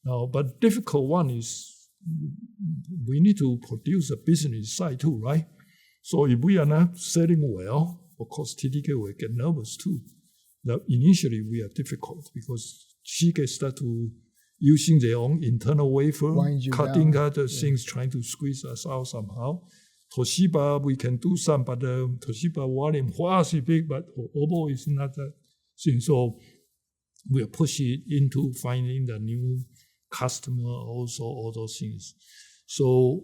Now, but difficult one is we need to produce a business side too, right? So if we are not selling well, of course TDK will get nervous too. Now, initially we are difficult because TDK start to using their own internal wafer, cutting other things, trying to squeeze us out somehow. Toshiba, we can do some, but the Toshiba volume for us is big, but for Obo is not that thing. So we are pushing into finding the new customer, also all those things. So,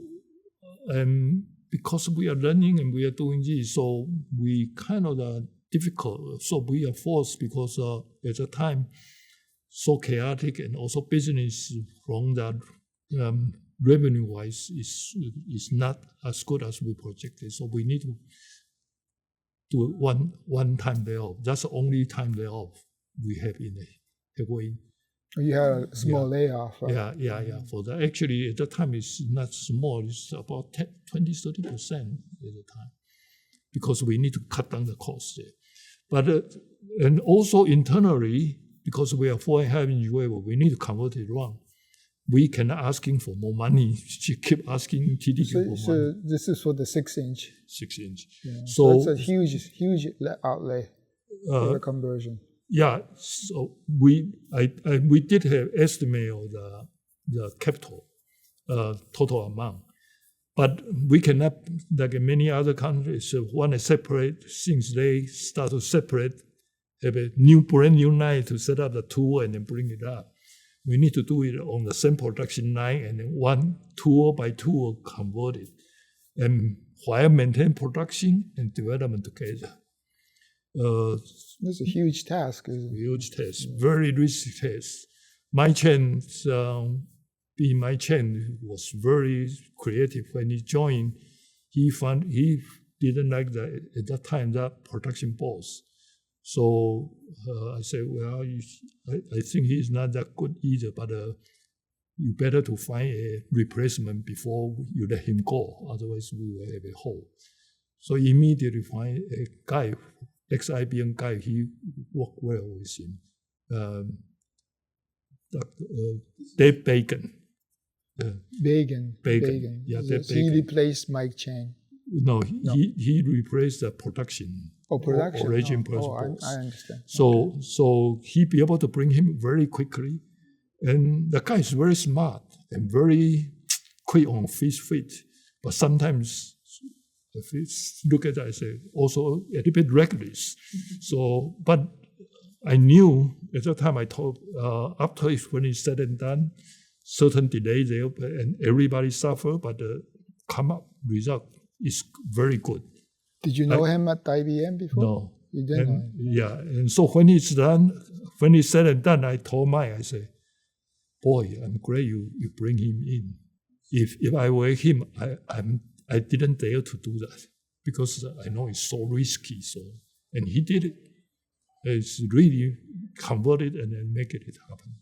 because we are learning and we are doing this, so we kind of difficult. So we are forced because at the time, so chaotic and also business from that revenue-wise is not as good as we projected. So we need to do one time layoff. That's the only time layoff we have in the Headway. You had a small layoff. Right? Yeah. For that, actually, at that time, it's not small. It's about 20-30% at the time because we need to cut down the cost there. But and also internally, because we are 4.5 inch wafer, we need to convert it wrong. We cannot asking for more money. She keep asking TDK for money. So this is for the 6 inch. 6 inch. Yeah. So it's a huge outlay for the conversion. Yeah. So we did have estimate of the capital total amount, but we cannot, like in many other countries, want to separate since they start to separate, have a brand new line to set up the tool and then bring it up. We need to do it on the same production line and then one tool by tool convert it, and while maintain production and development together. It's a huge task. Huge task, very risky task. Chen, Mao-Min Chen was very creative when he joined. He didn't like at that time that production boss. So I said, well, I think he's not that good either, but you better to find a replacement before you let him go. Otherwise, we will have a hole. So immediately find a guy, ex-IBM guy. He worked well with him. Dave Bacon. Bacon. Yeah, he replaced Mao-Min Chen. No, he replaced the production. Oh, production. Origin I understand. So he be able to bring him very quickly, and the guy is very smart and very quick on his feet. But sometimes, if you look at that, I say also a little bit reckless. So, but I knew at that time. I told after when it's said and done, certain delay there, and everybody suffer, but the come up result is very good. Did you know him at IBM before? No. You didn't know him? Yeah, and so when it's done, when it's said and done, I told Mike, I said, boy, I'm glad you bring him in. If I were him, I didn't dare to do that because I know it's so risky. So, and he did it. It's really converted and then make it happen.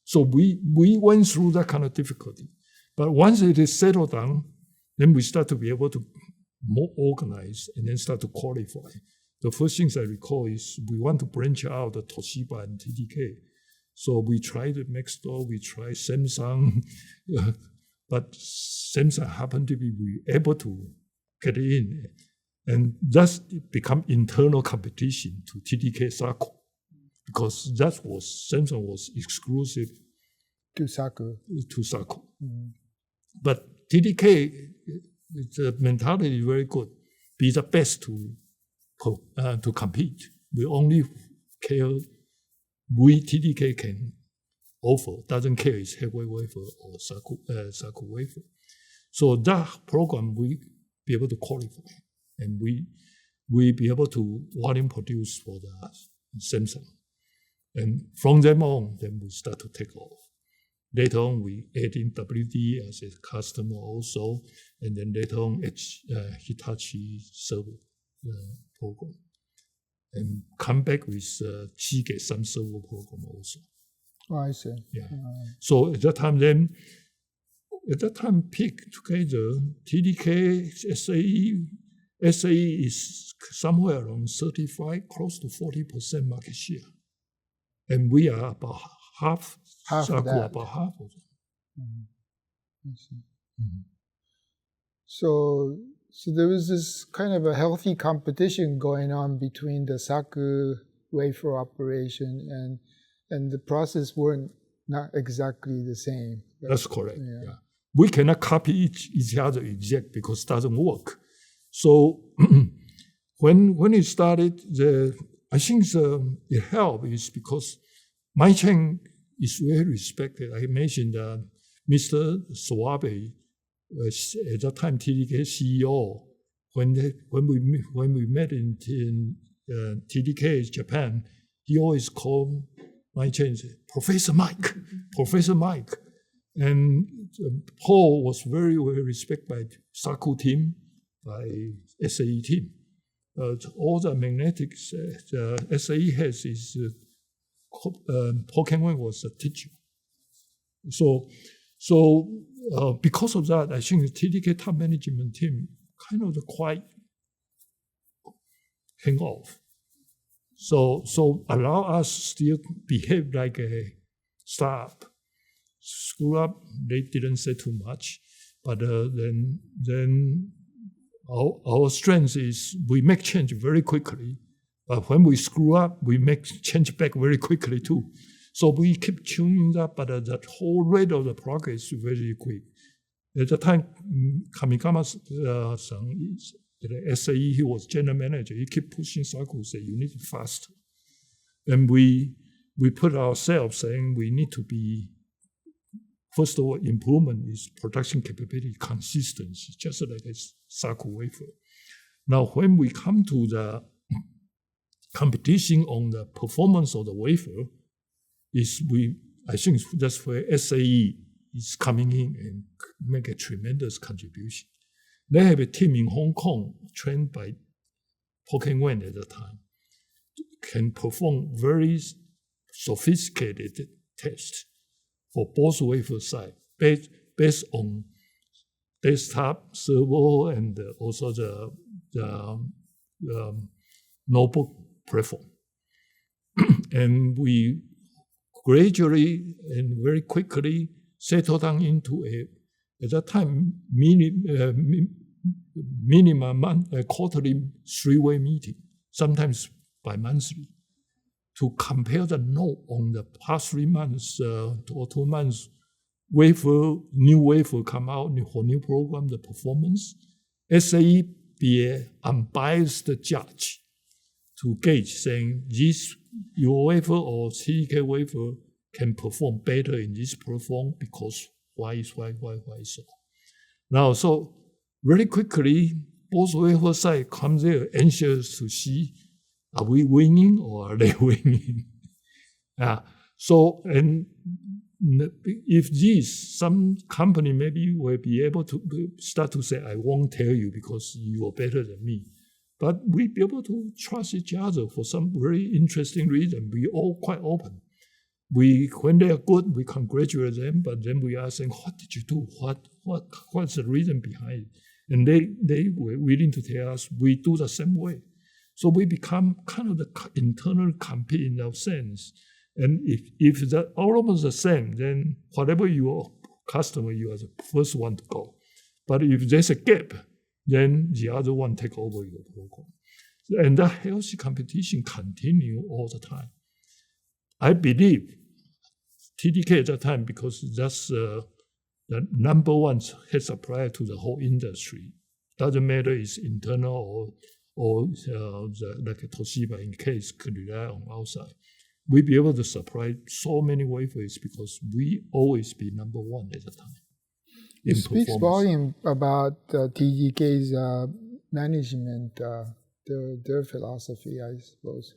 So we went through that kind of difficulty. But once it is settled down, then we start to be able to more organize and then start to qualify. The first things I recall is we want to branch out the Toshiba and TDK. So we tried Maxtor, we tried Samsung, but Samsung happened to be able to get in. And thus it become internal competition to TDK Saku, because Samsung was exclusive to Saku. Mm-hmm. But TDK, the mentality is very good. Be the best to compete. We only care TDK can offer. Doesn't care it's Headway wafer or Saku wafer. So that program we be able to qualify, and we be able to volume produce for the Samsung. And from then on, then we start to take off. Later on, we add in WD as a customer also, and then later on, Hitachi server program. And come back with Seagate some server program also. Oh, I see. Yeah. So at that time, peak together, TDK, SAE is somewhere around 35, close to 40% market share. And we are about half of that. About half of them. Mm-hmm. I see. Mm-hmm. So there was this kind of a healthy competition going on between the Saku wafer operation and the process weren't not exactly the same. Right? That's correct. Yeah. We cannot copy each other exact because it doesn't work. So when it started, I think it helped is because Mao Chen is very respected. I mentioned Mr. Swabe was at that time TDK CEO. When we met in TDK Japan, he always called Mao Chen Professor Mike. And Paul was very, very respected by Saku team, by SAE team. All the magnetics SAE has is Paul Kenway was a teacher. So because of that, I think the TDK top management team kind of quite hang off. So allow us still behave like a startup. Screw up, they didn't say too much, but then our strength is we make change very quickly. But when we screw up, we make change back very quickly too. So we keep tuning up, but the whole rate of the progress is very quick. At the time, Kamikama-san, the SAE, he was general manager. He kept pushing Saku, say you need to faster. And we put ourselves saying we need to be, first of all, improvement is production capability, consistency, just like a Saku wafer. Now, when we come to the competition on the performance of the wafer, I think that's where SAE is coming in and make a tremendous contribution. They have a team in Hong Kong trained by Poken Wen at the time, can perform very sophisticated tests for both wafer side based on desktop server and also the notebook platform. And we gradually and very quickly settled down into at that time, minimum quarterly three-way meeting, sometimes bi-monthly, to compare the note on the past 3 months or 2 months new wafer come out for new program, the performance. SAE be an unbiased judge to gauge, saying your wafer or TDK wafer can perform better in this platform because why so. Now, so very quickly, both wafer side come there anxious to see, are we winning or are they winning? So, and if some company maybe will be able to start to say, I won't tell you because you are better than me. But we be able to trust each other for some very interesting reason. We all quite open. When they are good, we congratulate them, but then we ask them, what did you do? What's the reason behind it? And they were willing to tell us, we do the same way. So we become kind of the internal compete in that sense. And if that almost the same, then whatever your customer, you are the first one to go. But if there's a gap, then the other one take over your program. And that healthy competition continue all the time. I believe TDK at that time, because that's the number one head supplier to the whole industry. Doesn't matter it's internal or like a Toshiba in case could rely on outside. We be able to supply so many wafers because we always be number one at the time. It speaks volume about TDK's management, their philosophy, I suppose.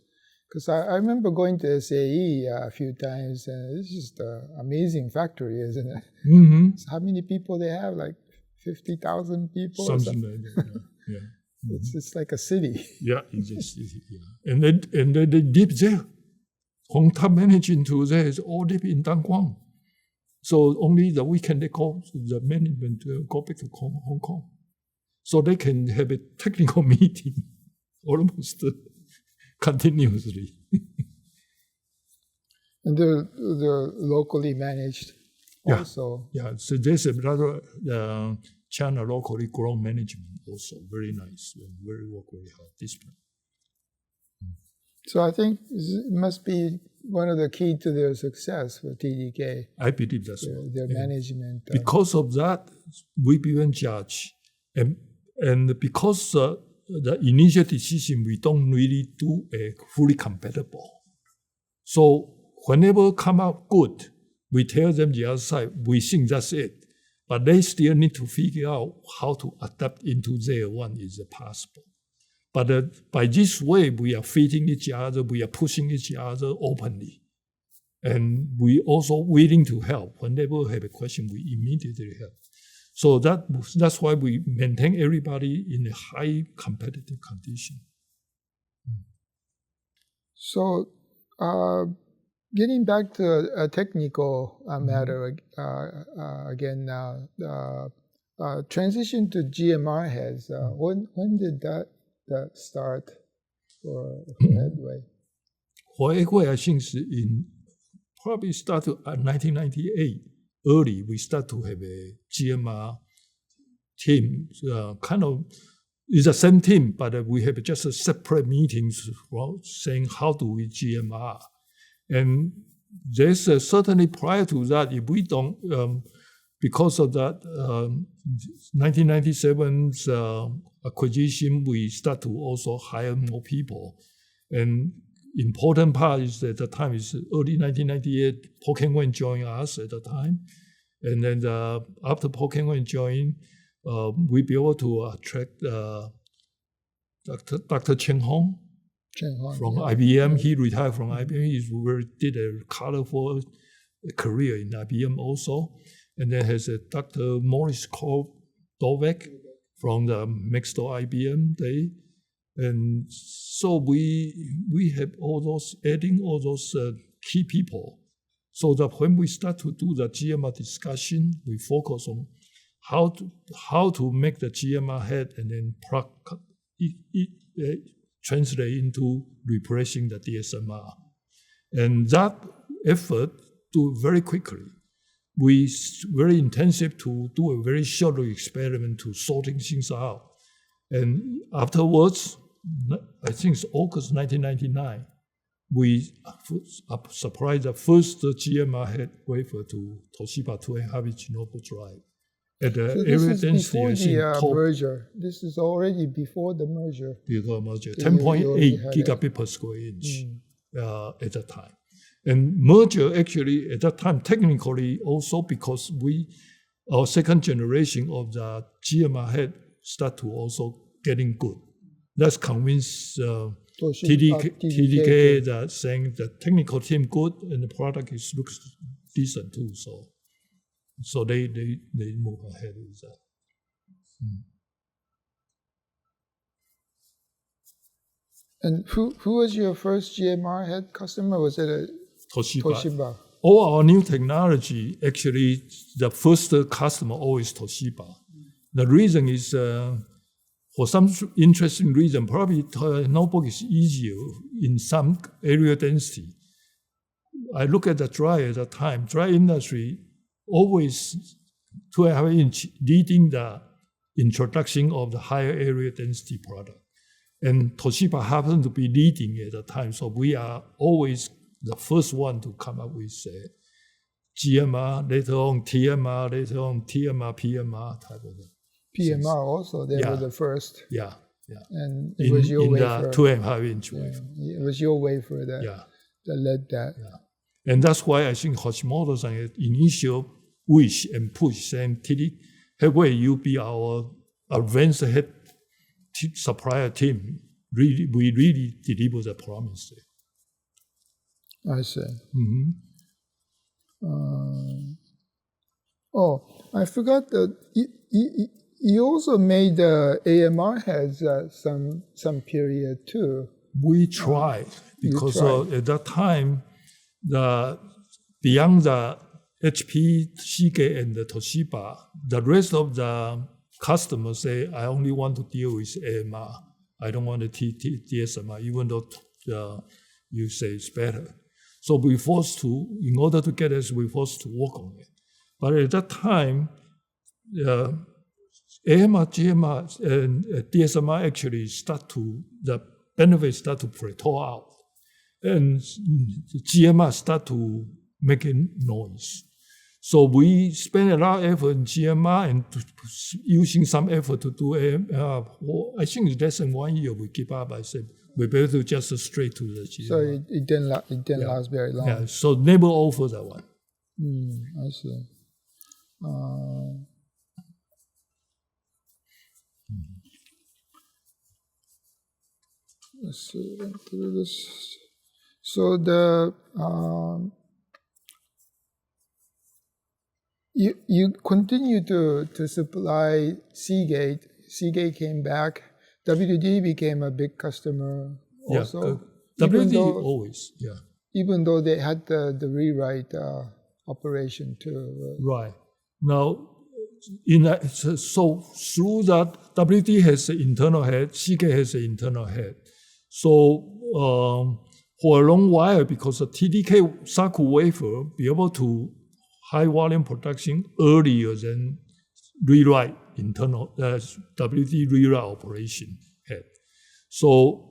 Because I remember going to SAE a few times, and it's just an amazing factory, isn't it? Mm-hmm. So how many people they have? Like 50,000 people? Something like that, yeah. Mm-hmm. It's like a city. Yeah, it's a city, yeah. And then they live there. From top management to there is all live in Dangguang. So only the weekend they call the management go back to Hong Kong. So they can have a technical meeting almost continuously. And they're locally managed also. Yeah, so there's a rather China locally grown management also. Very nice and work very hard this time. So I think it must be one of the key to their success for TDK. I believe that's right. Their management. Because of that, we became judge. And because the initial decision, we don't really do a fully compatible. So whenever come out good, we tell them the other side, we think that's it. But they still need to figure out how to adapt into their one is possible. But by this way, we are feeding each other, we are pushing each other openly. And we also willing to help. Whenever we have a question, we immediately help. So that's why we maintain everybody in a high competitive condition. So getting back to a technical matter again now, transition to GMR heads, when did that start for Headway? for Headway, I think probably started at 1998. Early, we start to have a GMR team, kind of. It's the same team, but we have just a separate meetings saying how do we GMR. And there's certainly prior to that, if we don't, because of that 1997's acquisition, we start to also hire more people. And important part is that at the time is early 1998, Pokemon joined us at the time. And then after Pokemon joined, we be able to attract Dr. Chen Hong from IBM. He retired from IBM. He did a colorful career in IBM also. And then has a Dr. Morris Dovek from the Maxtor IBM day. And so we have adding all those key people, so that when we start to do the GMR discussion, we focus on how to make the GMR head and then translate into replacing the DSMR. And that effort do very quickly. We very intensive to do a very short experiment to sorting things out. And afterwards, I think it's August 1999, we supplied the first GMR head wafer to Toshiba 2.5-inch notebook drive. At the area density, I think merger. This is already before the merger. Before merger, 10.8 gigabit per square inch at that time. And merger actually at that time technically also because our second generation of the GMR head start to also getting good. That's convinced TDK that saying the technical team good and the product looks decent too. So they move ahead with that. And who was your first GMR head customer? Was it Toshiba? All our new technology, actually, the first customer always Toshiba. The reason is, for some interesting reason, probably notebook is easier in some area density. I look at the dry at the time. Dry industry always 2.5-inch leading the introduction of the higher area density product. And Toshiba happened to be leading at the time, so we are always the first one to come up with GMR, later on TMR, later on TMR, PMR type of PMR also, they were the first. Yeah. And it was your wafer. The 2.5-inch wafer. It was your wafer that led that. Yeah. And that's why I think Hashimoto's initial wish and push saying, TD, Headway, you be our advanced head supplier team. We really deliver the promise there. I see. Mm-hmm. I forgot that you also made the AMR heads some period too. We tried because at that time, beyond the HP, Seagate, and the Toshiba, the rest of the customers say, I only want to deal with AMR. I don't want the DSMR, even though you say it's better. So we forced to, in order to get us, we forced to work on it. But at that time, AMR, GMR, and DSMR actually the benefits start to plateau out. And the GMR start to making noise. So we spend a lot of effort in GMR and using some effort to do AMR. I think it's less than 1 year we keep up. I said, we better just straight to the GMR. So it didn't last very long. Yeah, so never offer that one. I see. Let's see. So you continue to supply Seagate. Seagate came back. WD became a big customer also. WD always, Even though they had the rewrite operation too. Right. Now, so through that, WD has an internal head, Seagate has an internal head. So for a long while, because the TDK Saku wafer be able to high volume production earlier than rewrite internal WD rewrite operation head. So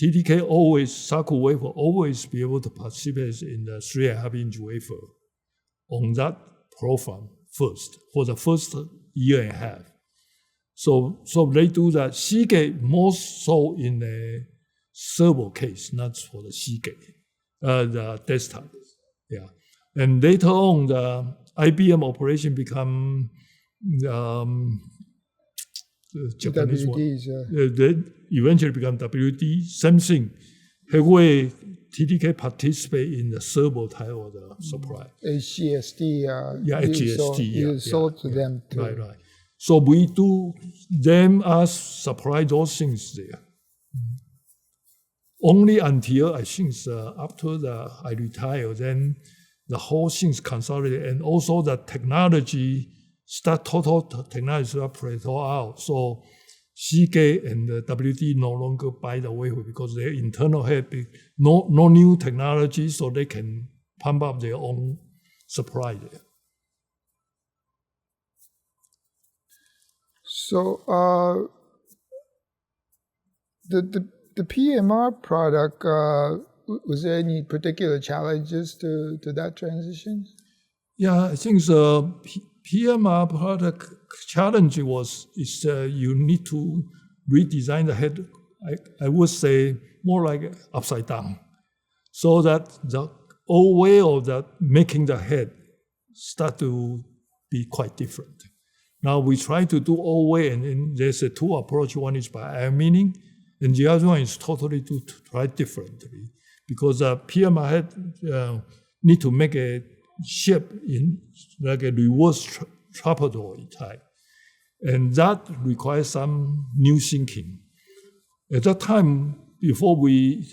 TDK always, Saku wafer always be able to participate in the 3.5-inch wafer on that profile first, for the first year and a half. So they do that. Seagate more so in the server case, not for the Seagate, the desktop. Yeah. And later on, the IBM operation become Japanese WDs, one. They eventually become WD. Same thing. Headway TDK participate in the server type of the supply. HGST. HGST. You sold to them too. Right. So we do them as supply those things there. Only until I think after I retire, then the whole thing's consolidated, and also the technology total technology start plateau out. So Seagate and the WD no longer buy the wafer because their internal head no new technology, so they can pump up their own supply there. So the PMR product, was there any particular challenges to that transition? Yeah, I think the PMR product challenge is you need to redesign the head. I would say more like upside down, so that the old way of that making the head start to be quite different. Now we try to do old way, and then there's a two approach. One is by ion milling, and the other one is totally to try differently, because PMR head need to make a shape in like a reverse trapdoid type, and that requires some new thinking. At that time, before we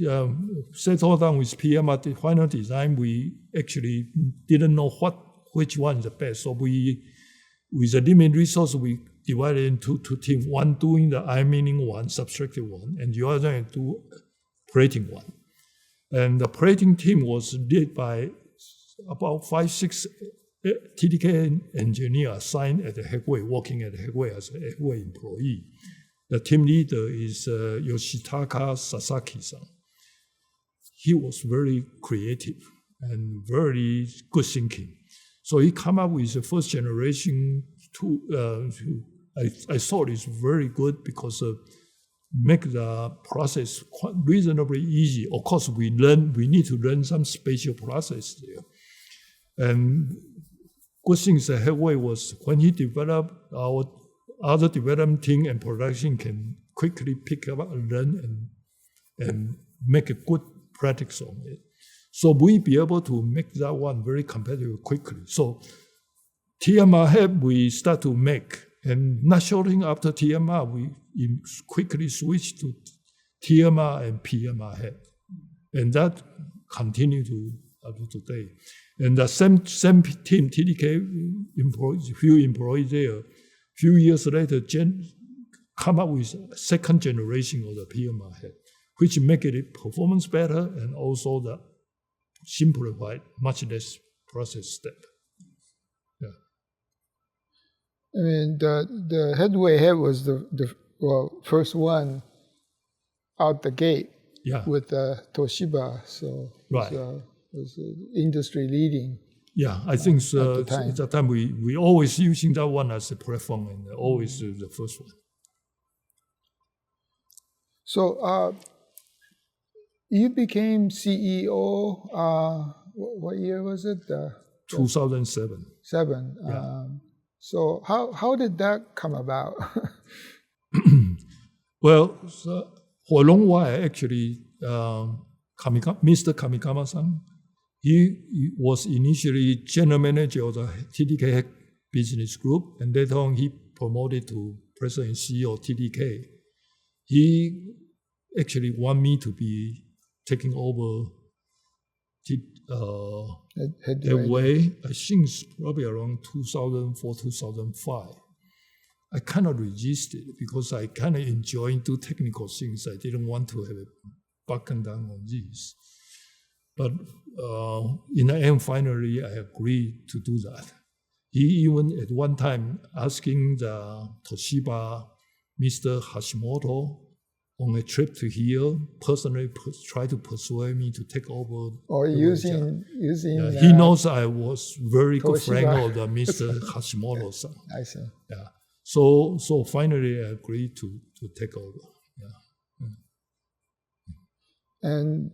settled down with PMR the final design, we actually didn't know which one is the best. So we, with the limited resource, we divided into two teams, one doing the ion milling one, subtractive one, and the other do plating one. And the plating team was led by about 5-6 TDK engineers assigned at the Headway, working at the Headway as a Headway employee. The team leader is Yoshitaka Sasaki-san. He was very creative and very good thinking. So he came up with the first generation tool. I thought it's very good because make the process quite reasonably easy. Of course, we need to learn some spatial process there. And good thing the Headway was when he developed, our other development team and production can quickly pick up and learn and make a good practice on it. So we be able to make that one very competitive quickly. So TMR head we start to make, and not shortly after TMR, we quickly switch to TMR and PMR head. And that continue to up to today. And the same team, TDK employees, few employees there, few years later, come up with a second generation of the PMR head, which make it performance better and also the simplified, much less process step. Yeah. I mean, the Headway head was the first one out the gate with Toshiba, so it was industry leading. Yeah, I think so. At that time we always using that one as a platform and always the first one. So you became CEO. What year was it? 2007. Yeah. So how did that come about? Well, for a long while actually, Mr. Kamikama-san. He was initially general manager of the TDK business group, and later on he promoted to president and CEO of TDK. He actually wanted me to be taking over Headway. I think it's probably around 2004, 2005. I kind of resisted because I kind of enjoy do technical things. I didn't want to have backing down on this. But in the end, finally, I agreed to do that. He even at one time asking the Toshiba, Mr. Hashimoto, on a trip to here, personally try to persuade me to take over. Or using he knows I was very good Toshiba. friend of the Mr. Hashimoto-san. I see. Yeah. So finally I agreed to take over. Yeah. And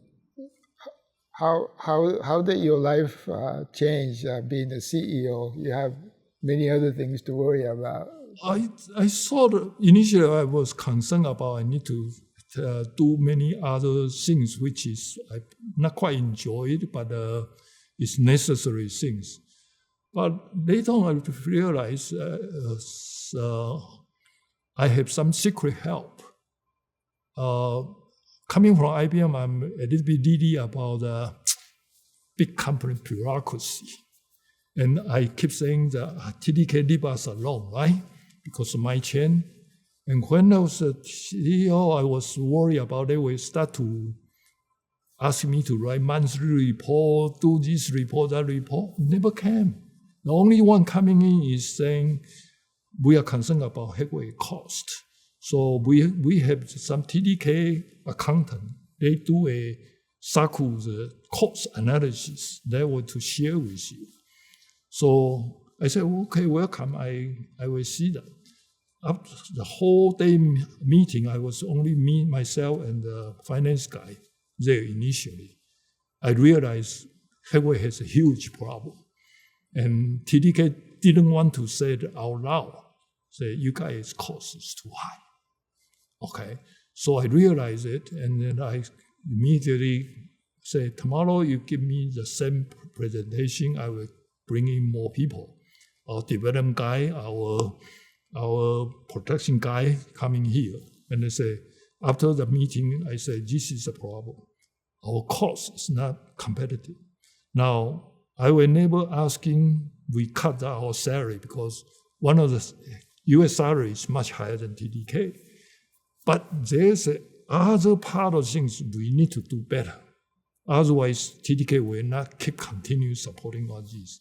how did your life change being the CEO? You have many other things to worry about. I thought initially I was concerned about I need to do many other things which is I not quite enjoyed, but it's necessary things. But later on I realized I have some secret help. Coming from IBM, I'm a little bit needy about big company bureaucracy. And I keep saying that TDK leave us alone, right? Because of my Chen. And when I was a CEO, I was worried about they will start to ask me to write monthly report, do this report, that report. Never came. The only one coming in is saying, we are concerned about headway cost. So we have some TDK accountant. They do a SAKU, the cost analysis. They want to share with you. So I said, okay, welcome. I will see that. After the whole day meeting, I was only me, myself, and the finance guy there initially. I realized Headway has a huge problem. And TDK didn't want to say it out loud. Say, you guys' cost is too high. Okay, so I realized it, and then I immediately say, tomorrow you give me the same presentation, I will bring in more people. Our development guy, our production guy coming here. And they say, after the meeting, I say, this is the problem. Our cost is not competitive. Now, I was never asking, we cut our salary because one of the US salary is much higher than TDK. But there's other part of things we need to do better. Otherwise, TDK will not continue supporting all this.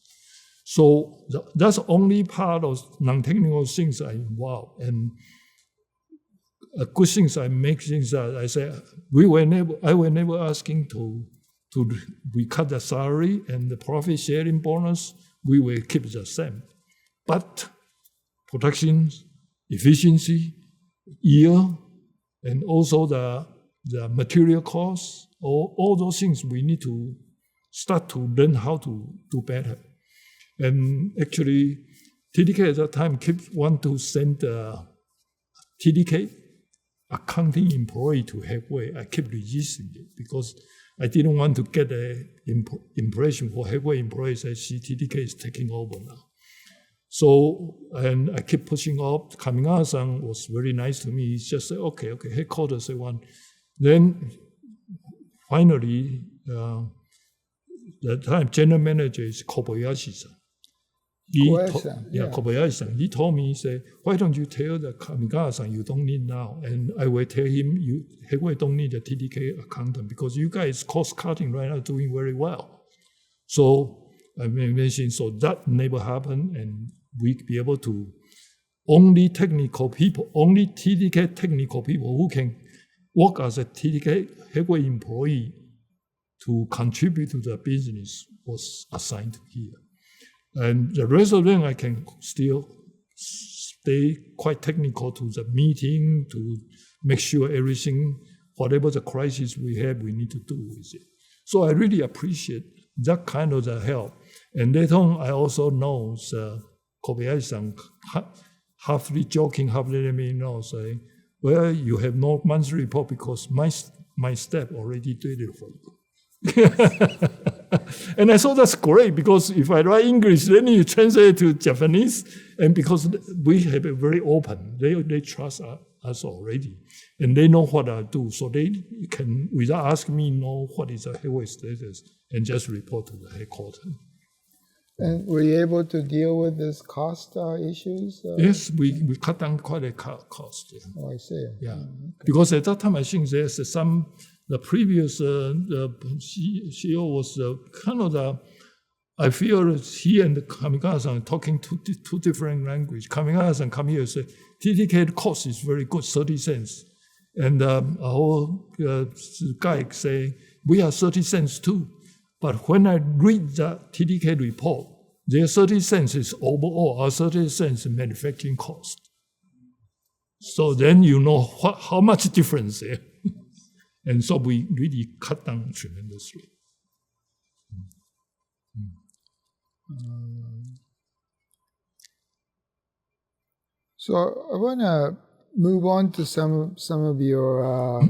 So that's only part of non-technical things I involve. And good things I make things that I say, I was never asking we cut the salary and the profit sharing bonus, we will keep the same. But production, efficiency, yield, and also the material costs, all those things we need to start to learn how to do better. And actually, TDK at that time want to send the TDK accounting employee to Headway. I kept resisting it because I didn't want to get an impression for Headway employees that TDK is taking over now. So, and I keep pushing up. Kamingara-san was very nice to me. He just said, okay, headquarters, they want. Then, finally, the time general manager is Kobayashi-san. Kobayashi-san. He told me, he said, why don't you tell the Kamingara-san you don't need now? And I will tell him, Headway don't need a TDK accountant because you guys cost cutting right now doing very well. So I mentioned, so that never happened, and we be able to only TDK technical people who can work as a TDK Headway employee to contribute to the business was assigned here. And the rest of them, I can still stay quite technical to the meeting to make sure everything, whatever the crisis we have, we need to do with it. So I really appreciate that kind of the help. And later on, I also know Kobayashi-san, halfly joking, halfly let me know, saying, well, you have no monthly report because my staff already did it for you. And I thought that's great because if I write English, then you translate it to Japanese. And because we have a very open, they trust us already. And they know what I do. So they can, without asking me, know what is the Headway status and just report to the headquarters. And were you able to deal with these cost issues? Yes, we cut down quite a cost. Yeah. Oh, I see. Yeah, okay. Because at that time I think there's some the previous CEO was kind of I feel he and Kamikaze talking two different languages. Kamikaze come here and say, TDK cost is very good, 30 cents. And our guy say, we are 30 cents too. But when I read the TDK report, their 30 cents is overall, our 30 cents is manufacturing cost. So then you know how much difference there. And so we really cut down tremendously. So I want to move on to some of your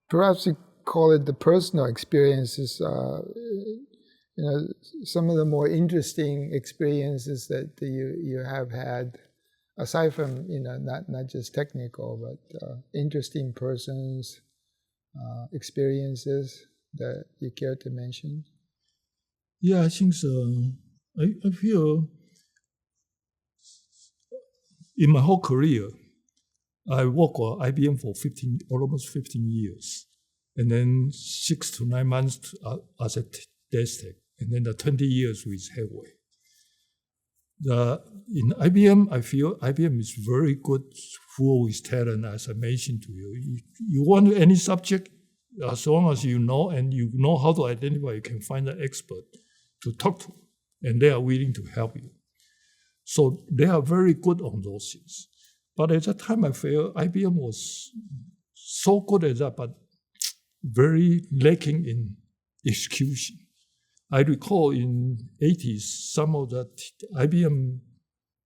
perhaps you call it the personal experiences. Some of the more interesting experiences that you have had, aside from not just technical, but interesting persons, experiences that you care to mention? Yeah, I think so. I feel in my whole career, I worked for IBM for almost 15 years, and then 6 to 9 months as a Dastek, and then the 20 years with Headway. In IBM, I feel IBM is very good, full with talent, as I mentioned to you. You want any subject, as long as you know and you know how to identify, you can find an expert to talk to, and they are willing to help you. So they are very good on those things. But at that time, I felt IBM was so good at that, but very lacking in execution. I recall in 80s, some of the IBM,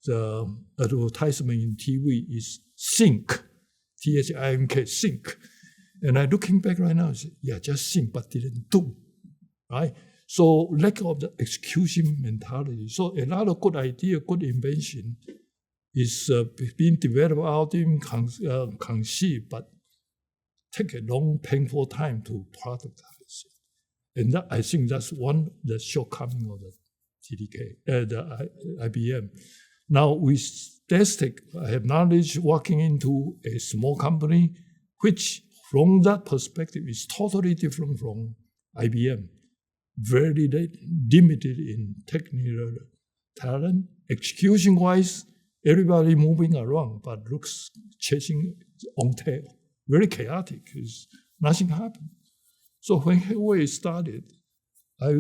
the advertisement in TV is think, T-H-I-N-K, think. And I looking back right now, I say, yeah, just think, but didn't do, right? So lack of the execution mentality. So a lot of good idea, good invention is being developed out in conceived, but take a long, painful time to productize it. And that, I think that's one the shortcoming of the TDK, the IBM. Now with Dastek, I have knowledge working into a small company, which from that perspective is totally different from IBM. Very limited in technical talent. Execution-wise, everybody moving around, but looks chasing on tail. Very chaotic. Nothing happened. So when Headway started, I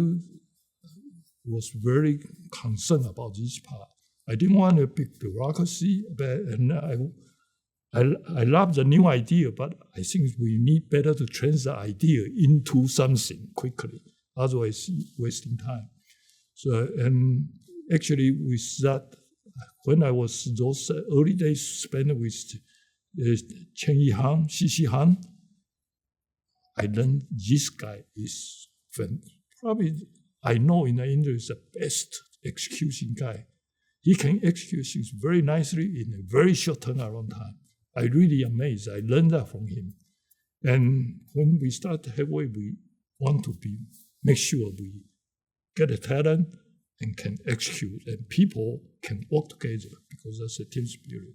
was very concerned about this part. I didn't want a big bureaucracy, and I love the new idea, but I think we need better to translate the idea into something quickly. Otherwise, wasting time. So, and actually with that, when I was those early days spent with Chen Yihan, Xixi Han, I learned this guy is probably, I know in the industry, the best execution guy. He can execute things very nicely in a very short turnaround time. I really amazed. I learned that from him. And when we start Headway, we want to make sure we get a talent and can execute, and people can work together because that's a team spirit.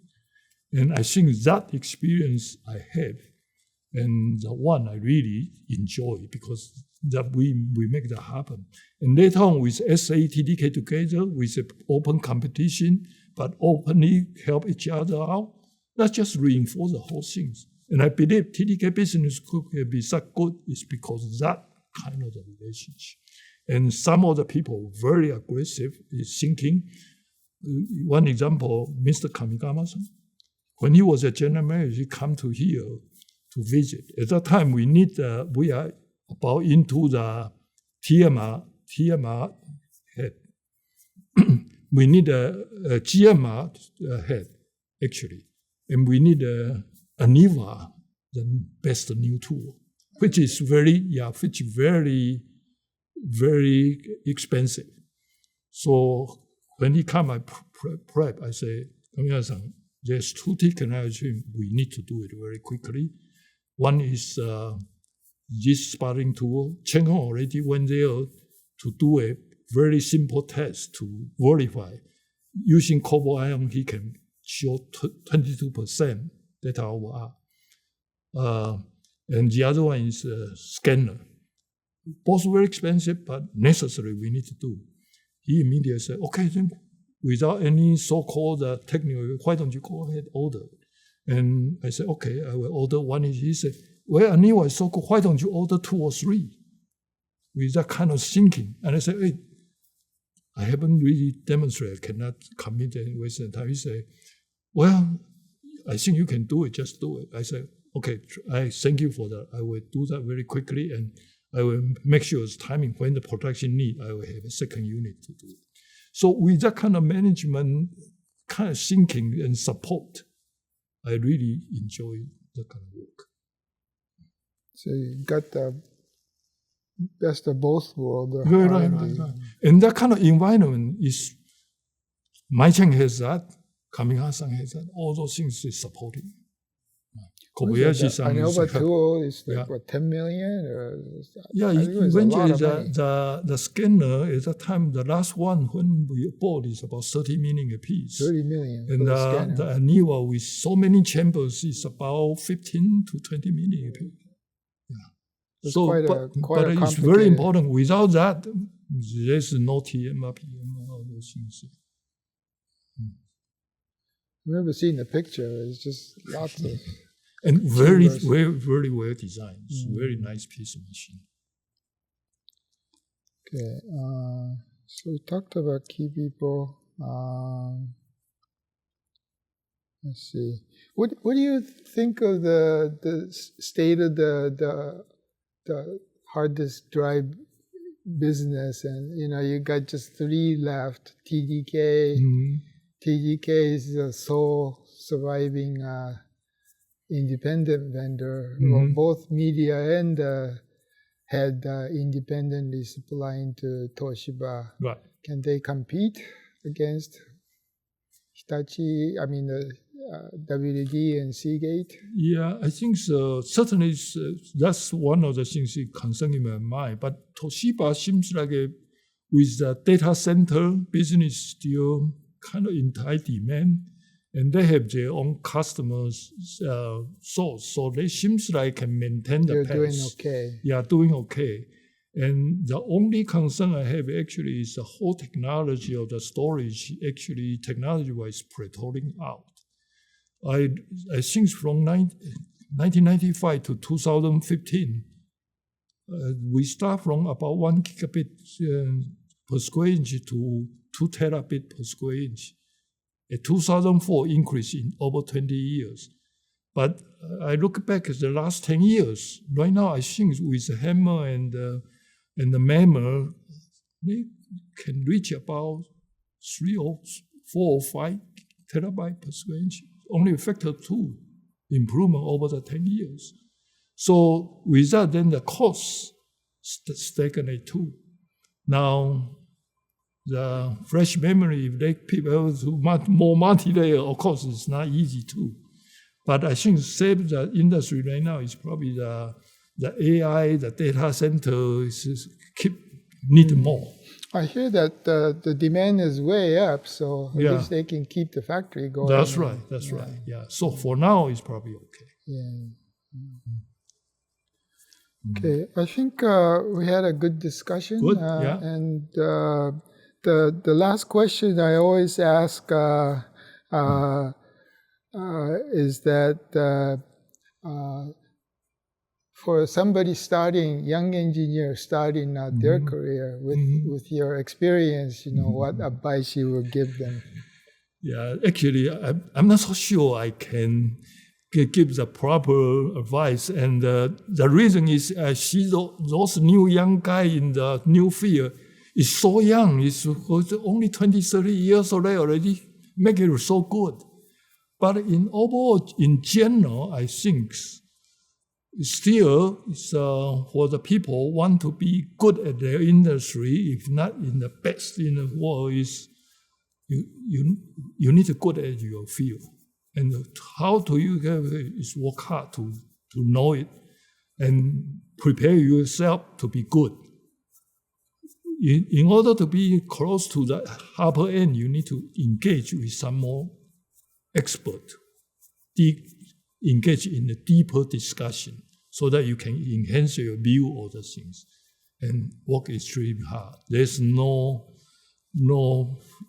And I think that experience I have, and the one I really enjoy because that we make that happen. And later on with SAE TDK together with an open competition, but openly help each other out, that just reinforce the whole thing. And I believe TDK business could be so good is because that kind of the relationship. And some of the people very aggressive is thinking. One example, Mr. Kamikaze, when he was a general manager, he come to here to visit. At that time, we are about into the TMR head. We need a GMR head, actually. And we need a NIVA, the best new tool, which is very expensive. So when he come, I prep, I say, there's two technologies we need to do it very quickly. One is this spotting tool. Chen Hong already went there to do a very simple test to verify using copper ion, he can show 22% data over R. And the other one is a scanner. Both very expensive, but necessary we need to do. He immediately said, okay, then without any so-called technical, why don't you go ahead order? And I said, okay, I will order one. He said, well, anyway, so good, why don't you order 2 or 3? With that kind of thinking. And I said, hey, I haven't really demonstrated, cannot commit and waste time. He said, well, I think you can do it, just do it. I said, okay, I thank you for that. I will do that very quickly, and I will make sure it's timing when the production need, I will have a second unit to do it. So with that kind of management, kind of thinking and support, I really enjoy that kind of work. So you got the best of both worlds. Right. And that kind of environment is, Mao-Min Chen has that, Komag-San has that, all those things is supporting. Kobayashi-san I know, is but Tool is like, what, 10 million? Or, eventually the scanner at that time, the last one when we bought is about 30 million a piece. 30 million. And the Aniwa with so many chambers is about 15 to 20 million a piece. It's so, quite a it's very important. Without that, there's no TM, PM, all those things. I've never seen the picture. It's just lots of... And very well designed. It's a very nice piece of machine. Okay, so we talked about key people. Let's see. What do you think of the state of the hard disk drive business? And you got just 3 left. TDK. Mm-hmm. TDK is the sole surviving independent vendor. Mm-hmm. Well, both media and head independently supplying to Toshiba. Right. Can they compete against Hitachi? I mean, WD and Seagate? Yeah, I think so. Certainly, that's one of the things that concern in my mind. But Toshiba seems like with the data center business still kind of in high demand, and they have their own customers source, so they seems like can maintain the pace. They're doing okay. Yeah, doing okay. And the only concern I have actually is the whole technology of the storage actually technology-wise plateauing out. I think from 1995 to 2015, we start from about 1 gigabit per square inch to 2 terabit per square inch. A 2004 increase in over 20 years. But I look back at the last 10 years. Right now, I think with the hammer and the mammer, they can reach about 3 or 4 or 5 terabyte per square inch. Only a factor 2 improvement over the 10 years. So with that, then the costs stagnate too. Now, the flash memory, if they people to more multi-layer, of course, it's not easy too. But I think save the industry right now is probably the AI, the data center need more. I hear that the demand is way up, so at least they can keep the factory going. That's right. Yeah. So for now, it's probably okay. Yeah. Okay. I think we had a good discussion. Good. Yeah. And the last question I always ask is that for somebody young engineer starting out their career with your experience, what advice you would give them? Yeah, actually, I'm not so sure I can give the proper advice. And the reason is I see those new young guy in the new field is so young. It's only 20, 30 years old. They already make it so good. But in general, I think still for the people want to be good at their industry, if not in the best in the world, is you need to good at your field. And how do you have it is work hard to know it and prepare yourself to be good. in order to be close to the upper end, you need to engage with some more expert, engage in a deeper discussion so that you can enhance your view of the things and work extremely hard. There's no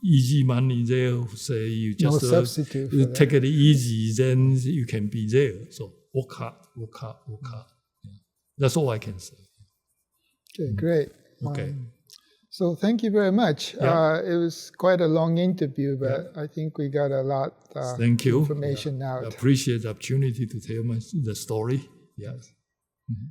easy money there. Say you just take it easy, then you can be there. So work hard. Yeah. That's all I can say. Okay, great. Okay. So thank you very much. Yeah. It was quite a long interview, but I think we got a lot of information out. I appreciate the opportunity to tell the story. Yes. Mm-hmm.